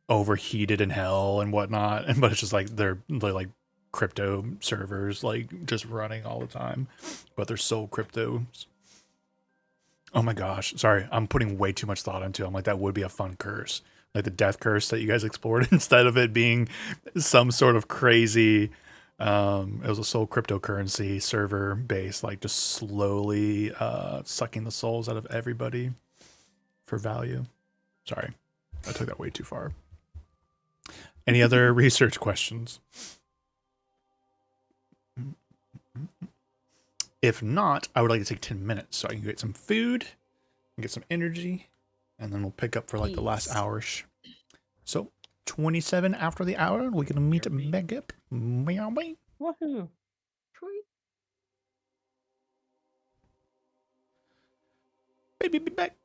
overheated in hell and whatnot. And but it's just like they're like crypto servers like just running all the time, but they're soul cryptos. Oh my gosh. Sorry. I'm putting way too much thought into it. I'm like, that would be a fun curse. Like the death curse that you guys explored instead of it being some sort of crazy, it was a soul cryptocurrency server base, like just slowly sucking the souls out of everybody for value. Sorry. I took that way too far. Any other research questions? If not, I would like to take 10 minutes so I can get some food and get some energy, and then we'll pick up for like the last Please. hour-ish. So 27 after the hour, we're gonna meet back up. Meow, meow. Woohoo. Baby, be back.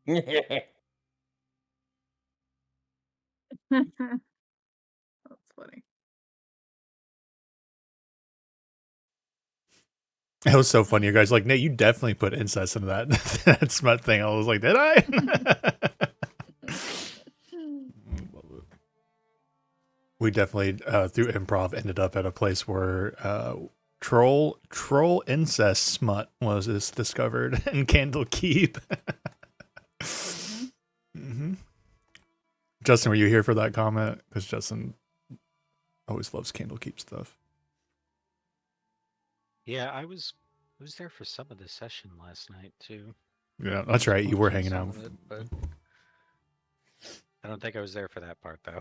That's funny. It was so funny. You guys like, Nate, you definitely put incest into that that smut thing. I was like, did I? We definitely through improv ended up at a place where troll incest smut was discovered in Candlekeep. Mm-hmm. Justin, were you here for that comment? Because Justin always loves Candlekeep stuff. Yeah, I was there for some of the session last night too. Yeah, that's right. You were hanging out. It, but I don't think I was there for that part though.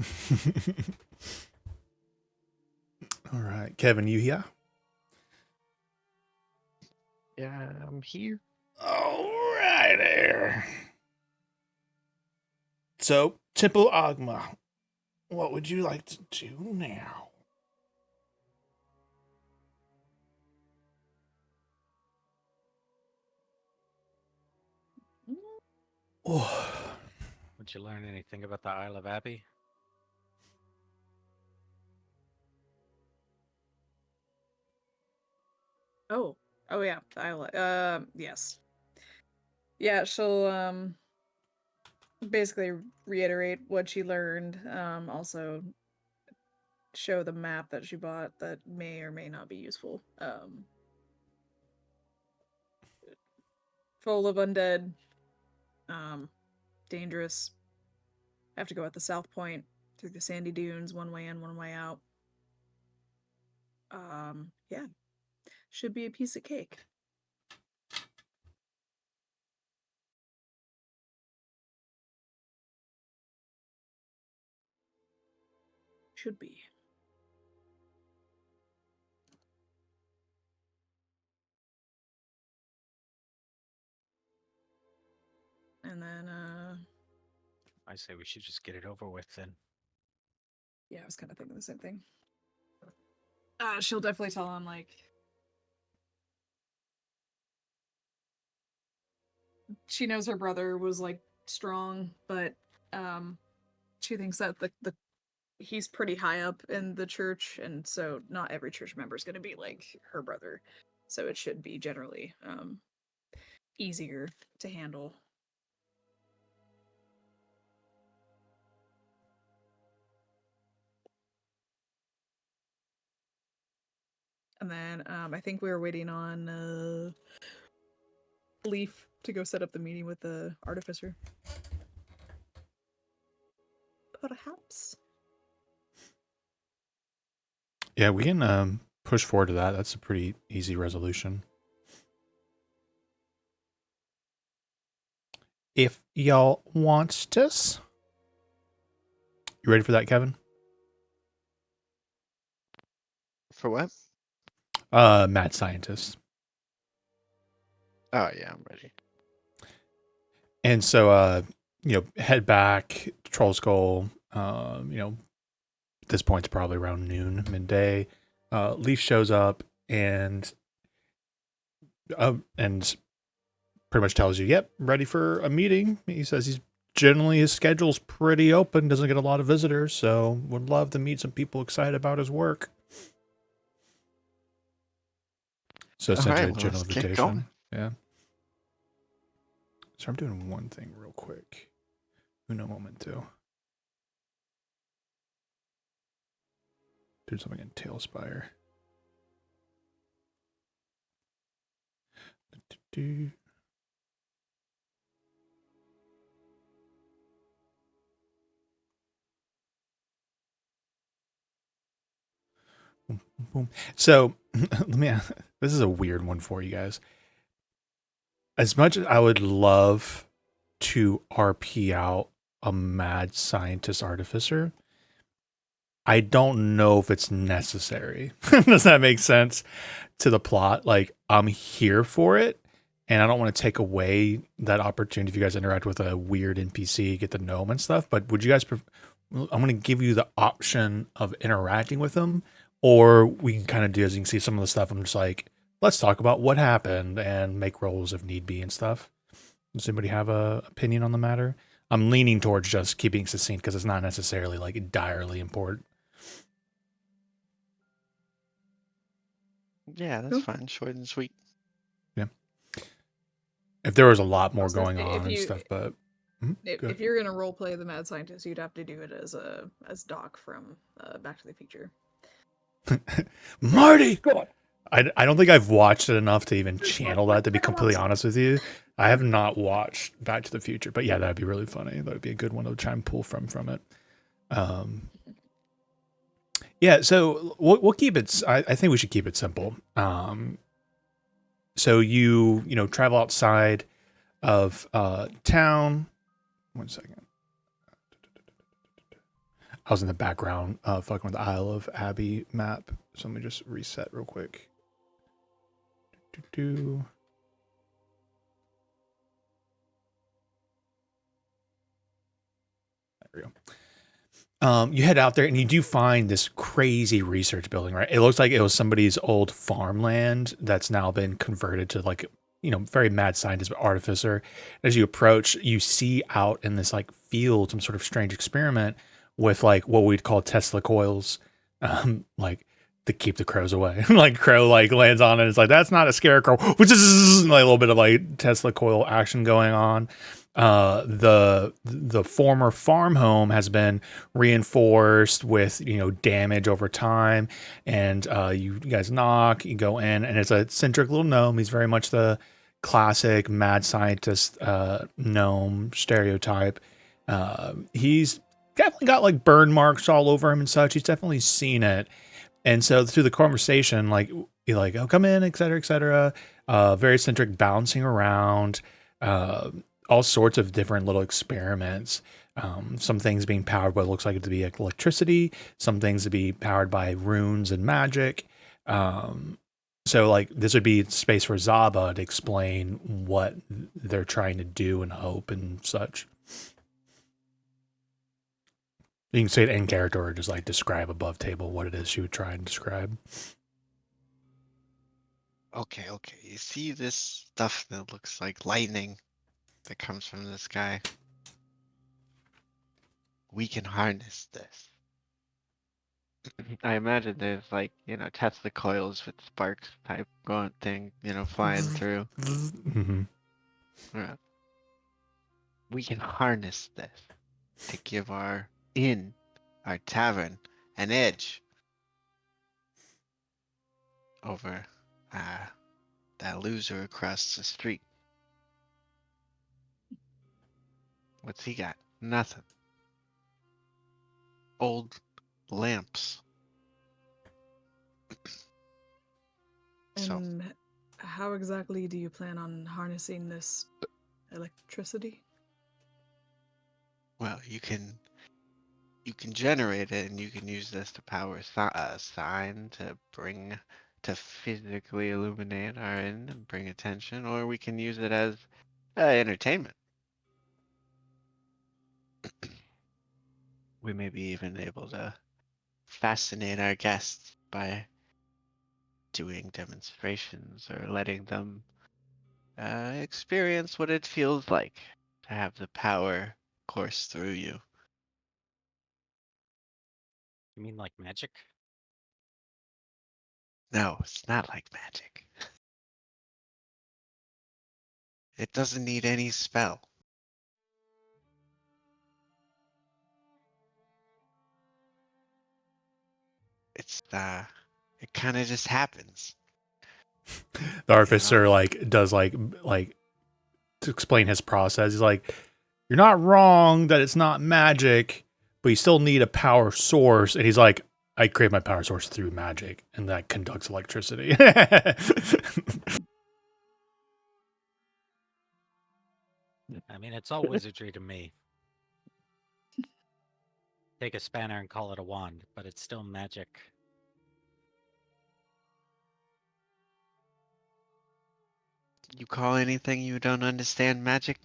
All right, Kevin, you here? Yeah, I'm here. All right, there. So, Temple Agma, what would you like to do now? Oh. Would you learn anything about the Isle of Abbey? Oh yeah. Yes. Yeah, she'll basically reiterate what she learned. Also show the map that she bought that may or may not be useful. Full of undead. Dangerous. Have to go at the south point through the sandy dunes, one way in, one way out. Yeah. Should be a piece of cake. Should be. And then I say we should just get it over with then. yeah, I was kind of thinking the same thing. She'll definitely tell him, like, she knows her brother was, like, strong, but she thinks that the he's pretty high up in the church, and so not every church member is going to be like her brother, so it should be generally easier to handle. And then I think we were waiting on Leaf to go set up the meeting with the artificer. Perhaps. Yeah, we can push forward to that. That's a pretty easy resolution. If y'all wants this. You ready for that, Kevin? For what? Mad scientist. Oh yeah, I'm ready. And so head back to Troll Skull. At this point it's probably around noon, midday. Leaf shows up and pretty much tells you, yep, ready for a meeting. He says his schedule's pretty open, doesn't get a lot of visitors, so would love to meet some people excited about his work. So essentially a general invitation. Yeah. So I'm doing one thing real quick. Uno momento. Doing something in Tailspire. So this is a weird one for you guys. As much as I would love to RP out a mad scientist artificer, I don't know if it's necessary. Does that make sense to the plot? Like, I'm here for it, and I don't want to take away that opportunity if you guys interact with a weird NPC, get to know him and stuff. But would you guys I'm going to give you the option of interacting with him, or we can kind of do, as you can see, some of the stuff I'm just like, let's talk about what happened and make rolls if need be and stuff. Does anybody have a opinion on the matter? I'm leaning towards just keeping succinct because it's not necessarily like direly important. Yeah, that's Cool. fine. Short and sweet. If there was a lot more Also, going if on and you- stuff, but If you're gonna role play the mad scientist, you'd have to do it as Doc from Back to the Future. Marty, God. I don't think I've watched it enough to even channel that. To be completely honest with you, I have not watched Back to the Future, but yeah, that'd be really funny. That would be a good one to try and pull from it. Yeah, so we'll keep it. I think we should keep it simple. So you travel outside of town. 1 second. I was in the background fucking with the Isle of Abbey map. So let me just reset real quick. There we go. You head out there and you do find this crazy research building, right? It looks like it was somebody's old farmland that's now been converted to like, very mad scientist, but artificer. As you approach, you see out in this like field some sort of strange experiment with like what we'd call Tesla coils, like to keep the crows away. Like crow like lands on it. It's like, that's not a scarecrow. Which is like a little bit of like Tesla coil action going on. The former farm home has been reinforced with damage over time, and you guys knock, you go in, and it's a centric little gnome. He's very much the classic mad scientist gnome stereotype. He's definitely got like burn marks all over him and such. He's definitely seen it. And so through the conversation, like you're like, oh, come in, et cetera, et cetera. Very centric, bouncing around, all sorts of different little experiments. Some things being powered by what looks like it to be like electricity, some things to be powered by runes and magic. So like this would be space for Zaba to explain what they're trying to do and hope and such. You can say it in character or just like describe above table what it is she would try and describe. Okay. You see this stuff that looks like lightning that comes from the sky? We can harness this. I imagine there's like, Tesla coils with sparks type going thing, flying through. Mm-hmm. Yeah. We can harness this to give our inn, our tavern, an edge over that loser across the street. What's he got? Nothing. Old lamps. So, And how exactly do you plan on harnessing this electricity? well, you can generate it, and you can use this to power a sign to physically illuminate our inn and bring attention, or we can use it as entertainment. We may be even able to fascinate our guests by doing demonstrations or letting them experience what it feels like to have the power course through you. You mean like magic? No, it's not like magic. It doesn't need any spell. It's it kind of just happens. The artificer like does like to explain his process. He's like, you're not wrong that it's not magic, but you still need a power source. And he's like, I create my power source through magic, and that conducts electricity. I mean, it's all wizardry to me. Take a spanner and call it a wand, but it's still magic. You call anything you don't understand magic?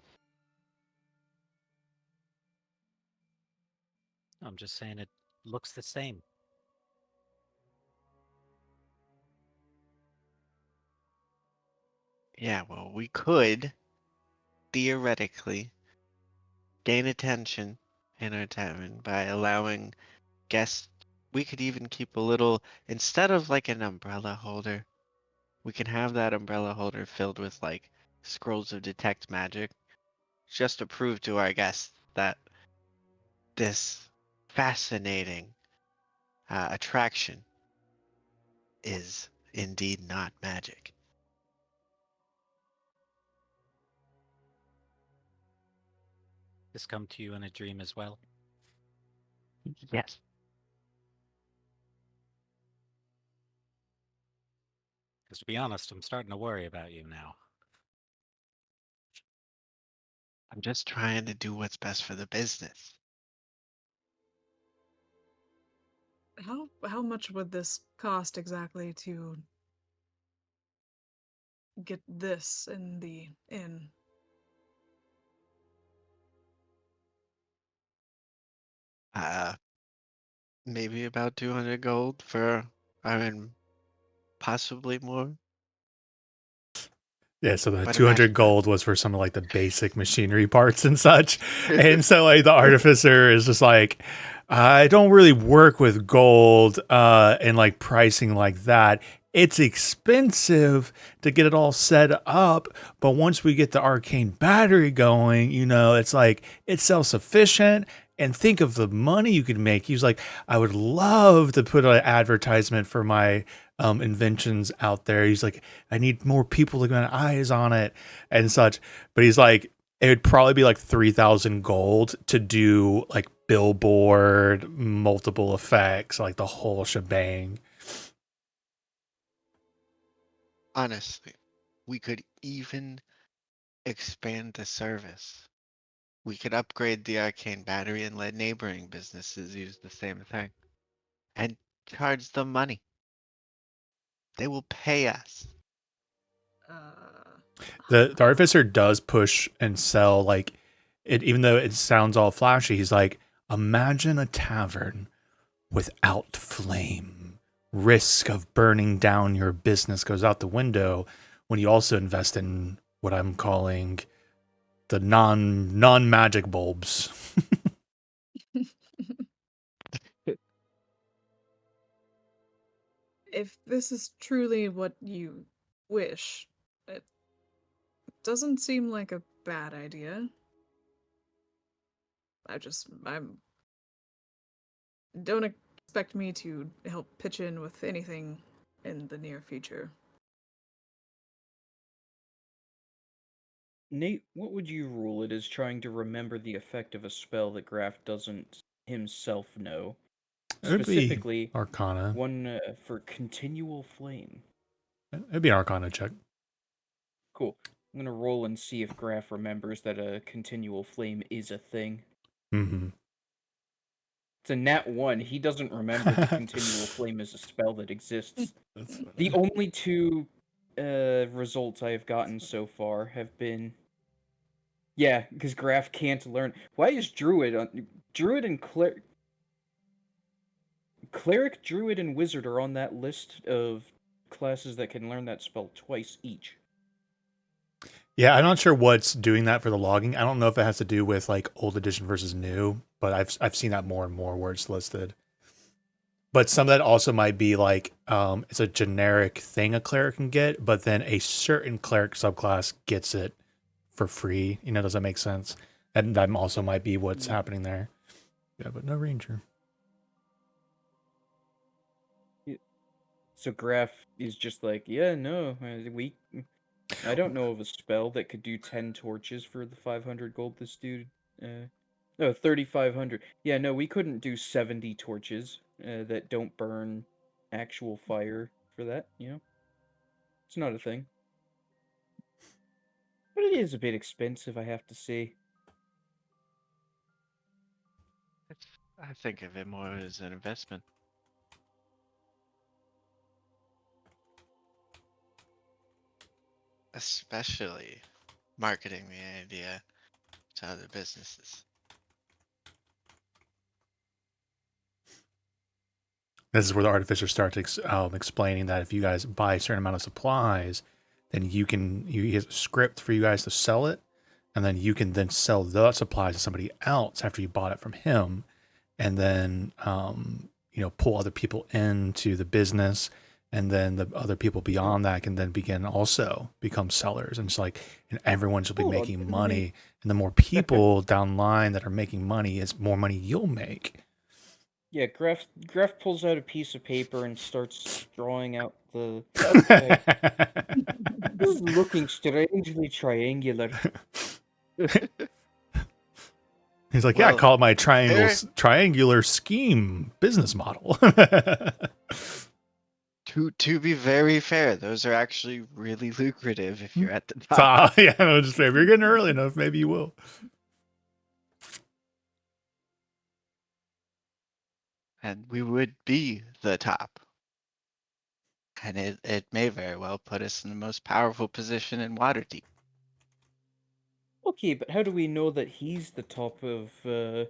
I'm just saying it looks the same. Yeah, well, we could theoretically gain attention in our tavern by allowing guests. We could even keep a little, instead of like an umbrella holder, we can have that umbrella holder filled with like scrolls of detect magic, just to prove to our guests that this fascinating attraction is indeed not magic. This come to you in a dream as well? Yes. Because to be honest, I'm starting to worry about you now. I'm just trying to do what's best for the business. How much would this cost exactly to get this in the inn? Maybe about 200 gold for, I mean, possibly more. Yeah, so the But 200 imagine that. gold was for some of like the basic machinery parts and such. And so like the artificer is just like, I don't really work with gold and like pricing like that. It's expensive to get it all set up, but once we get the arcane battery going, you know, it's like it's self-sufficient. And think of the money you could make. He's like, I would love to put an advertisement for my inventions out there. He's like, I need more people to get eyes on it and such. But he's like, it would probably be like 3,000 gold to do like billboard, multiple effects, like the whole shebang. Honestly, we could even expand the service. We could upgrade the arcane battery and let neighboring businesses use the same thing. And charge them money. They will pay us. The artificer does push and sell like it, even though it sounds all flashy. He's like, imagine a tavern without flame. Risk of burning down your business goes out the window when you also invest in what I'm calling the non-magic bulbs. If this is truly what you wish, it doesn't seem like a bad idea. I'm don't expect me to help pitch in with anything in the near future. Nate, what would you rule it as trying to remember the effect of a spell that Graf doesn't himself know? It would be Specifically, Arcana. one for continual flame. It'd be an Arcana check. Cool. I'm gonna roll and see if Graf remembers that a continual flame is a thing. Mm-hmm. It's a nat 1. He doesn't remember the continual flame as a spell that exists. The only two results I have gotten so far have been... Yeah, because Graf can't learn... Why is Druid on... Druid and Cleric, Druid, and Wizard are on that list of classes that can learn that spell twice each. Yeah, I'm not sure what's doing that for the logging. I don't know if it has to do with like old edition versus new, but I've seen that more and more where it's listed. But some of that also might be like it's a generic thing a cleric can get, but then a certain cleric subclass gets it for free. You know, does that make sense? And that also might be what's happening there. Yeah, but no ranger. So Graf is just like, yeah, no, I don't know of a spell that could do 10 torches for the 500 gold this dude. No, 3,500. Yeah, no, we couldn't do 70 torches that don't burn actual fire for that, you know? It's not a thing. But it is a bit expensive, I have to say. I think of it more as an investment. Especially marketing the idea to other businesses. This is where the artificer starts explaining that if you guys buy a certain amount of supplies, then he has a script for you guys to sell it, and then you can then sell the supplies to somebody else after you bought it from him, and then pull other people into the business, and then the other people beyond that can then begin also become sellers, and it's like, and everyone should be Hold on, making didn't money, and the more people down the line that are making money is more money you'll make. Yeah, Graf pulls out a piece of paper and starts drawing out the. This is looking strangely triangular. He's like, yeah, I Well, call it my there- triangular scheme business model. To be very fair, those are actually really lucrative if you're at the top. So, yeah, no, just if you're getting early enough, maybe you will. And we would be the top. And it may very well put us in the most powerful position in Waterdeep. Okay, but how do we know that he's the top of the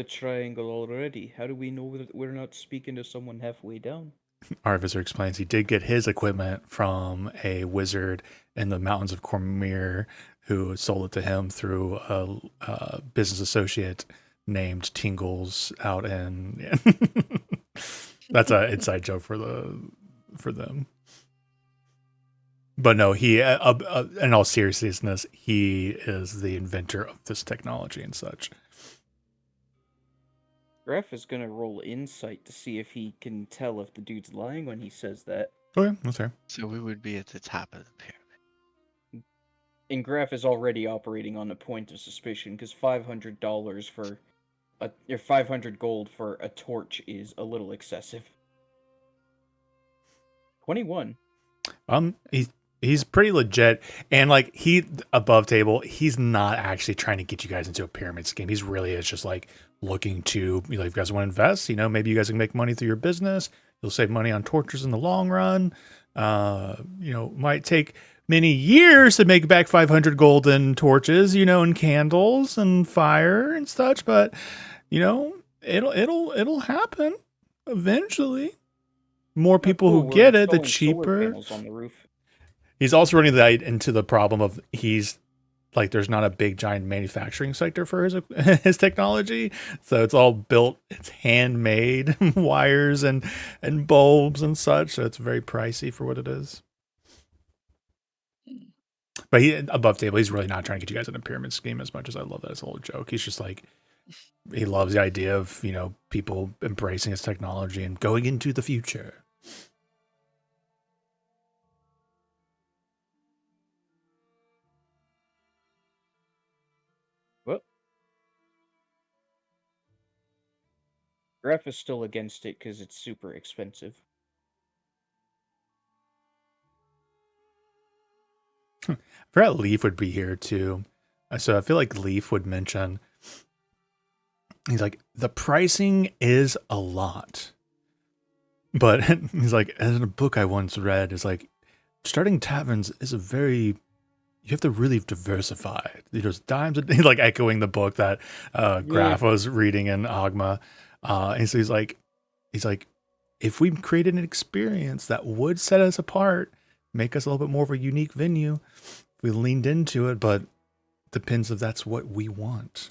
triangle already? How do we know that we're not speaking to someone halfway down? Artificer explains he did get his equipment from a wizard in the mountains of Cormyr who sold it to him through a business associate named Tingles out in. That's an inside joke for them. But no, he in all seriousness, he is the inventor of this technology and such. Graf is gonna roll insight to see if he can tell if the dude's lying when he says that. Okay, that's fair. So we would be at the top of the pyramid. And Graf is already operating on a point of suspicion because $500 for or 500 gold for a torch is a little excessive. 21. He's pretty legit, and like he above table, he's not actually trying to get you guys into a pyramid scheme. He's really is just like looking to, if you guys want to invest, maybe you guys can make money through your business. You'll save money on torches in the long run. Might take many years to make back 500 golden torches, and candles and fire and such, but it'll happen eventually. More people Cool, who we're get it, the installing solar cheaper. panels on the roof. He's also running that into the problem of he's like, there's not a big giant manufacturing sector for his technology. So it's all built, it's handmade wires and bulbs and such. So it's very pricey for what it is. But he above table, he's really not trying to get you guys in a pyramid scheme as much as I love that as a little joke. He's just like, he loves the idea of, people embracing his technology and going into the future. What? Graf is still against it because it's super expensive. I forgot Leaf would be here too. So I feel like Leaf would mention, he's like, the pricing is a lot. But he's like, as in a book I once read, is like, starting taverns is you have to really diversify. There's dimes, he's like echoing the book that Graf was reading in Ogma. And so he's like, if we created an experience that would set us apart, make us a little bit more of a unique venue, we leaned into it, but depends if that's what we want.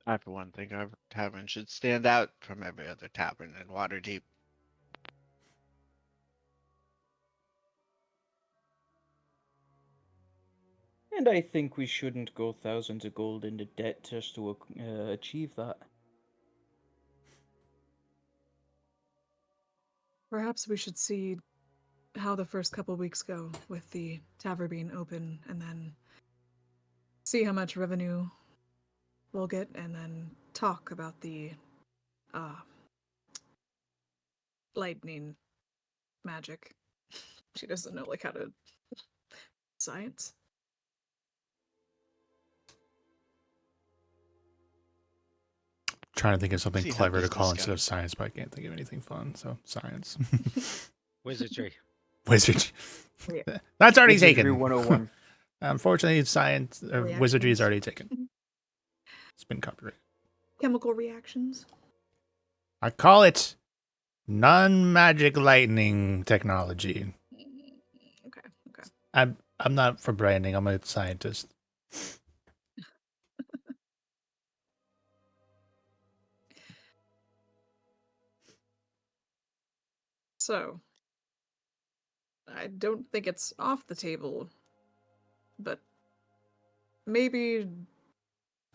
I, for one, think our tavern should stand out from every other tavern in Waterdeep. And I think we shouldn't go thousands of gold into debt just to achieve that. Perhaps we should see how the first couple weeks go with the tavern being open, and then see how much revenue we'll get, and then talk about the lightning magic. She doesn't know how to science. Trying to think of something See how clever to business call instead of goes. science, but I can't think of anything fun. So science. Wizardry. Wizard. Yeah. That's already Wizardry taken. 101. Unfortunately, science wizardry is Reactions. already taken. It's been copyrighted. Chemical reactions. I call it non-magic lightning technology. I'm not for branding. I'm a scientist. So, I don't think it's off the table, but maybe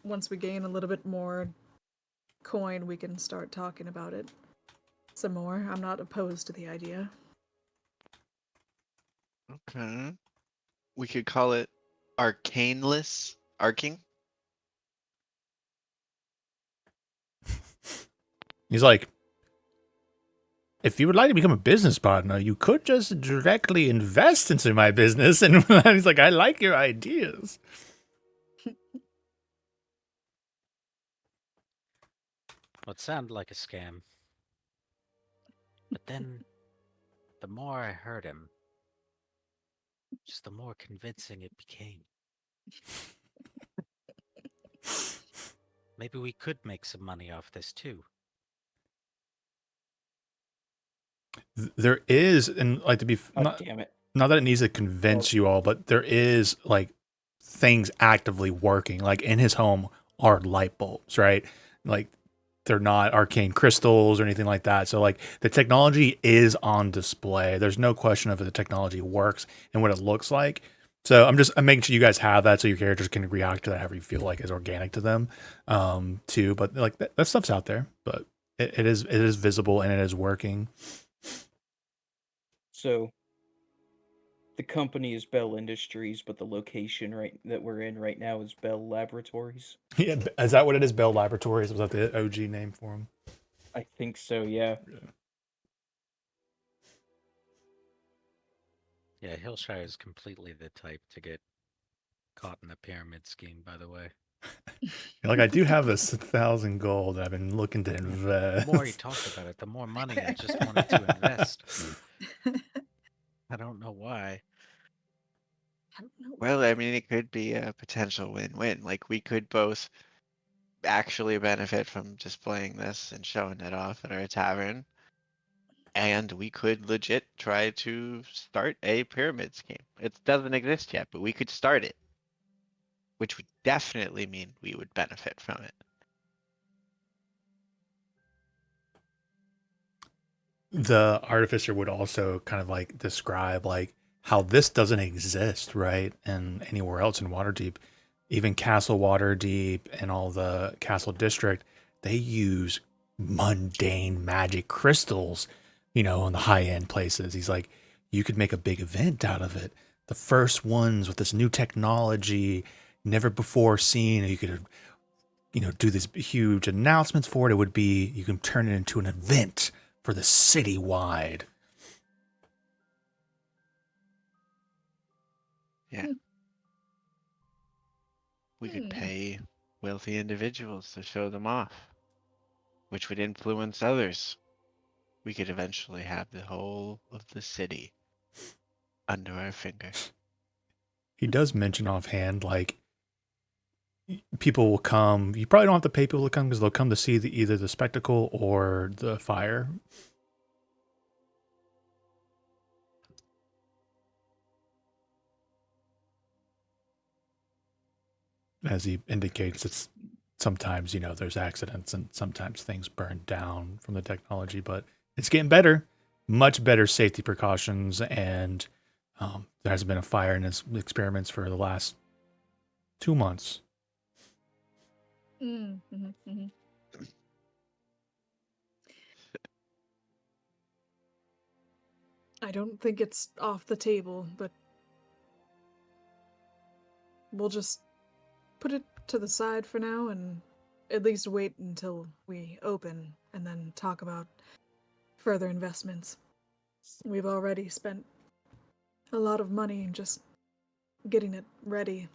once we gain a little bit more coin, we can start talking about it some more. I'm not opposed to the idea. Okay. We could call it arcaneless arcing. He's like, if you would like to become a business partner, you could just directly invest into my business. And he's like, I like your ideas. Well, it sounded like a scam. But then, the more I heard him, just the more convincing it became. Maybe we could make some money off this too. There is, and like to be God damn it. not that it needs to convince you all, but there is like things actively working. Like in his home are light bulbs, right? Like they're not arcane crystals or anything like that. So like the technology is on display. There's no question of if the technology works and what it looks like. So I'm making sure you guys have that so your characters can react to that however you feel like is organic to them, too. But like that stuff's out there, but it is visible and it is working. So the company is Bell Industries, but the location that we're in right now is Bell Laboratories. Yeah, is that what it is? Bell Laboratories, was that the OG name for them? I think so, yeah. Yeah, Hillshire is completely the type to get caught in the pyramid scheme, by the way. Like I do have this 1,000 gold that I've been looking to The invest. more he talked about it, the more money I just wanted to invest. I don't know why. I don't know. Well, I mean, it could be a potential win-win. Like we could both actually benefit from displaying this and showing it off at our tavern. And we could legit try to start a pyramid scheme. It doesn't exist yet, but we could start it. Which would definitely mean we would benefit from it. The artificer would also kind of like describe like how this doesn't exist, right? And anywhere else in Waterdeep, even Castle Waterdeep and all the Castle District, they use mundane magic crystals, you know, in the high end places. He's like, you could make a big event out of it. The first ones with this new technology, never before seen. You could, you know, do these huge announcements for it. It would be, you can turn it into an event for the citywide. Yeah. We could pay wealthy individuals to show them off, which would influence others. We could eventually have the whole of the city under our fingers. He does mention offhand, like, people will come. You probably don't have to pay people to come because they'll come to see either the spectacle or the fire. As he indicates, it's sometimes, you know, there's accidents and sometimes things burn down from the technology, but it's getting better, much better safety precautions. And there hasn't been a fire in his experiments for the last 2 months. I don't think it's off the table, but we'll just put it to the side for now and at least wait until we open and then talk about further investments. We've already spent a lot of money just getting it ready.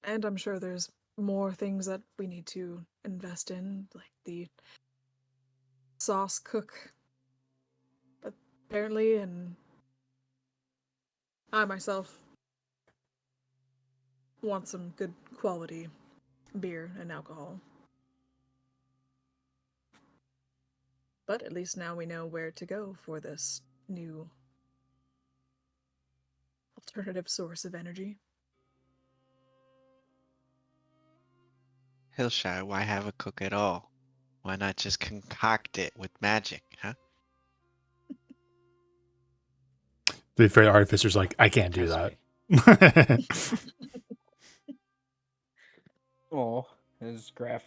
And I'm sure there's more things that we need to invest in, like the sauce cook, apparently, and I myself want some good quality beer and alcohol. But at least now we know where to go for this new alternative source of energy. Hillshire, why have a cook at all? Why not just concoct it with magic, huh? The fair artificer's like, I can't do Trust that. me. Oh, as Graf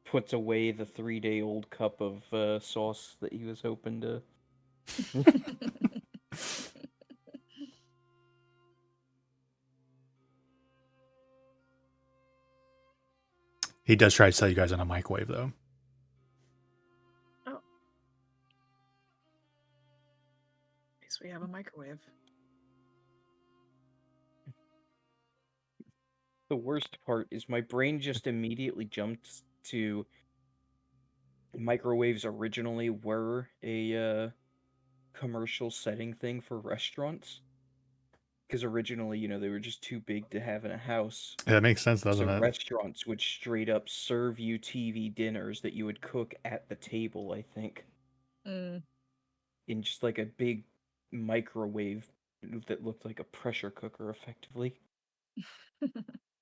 puts away the 3-day-old cup of sauce that he was hoping to. He does try to sell you guys on a microwave, though. At least we have a microwave. The worst part is my brain just immediately jumped to microwaves originally were a commercial setting thing for restaurants. Because originally, they were just too big to have in a house. Yeah, that makes sense, doesn't So it? restaurants would straight up serve you TV dinners that you would cook at the table, I think. Mm. In just like a big microwave that looked like a pressure cooker, effectively.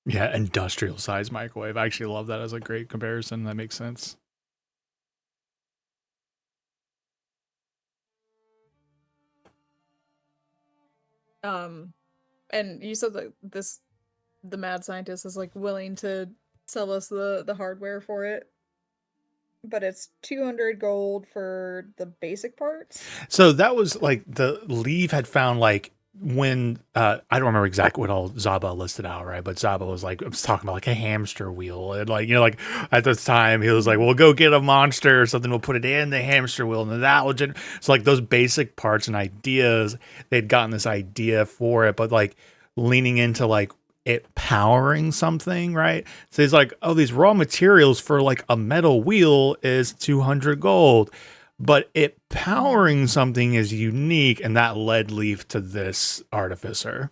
Yeah, industrial size microwave. I actually love that as a great comparison. That makes sense. And you said that the mad scientist is like willing to sell us the hardware for it, but it's 200 gold for the basic parts. So that was like the Leave had found like when I don't remember exactly what all Zaba listed out, right? But Zaba was like, I was talking about like a hamster wheel, and like like at this time he was like, "We'll go get a monster or something. We'll put it in the hamster wheel, and then that will." So like those basic parts and ideas, they'd gotten this idea for it, but like leaning into like it powering something, right? So he's like, "Oh, these raw materials for like a metal wheel is 200 gold." But it powering something is unique, and that led Leaf to this artificer.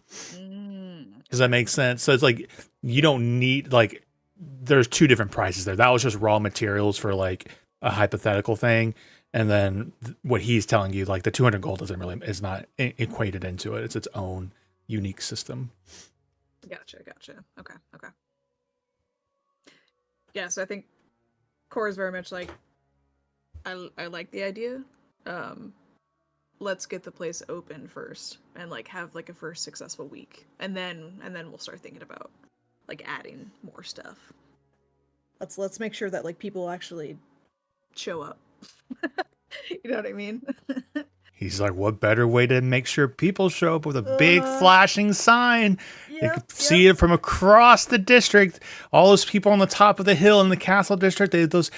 Does that make sense? So it's like you don't need like there's two different prices there. That was just raw materials for like a hypothetical thing, and then what he's telling you, like the 200 gold is not equated into it. It's its own unique system. Gotcha. Okay. Yeah, so I think Core is very much like, I like the idea. Let's get the place open first and like have like a first successful week, and then we'll start thinking about like adding more stuff. Let's make sure that like people actually show up. You know what I mean? He's like, what better way to make sure people show up with a big flashing sign? You can see it from across the district. All those people on the top of the hill in the castle district, those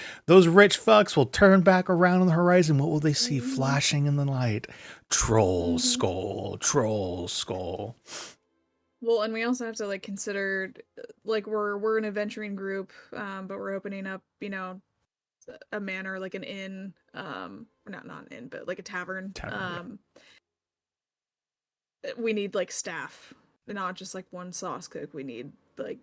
rich fucks will turn back around on the horizon. What will they see flashing in the light? Troll skull, troll skull. Well, and we also have to like consider like we're an adventuring group, but we're opening up, a manor, like an inn, not an inn, but like a tavern. We need like staff, not just like one sauce cook. We need like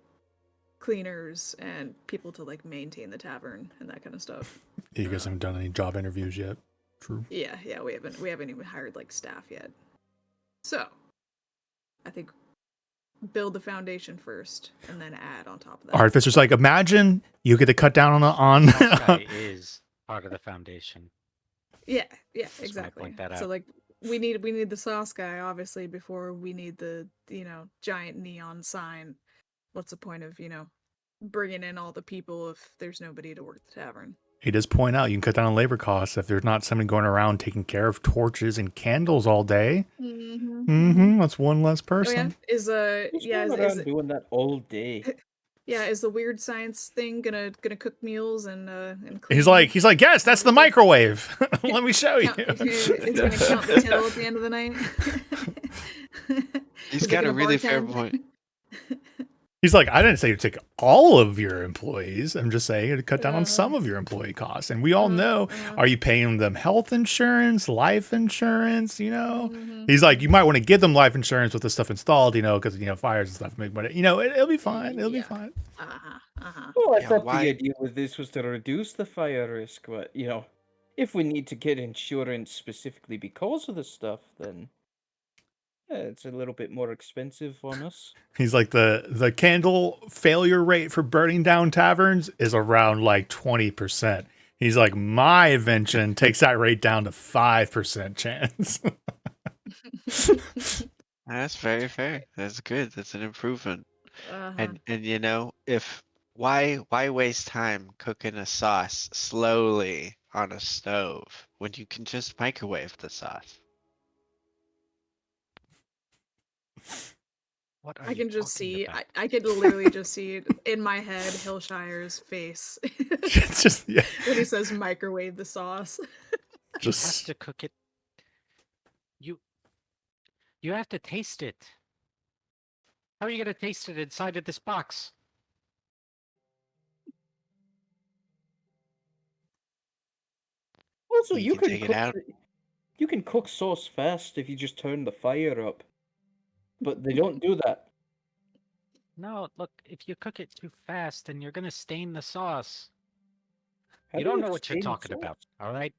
cleaners and people to like maintain the tavern and that kind of stuff. You guys haven't done any job interviews yet. True. Yeah, we haven't even hired like staff yet. So, I think build the foundation first and then add on top of that. Artificer's like, imagine you get to cut down on Sauce guy is part of the foundation. Yeah, wanna exactly. point that So out. like we need the sauce guy obviously before we need the giant neon sign. What's the point of bringing in all the people if there's nobody to work the tavern? He does point out you can cut down on labor costs if there's not somebody going around taking care of torches and candles all day. That's one less person. Who's going around doing that all day? Is the weird science thing gonna cook meals and clean? He's like, yes, that's the microwave. Let me show you. It's gonna count the till at the end of the night. He's got a really fair point. He's like, I didn't say to take all of your employees. I'm just saying to cut down on some of your employee costs. And we all know, are you paying them health insurance, life insurance? He's like, you might want to give them life insurance with the stuff installed, because, fires and stuff. But, it'll be fine. It'll be fine. Well, I thought the idea with this was to reduce the fire risk. But, if we need to get insurance specifically because of this stuff, then It's a little bit more expensive on us. He's like the candle failure rate for burning down taverns is around like 20%. He's like, my invention takes that rate down to 5% chance. That's very fair. That's good. That's an improvement. Uh-huh. And you know, if why waste time cooking a sauce slowly on a stove when you can just microwave the sauce? What are I you can just talking see, about? I could literally just see in my head Hillshire's face It's just, yeah, when he says microwave the sauce. You have just to cook it. You have to taste it. How are you gonna taste it inside of this box? Also, You can take it out. you can cook sauce fast if you just turn the fire up. But they don't do that. No, look, if you cook it too fast, then you're gonna stain the sauce. How You do don't know what you're stain the talking about, sauce? all right?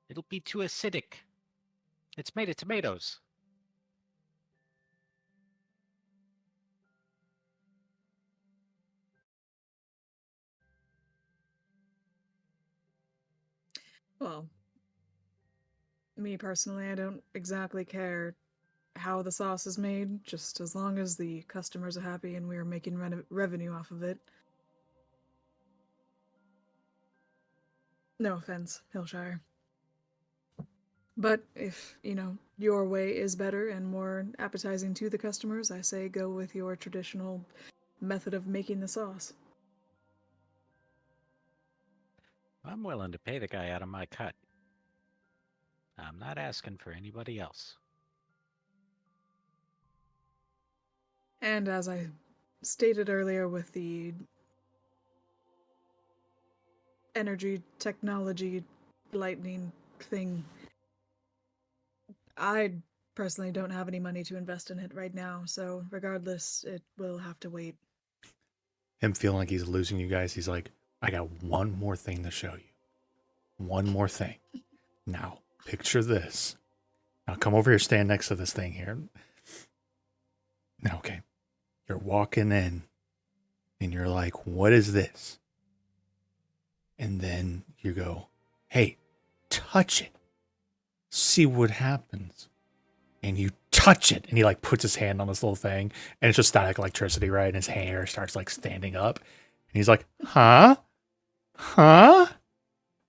It'll be too acidic. It's made of tomatoes. Well, me personally, I don't exactly care how the sauce is made, just as long as the customers are happy and we're making revenue off of it. No offense, Hillshire. But if, your way is better and more appetizing to the customers, I say go with your traditional method of making the sauce. I'm willing to pay the guy out of my cut. I'm not asking for anybody else. And as I stated earlier with the energy technology lightning thing, I personally don't have any money to invest in it right now, so regardless, it will have to wait. him feeling like he's losing you guys. He's like, I got one more thing to show you. One more thing. Now, picture this. Now, come over here, stand next to this thing here. Now, okay. You're walking in, and you're like, what is this? And then you go, hey, touch it. See what happens. And you touch it. And he like puts his hand on this little thing. And it's just static electricity, right? And his hair starts like standing up. And he's like, huh? Huh?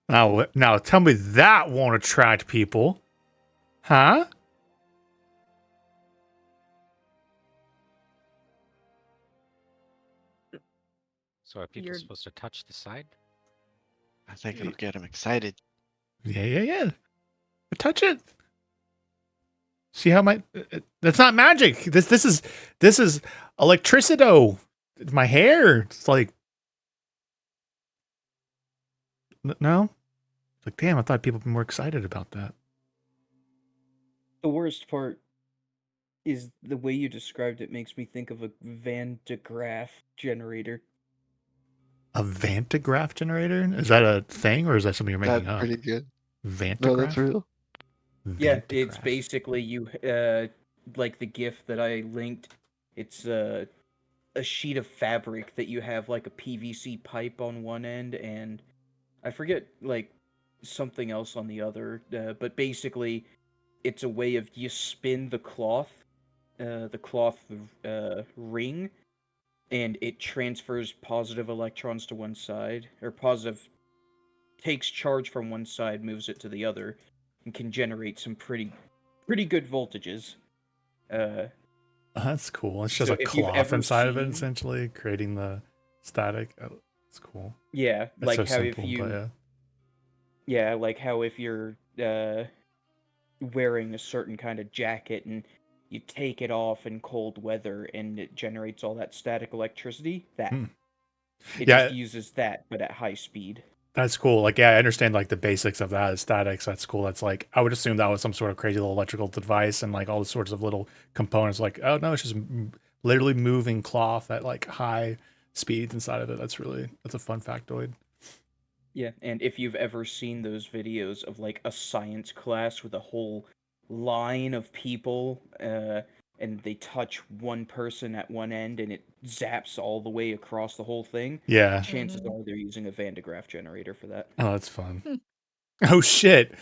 Now tell me that won't attract people. Huh? So are people You're- supposed to touch the side? I think it'll get him excited. Yeah. Touch it. See how that's not magic. This is electricido. It's my hair. It's like no. It's like damn, I thought people would be more excited about that. The worst part is the way you described it makes me think of a Van de Graaff generator. A Vantagraph generator? Is that a thing or is that something you're making up? good. Vantagraph? real. Yeah, it's Vantagraph. basically like the GIF that I linked. It's a sheet of fabric that you have like a PVC pipe on one end, and I forget like something else on the other. But basically, it's a way of you spin the cloth ring, and it transfers positive electrons to one side, or positive takes charge from one side, moves it to the other, and can generate some pretty good voltages. That's cool. It's just So a if you've cloth ever inside of it, seen- essentially, creating the static. Oh, it's cool. Yeah, It's like so how simple, if you but yeah. yeah, like how if you're wearing a certain kind of jacket and you take it off in cold weather and it generates all that static electricity, that Hmm. it Yeah. just uses that but at high speed. That's cool. Like, yeah, I understand like the basics of that statics. That's cool. That's like, I would assume that was some sort of crazy little electrical device and like all the sorts of little components. Like, oh no, it's just literally moving cloth at like high speeds inside of it. That's a fun factoid. Yeah, and if you've ever seen those videos of like a science class with a whole line of people, and they touch one person at one end, and it zaps all the way across the whole thing. Yeah. Chances no. are they're using a Van de Graaff generator for that. Oh, that's fun. Oh shit!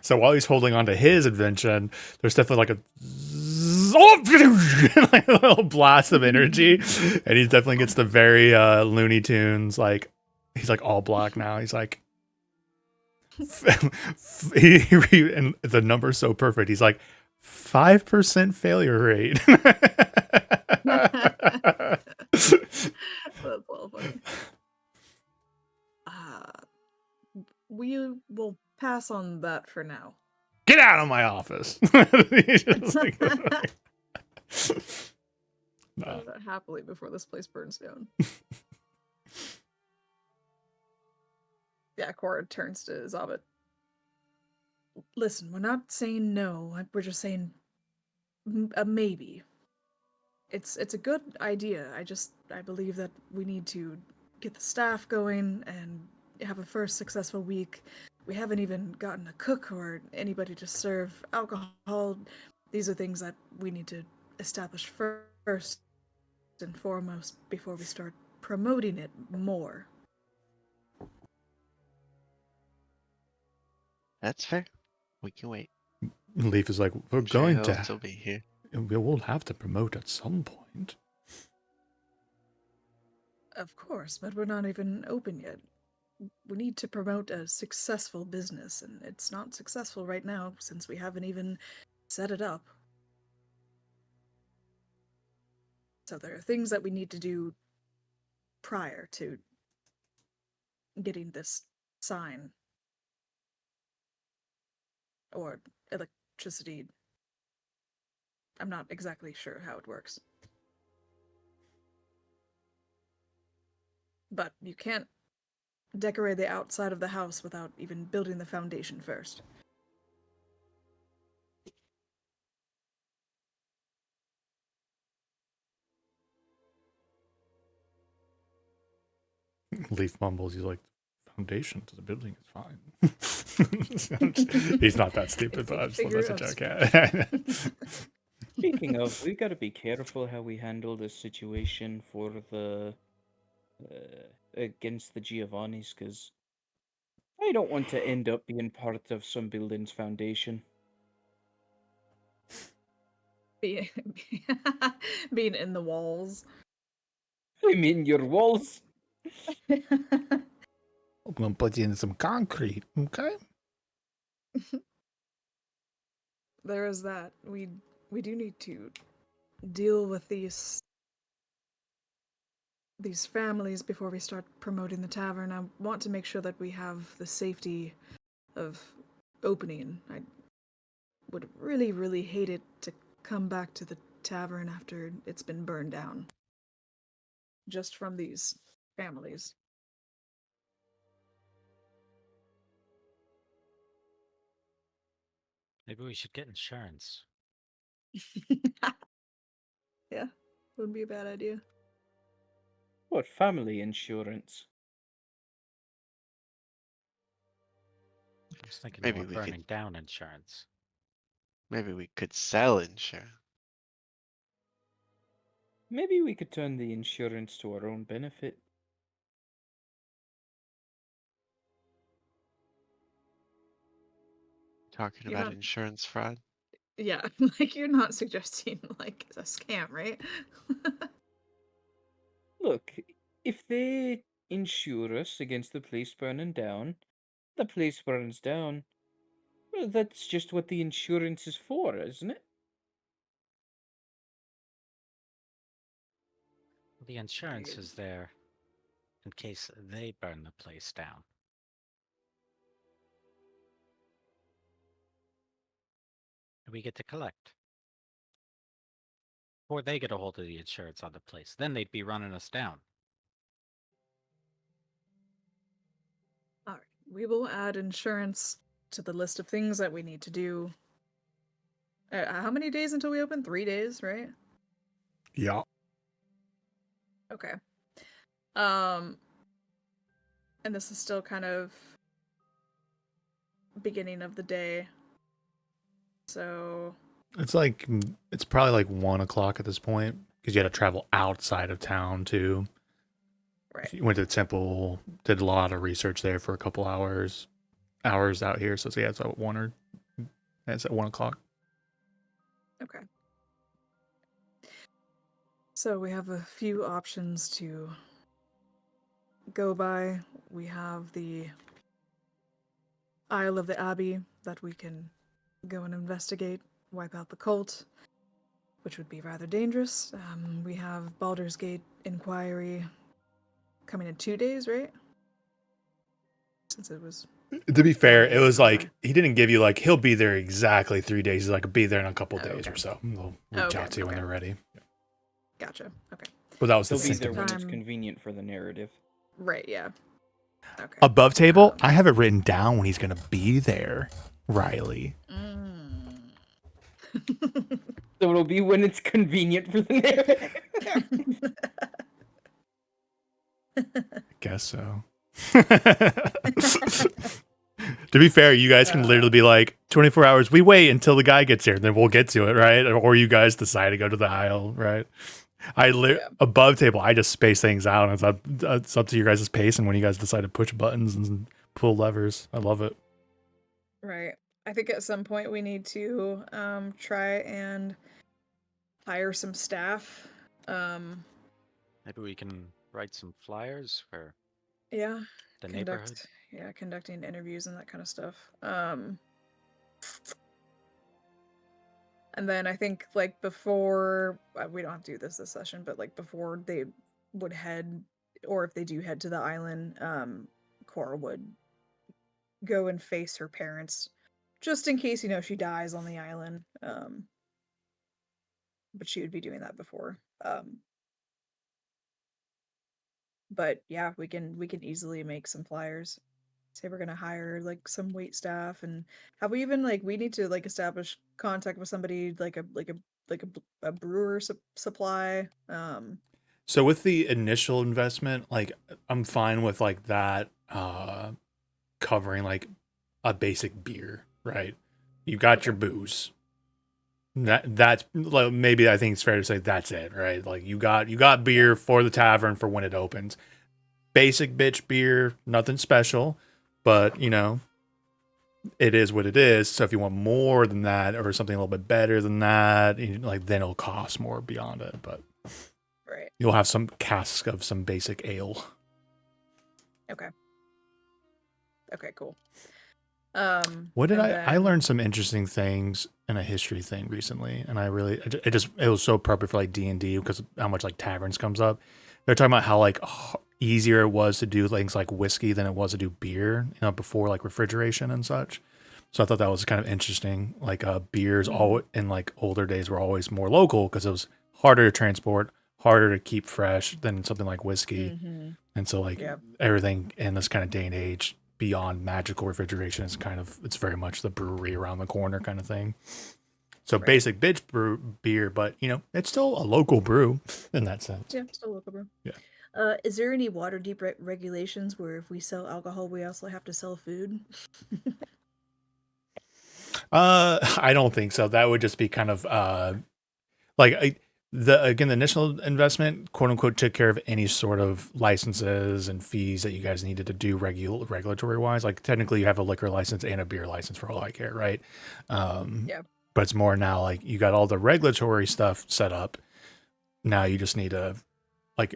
So while he's holding on to his invention, there's definitely like like a little blast of energy, and he definitely gets the very Looney Tunes, like he's like all black now. He's like, and the number's so perfect. He's like 5% failure rate. That's all funny. We will pass on that for now. Get out of my office. He's just like, no. Happily before this place burns down. Yeah, Cora turns to Zabit. Listen, we're not saying no. We're just saying a maybe. It's a good idea. I believe that we need to get the staff going and have a first successful week. We haven't even gotten a cook or anybody to serve alcohol. These are things that we need to establish first and foremost before we start promoting it more. That's fair. We can wait. Leaf is like, we're I'm sure going he'll to. still be here. We will have to promote at some point. Of course, but we're not even open yet. We need to promote a successful business, and it's not successful right now since we haven't even set it up. So there are things that we need to do prior to getting this sign or electricity. I'm not exactly sure how it works. But you can't decorate the outside of the house without even building the foundation first. Leaf mumbles, he's like, foundation to the building is fine. He's not that stupid, but I just thought that's a joke. Yeah. Speaking of, we gotta be careful how we handle this situation for the against the Giovannis, because I don't want to end up being part of some building's foundation. Being in the walls. I mean, your walls. I'm gonna put you in some concrete, okay? There is that. We do need to deal with these families before we start promoting the tavern. I want to make sure that we have the safety of opening. I would really, really hate it to come back to the tavern after it's been burned down. Just from these families. Maybe we should get insurance. Yeah, wouldn't be a bad idea. What, family insurance? I was thinking Maybe more we burning could- down insurance. Maybe we could sell insurance. Maybe we could turn the insurance to our own benefit. Talking You're about not- insurance fraud. Yeah, like you're not suggesting like a scam, right? Look, if they insure us against the place burning down, the place burns down. Well, that's just what the insurance is for, isn't it? The insurance is there in case they burn the place down. And we get to collect. Or they get a hold of the insurance on the place. Then they'd be running us down. All right, we will add insurance to the list of things that we need to do. How many days until we open? 3 days, right? Yeah. Okay. And this is still kind of beginning of the day. So it's probably like 1 o'clock at this point because you had to travel outside of town too. right. You went to the temple, did a lot of research there for a couple hours out here. So yeah, it's at it's at 1 o'clock. Okay. So we have a few options to go by. We have the Isle of the Abbey that we can go and investigate, wipe out the cult, which would be rather dangerous. We have Baldur's Gate Inquiry coming in 2 days, right? Since it was To be fair, it 4 days was before. like he didn't give you like he'll be there exactly 3 days. He's like be there in a couple Oh, days okay. or so. We'll reach Okay, out to you when okay. they're ready. Gotcha. Okay. But that was the He'll be there system. when it's Time. convenient for the narrative. Right, yeah. Okay. Above table, I have it written down when he's gonna be there, Riley. Mm. So it'll be when it's convenient for the narrative. Guess so. To be fair, you guys can literally be like 24 hours. We wait until the guy gets here, and then we'll get to it, right? Or you guys decide to go to the aisle, right? Above table, I just space things out, and it's up to your guys' pace and when you guys decide to push buttons and pull levers. I love it. Right. I think at some point we need to try and hire some staff. Maybe we can write some flyers for Yeah. the neighborhood. Conducting interviews and that kind of stuff. And then I think like before we don't have to do this session, but like before they would head, or if they do head to the island, Cora would go and face her parents, just in case she dies on the island. But she would be doing that before. But yeah, we can easily make some flyers. Say we're gonna hire like some wait staff, and have we even we need to establish contact with somebody a brewer supply. So with the initial investment, like I'm fine with like that covering like a basic beer, right? You got your booze. That's like, maybe I think it's fair to say that's it, right? Like you got beer for the tavern for when it opens. Basic bitch beer, nothing special, but it is what it is. So if you want more than that or something a little bit better than that, like then it'll cost more beyond it. But Right. you'll have some cask of some basic ale. Okay. Okay. Cool. What did and I then- learned some interesting things in a history thing recently, and it was so appropriate for like D&D because how much like taverns comes up. They're talking about how like easier it was to do things like whiskey than it was to do beer, before like refrigeration and such. So I thought that was kind of interesting. Like beers all in like older days were always more local because it was harder to transport, harder to keep fresh than something like whiskey. Mhm. And so like everything in this kind of day and age beyond magical refrigeration is it's very much the brewery around the corner kind of thing. So basic bitch beer, but it's still a local brew in that sense. Yeah, still local brew. Yeah. Is there any Waterdeep regulations where if we sell alcohol, we also have to sell food? I don't think so. That would just be kind of the initial investment, quote unquote, took care of any sort of licenses and fees that you guys needed to do regulatory wise. Like technically, you have a liquor license and a beer license for all I care, right? Yeah. But it's more now like you got all the regulatory stuff set up. Now you just need to, like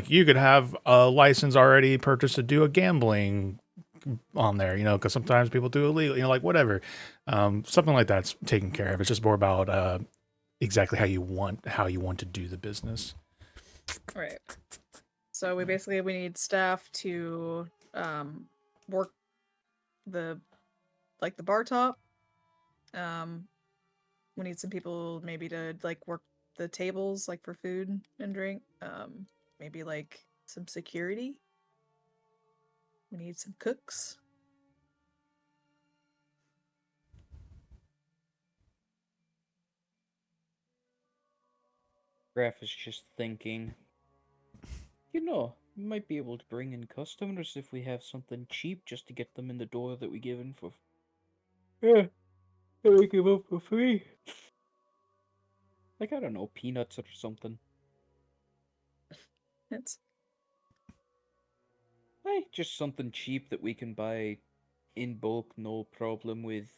you could have a license already purchased to do a gambling on there, because sometimes people do illegal, like whatever, something like that's taken care of. It's just more about exactly how you want to do the business. Right. So we need staff to work the bar top. We need some people maybe to work the tables for food and drink. Maybe some security. We need some cooks. Graf is just thinking. We might be able to bring in customers if we have something cheap just to get them in the door that we give in for. I give up for free. Like, I don't know, peanuts or something. It's Hey, just something cheap that we can buy in bulk, no problem with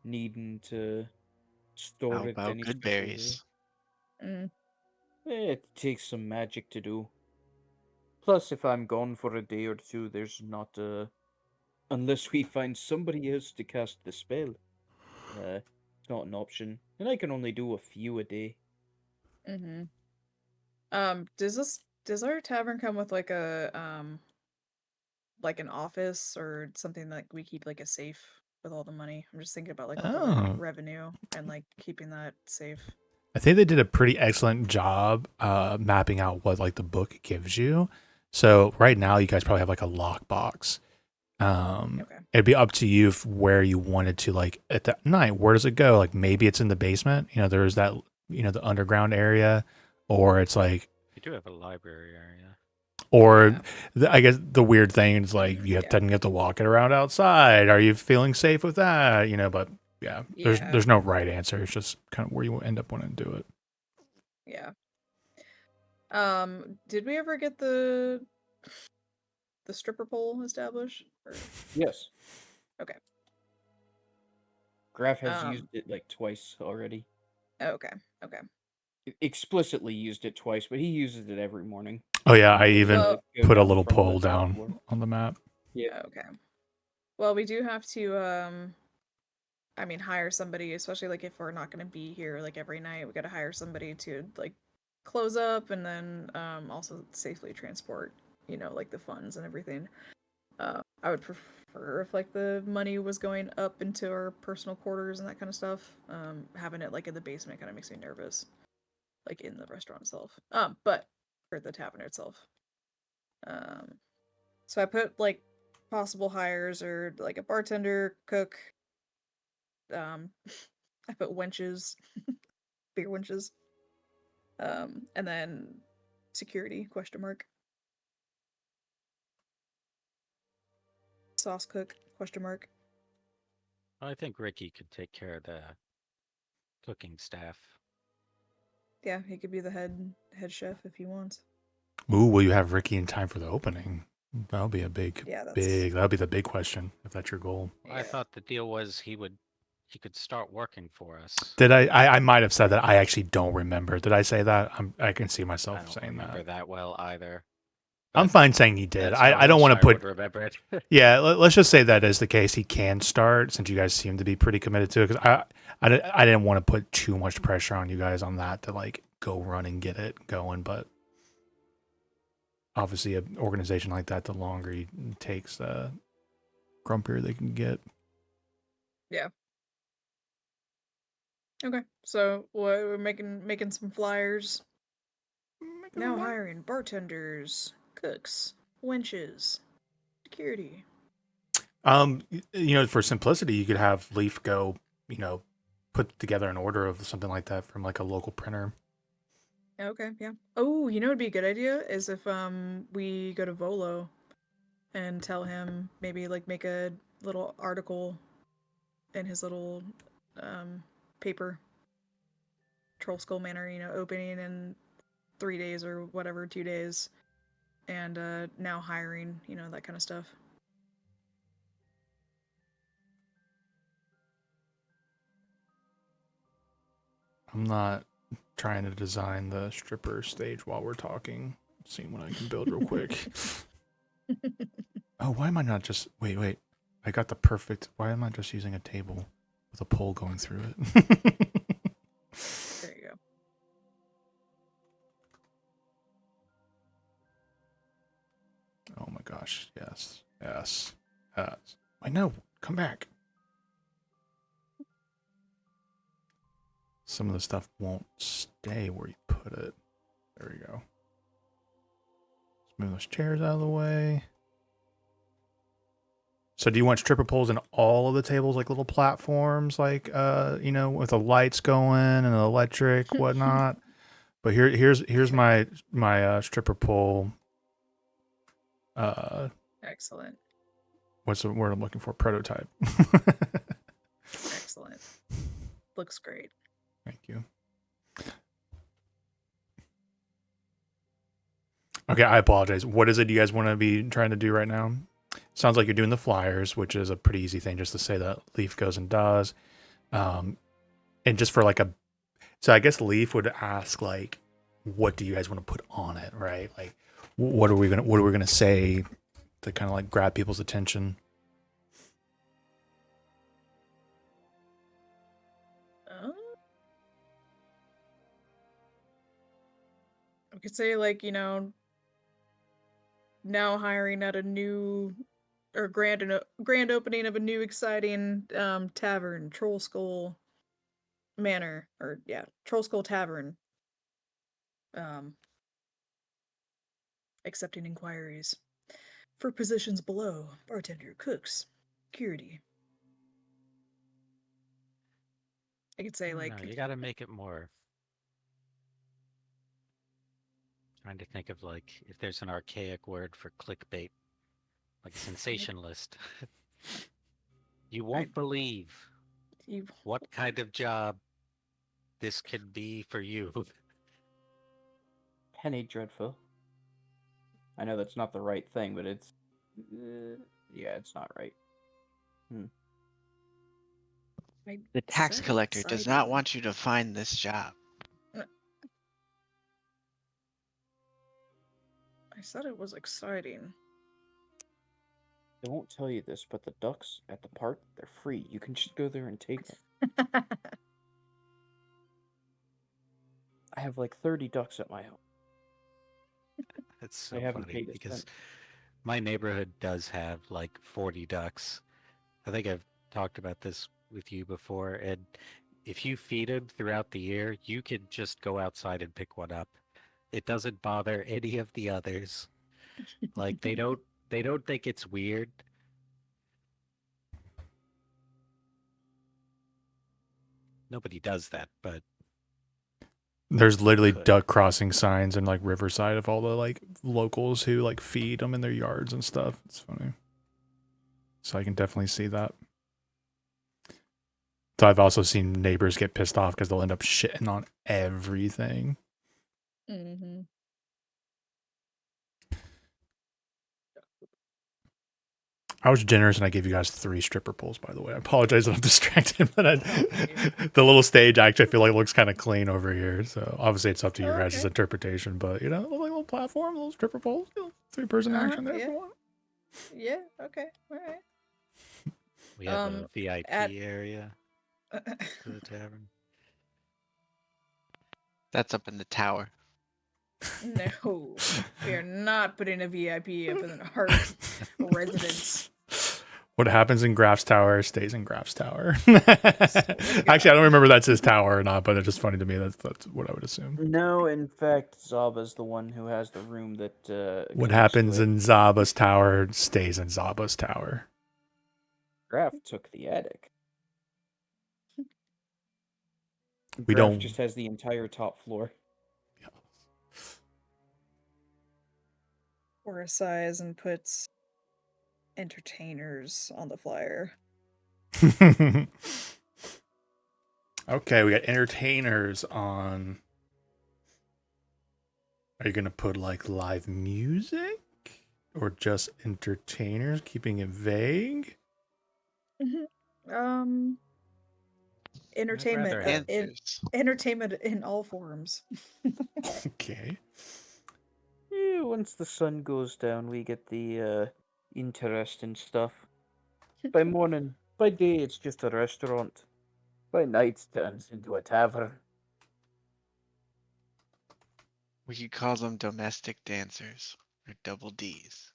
needing to store How it about any good special way. berries? mm, It takes some magic to do. Plus, if I'm gone for a day or two, there's not unless we find somebody else to cast the spell. It's not an option, and I can only do a few a day. mm-hmm. Does our tavern come with like a like an office or something like we keep like a safe with all the money? I'm just thinking about like all the Oh. revenue and like keeping that safe. I think they did a pretty excellent job mapping out what like the book gives you. So right now you guys probably have like a lockbox. Okay. It'd be up to you where you wanted to like at that night. Where does it go? Like maybe it's in the basement. You know, there's that the underground area, or it's like, You do have a library area. or Yeah. I guess the weird thing is like you Yeah. have to walk it around outside. Are you feeling safe with that? But yeah, Yeah. there's no right answer. It's just kind of where you end up wanting to do it. Yeah. Did we ever get the stripper pole established? Or... Yes. Okay. Graf has used Um, it like twice already. Okay. Okay. Explicitly used it twice, but he uses it every morning. Oh yeah, I even Well- put a little pole down on the map. Yeah. Okay. Well, we do have to I mean hire somebody, especially like if we're not going to be here like every night. We got to hire somebody to like close up and then also safely transport, like the funds and everything. I would prefer if like the money was going up into our personal quarters and that kind of stuff. Having it like in the basement kind of makes me nervous, like in the restaurant itself. But for the tavern itself. So I put like possible hires or like a bartender, cook. I put wenches, beer wenches. And then security question mark. Sauce cook question mark. I think Ricky could take care of the cooking staff. Yeah, he could be the head chef if he wants. Ooh, will you have Ricky in time for the opening? That'll be a big, Yeah, that's that'll be the big question if that's your goal. I thought the deal was he could start working for us. Did I might have said that. I actually don't remember. Did I say that? I can see I myself don't saying remember that well either. I'm but fine saying he did. That's how I don't want to Hillshire put. would remember it. Yeah, let's just say that is the case. He can start since you guys seem to be pretty committed to it. Because I didn't want to put too much pressure on you guys on that to like go run and get it going. But obviously, an organization like that, the longer it takes, the grumpier they can get. Okay, so we're making some flyers. Now hiring bartenders, cooks, wenches, security. For simplicity, you could have Leaf go, put together an order of something like that from like a local printer. Okay, yeah. Oh, what'd be a good idea is if we go to Volo and tell him maybe like make a little article in his little paper. Troll Skull Manor, opening in 3 days or whatever, 2 days, and now hiring, that kind of stuff. I'm not trying to design the stripper stage while we're talking. Seeing what I can build real quick. Oh, why am I not just wait? I got the perfect. Why am I just using a table with a pole going through it? There you go. Oh my gosh! Yes. Wait, no, come back. Some of the stuff won't stay where you put it. There we go. Let's move those chairs out of the way. So do you want stripper poles in all of the tables, like little platforms, like with the lights going and the electric, whatnot? But here's my stripper pole. Excellent. What's the word I'm looking for? Prototype. excellent. Looks great. Thank you. Okay, I apologize. What is it you guys want to be trying to do right now? Sounds like you're doing the flyers, which is a pretty easy thing just to say that Leaf goes and does. And just for like so I guess Leaf would ask like, what do you guys want to put on it, right? Like, what are we gonna say to kind of like grab people's attention? We could say like, now hiring at a new or grand opening of a new exciting tavern, Troll Skull Manor, or yeah, Troll Skull Tavern. Accepting inquiries for positions below: bartender, cooks, security. I could say like No, you got to make it more. Trying to think of like if there's an archaic word for clickbait, like sensationalist. You won't believe you what kind of job this could be for you. Penny Dreadful. I know that's not the right thing, but it's... yeah, it's not right. The tax said collector does not exciting. want you to find this job. I said it was exciting. They won't tell you this, but the ducks at the park, they're free. You can just go there and take them. I have like 30 ducks at my home. It's so I haven't funny paid a because cent. my neighborhood does have like 40 ducks. I think I've talked about this with you before, and if you feed them throughout the year, you could just go outside and pick one up. It doesn't bother any of the others. Like they don't think it's weird. Nobody does that, but There's literally could. duck crossing signs in like Riverside of all the like locals who like feed them in their yards and stuff. It's funny. So I can definitely see that. So I've also seen neighbors get pissed off because they'll end up shitting on everything. Mm-hmm. I was generous and I gave you guys 3 stripper poles, by the way. I apologize that I'm distracted, but the little stage actually I feel like looks kind of clean over here. So obviously it's up to your guys' interpretation, but you know, little platform, little stripper poles, 3-person action there if you want. Yeah, okay, alright. We have a VIP at- area to the tavern. That's up in the tower. No, we are not putting a VIP up in our residence. What happens in Graf's Tower stays in Graf's Tower. Actually, I don't remember that's his tower or not, but it's just funny to me. That's what I would assume. No, in fact, Zaba's the one who has the room that... What connects happens to it. in Zaba's tower stays in Zaba's tower. Graf took the attic. We Graf don't- just has the entire top floor. Or a size and puts entertainers on the flyer. Okay, we got entertainers on. Are you gonna put like live music or just entertainers, keeping it vague? Entertainment. rather have- Answers. Entertainment in all forms. Okay. Yeah, once the sun goes down, we get the interesting stuff. By day it's just a restaurant. By night it turns into a tavern. We could call them domestic dancers or double Ds.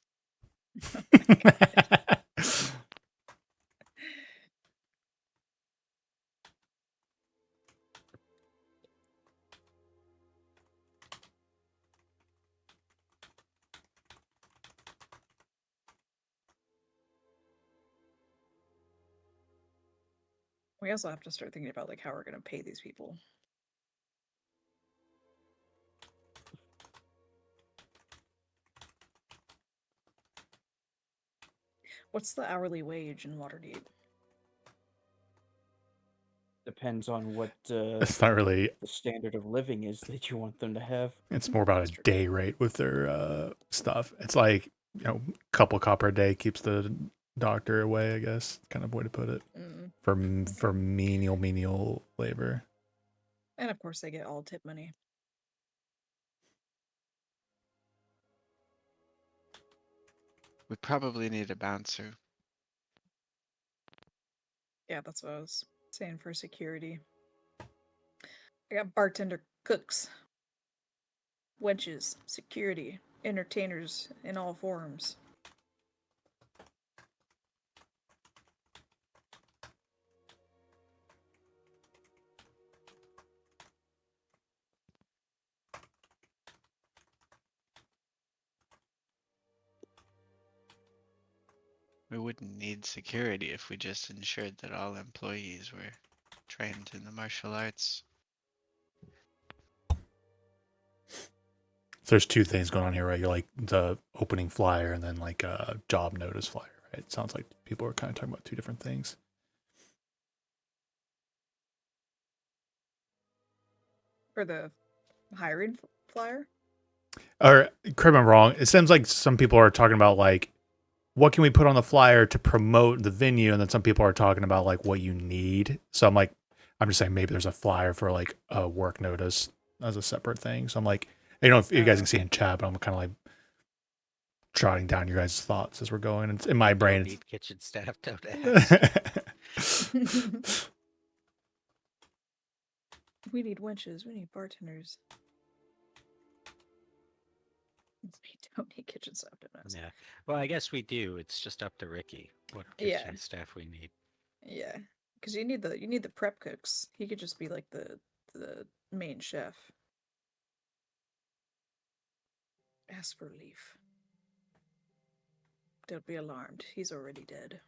We also have to start thinking about like how we're gonna pay these people. What's the hourly wage in Waterdeep? depends on what It's not really. the standard of living is that you want them to have. It's more about That's a true. day rate with their stuff. It's like, couple copper a day keeps the doctor away, I guess. Kind of way to put it. Mm. For menial labor. And of course, they get all tip money. We probably need a bouncer. Yeah, that's what I was saying for security. I got bartender, cooks, wenches, security, entertainers in all forms. We wouldn't need security if we just ensured that all employees were trained in the martial arts. So there's two things going on here, right? You're like the opening flyer and then like a job notice flyer, right? It sounds like people are kind of talking about two different things. For the hiring flyer? Or correct me if I'm wrong. It seems like some people are talking about like what can we put on the flyer to promote the venue, and then some people are talking about like what you need. So I'm just saying maybe there's a flyer for like a work notice as a separate thing. So I'm like, I don't know if you guys can see in chat, but I'm kind of like jotting down your guys' thoughts as we're going. And in my brain, Don't need kitchen staff. Don't ask. We need wenches. We need bartenders. We don't need kitchen staff. Don't ask. Yeah. Well, I guess we do. It's just up to Ricky what Yeah. kitchen staff we need. Yeah, because you need the prep cooks. He could just be like the main chef. Ask for leave. Don't be alarmed. He's already dead.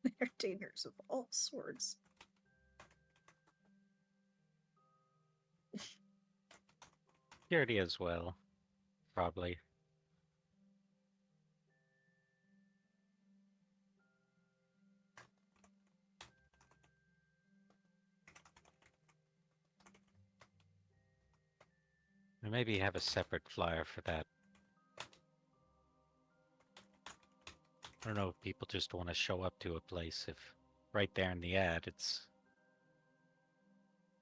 Entertainers of all sorts. Security as well, probably. Or maybe have a separate flyer for that. I don't know if people just want to show up to a place if right there in the ad it's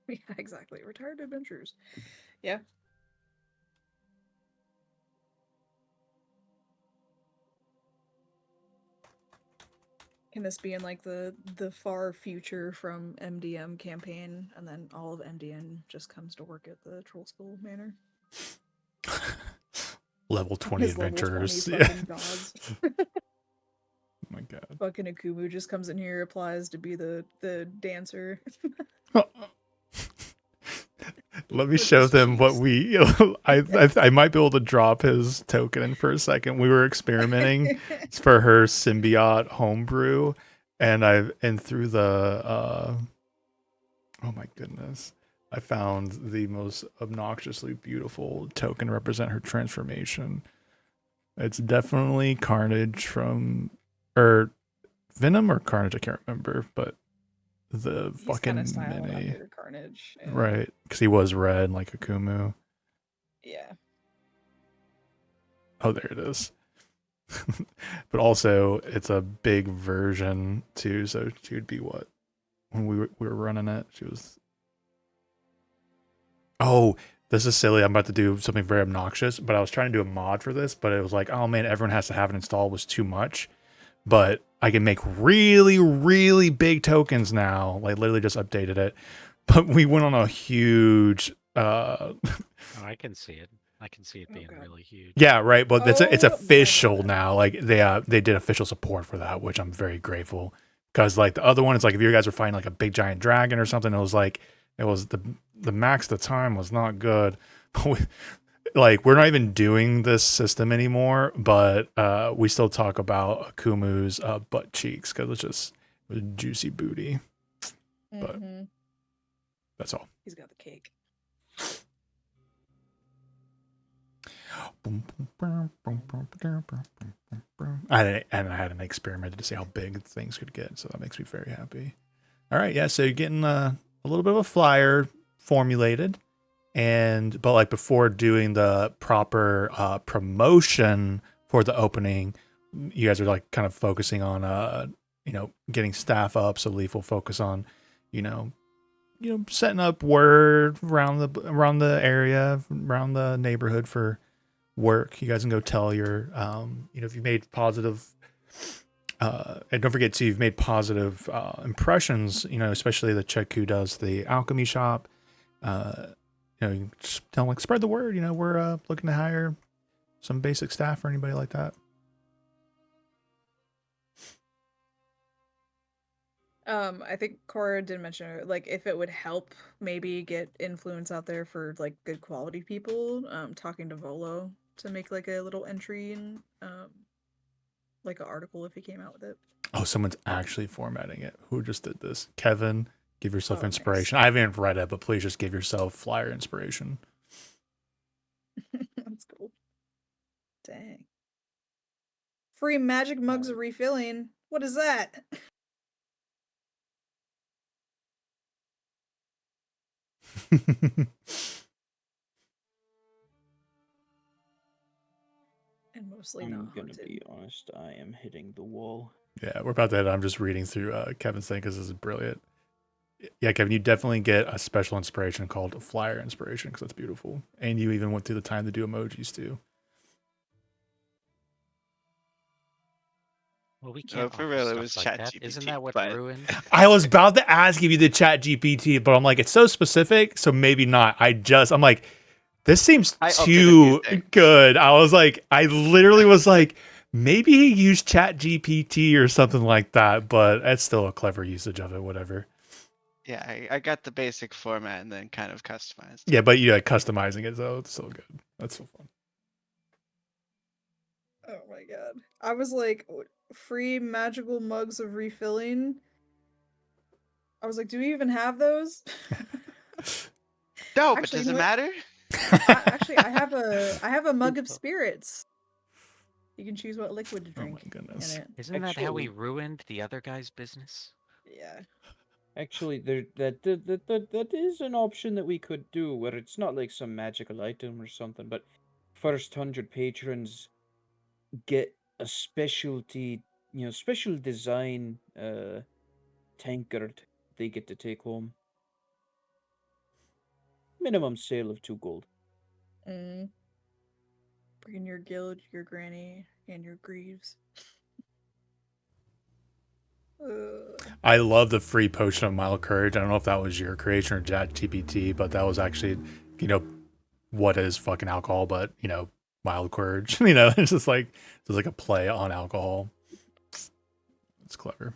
Yeah, exactly. Retired adventurers. Yeah. Can this be in like the far future from MDM campaign, and then all of MDM just comes to work at the Troll School Manor? level 20 His level 20 adventurers. fucking gods. Oh my god. Fucking Akumu just comes in here, applies to be the dancer. Let me With show his them what cheeks. we. I might be able to drop his token in for a second. We were experimenting for her symbiote homebrew, and through the oh my goodness, I found the most obnoxiously beautiful token to represent her transformation. It's definitely Carnage or Venom or Carnage. I can't remember, but the He's fucking kind of styling mini. under Carnage. Yeah. Right, because he was red like Akumu. Yeah. Oh, there it is. But also, it's a big version too. So she would be what when we were running it. She was. Oh, this is silly. I'm about to do something very obnoxious, but I was trying to do a mod for this, but it was like, oh man, everyone has to have it installed. Was too much. But I can make really, really big tokens now. Like literally just updated it. But we went on a huge Oh, I can see it. I can see it Oh, being God. really huge. yeah, right. But it's Oh, my official God. now. Like they did official support for that, which I'm very grateful. Because like the other one, it's like if you guys were fighting like a big giant dragon or something, it was the max at the time was not good. Like we're not even doing this system anymore, but we still talk about Akumu's butt cheeks because it was juicy booty. But- Mhm. That's all. He's got the cake. I hadn't experimented to see how big things could get, so that makes me very happy. All right, yeah. So you're getting a little bit of a flyer formulated, but like before doing the proper promotion for the opening, you guys are like kind of focusing on getting staff up. So Leaf will focus on setting up word around the area, around the neighborhood for work. You guys can go tell your if you made positive and don't forget too, you've made positive impressions, especially the chick who does the alchemy shop. You just tell them, like, spread the word. We're looking to hire some basic staff or anybody like that. I think Cora did mention, like, if it would help maybe get influence out there for like good quality people. Talking to Volo to make like a little entry in like an article if he came out with it. Oh, someone's actually formatting it. Who just did this? Kevin, give yourself Oh, inspiration. nice. I haven't read it, but please just give yourself flyer inspiration. That's cool. Dang. Free magic mugs of refilling. What is that? And mostly not I'm gonna haunted. be honest, I am hitting the wall. Yeah, we're about to. I'm just reading through Kevin's thing because this is brilliant. Yeah, Kevin, you definitely get a special inspiration called flyer inspiration because that's beautiful, and you even went through the time to do emojis too. Well, we can't for offer real, it stuff was like that. Isn't ChatGPT, that what but- ruined? I was about to ask if you did Chat GPT, but I'm like, it's so specific, so maybe not. I'm like, this seems I upped it a too few things. good. I literally was like, maybe he used Chat GPT or something like that, but it's still a clever usage of it, whatever. Yeah, I got the basic format and then kind of customized. Yeah, but you like customizing it, so it's so good. That's so fun. Oh my god. I was like, free magical mugs of refilling. I was like, do we even have those? No, Actually, but you does know it what? matter? I have a mug of spirits. You can choose what liquid to Oh my drink goodness. in it. Isn't that how we Actually- ruined the other guy's business? Yeah. Actually, that is an option that we could do, where it's not like some magical item or something, but first 100 patrons get a specialty, special design tankard they get to take home. Minimum sale of 2 gold. Bring your guild, your granny, and your greaves. I love the free potion of mild courage. I don't know if that was your creation or Chat GPT, but that was actually, what is fucking alcohol, but mild courage. It's just like a play on alcohol. It's clever.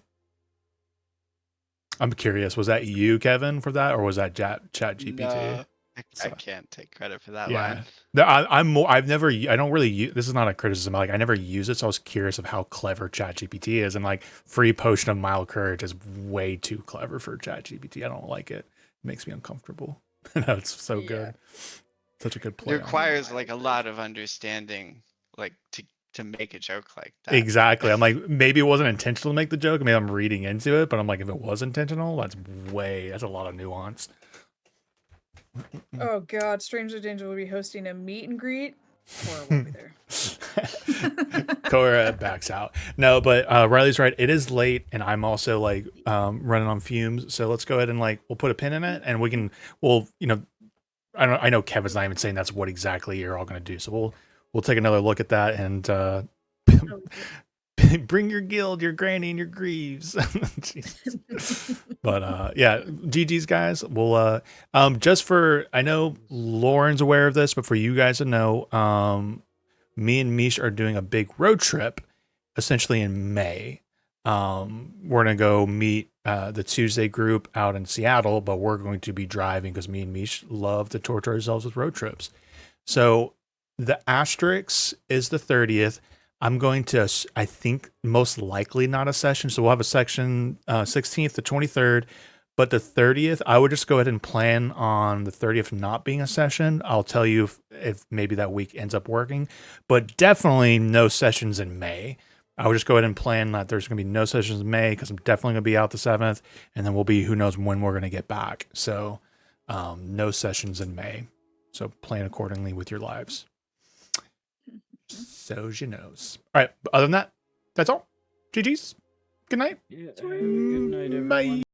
I'm curious, was that you, Kevin, for that, or was that Chat GPT? No, I So- can't take credit for that Yeah. one. No, I'm more. I don't really use. This is not a criticism. Like, I never use it, so I was curious of how clever ChatGPT is. And like, free potion of mild courage is way too clever for ChatGPT. I don't like it. It makes me uncomfortable. It's so Yeah. good. Such a good It play. on it. requires like a lot of understanding, like to make a joke like that. Exactly. I'm like, maybe it wasn't intentional to make the joke. Maybe I'm reading into it, but I'm like, if it was intentional, that's a lot of nuance. Oh god, Stranger Danger will be hosting a meet and greet. Cora won't be there. Cora backs out. No, but Riley's right. It is late, and I'm also like running on fumes. So let's go ahead and we'll put a pin in it, and I know Kevin's not even saying that's what exactly you're all going to do. So we'll take another look at that and bring your guild, your granny, and your greaves. Jesus. But yeah, GG's guys. We'll I know Lauren's aware of this, but for you guys to know, me and Mish are doing a big road trip essentially in May. We're gonna go meet the Tuesday group out in Seattle, but we're going to be driving because me and Mish love to torture ourselves with road trips. So the asterisk is the 30th. I'm going to, I think, most likely not a session. So we'll have a section 16th to 23rd. But the 30th, I would just go ahead and plan on the 30th not being a session. I'll tell you if maybe that week ends up working, but definitely no sessions in May. I would just go ahead and plan that there's going to be no sessions in May because I'm definitely going to be out the 7th, and then we'll be who knows when we're going to get back. So no sessions in May. So plan accordingly with your lives. So you knows. All right. Other than that, that's all. GG's. Good night. Yeah, have a good night, everyone. Bye.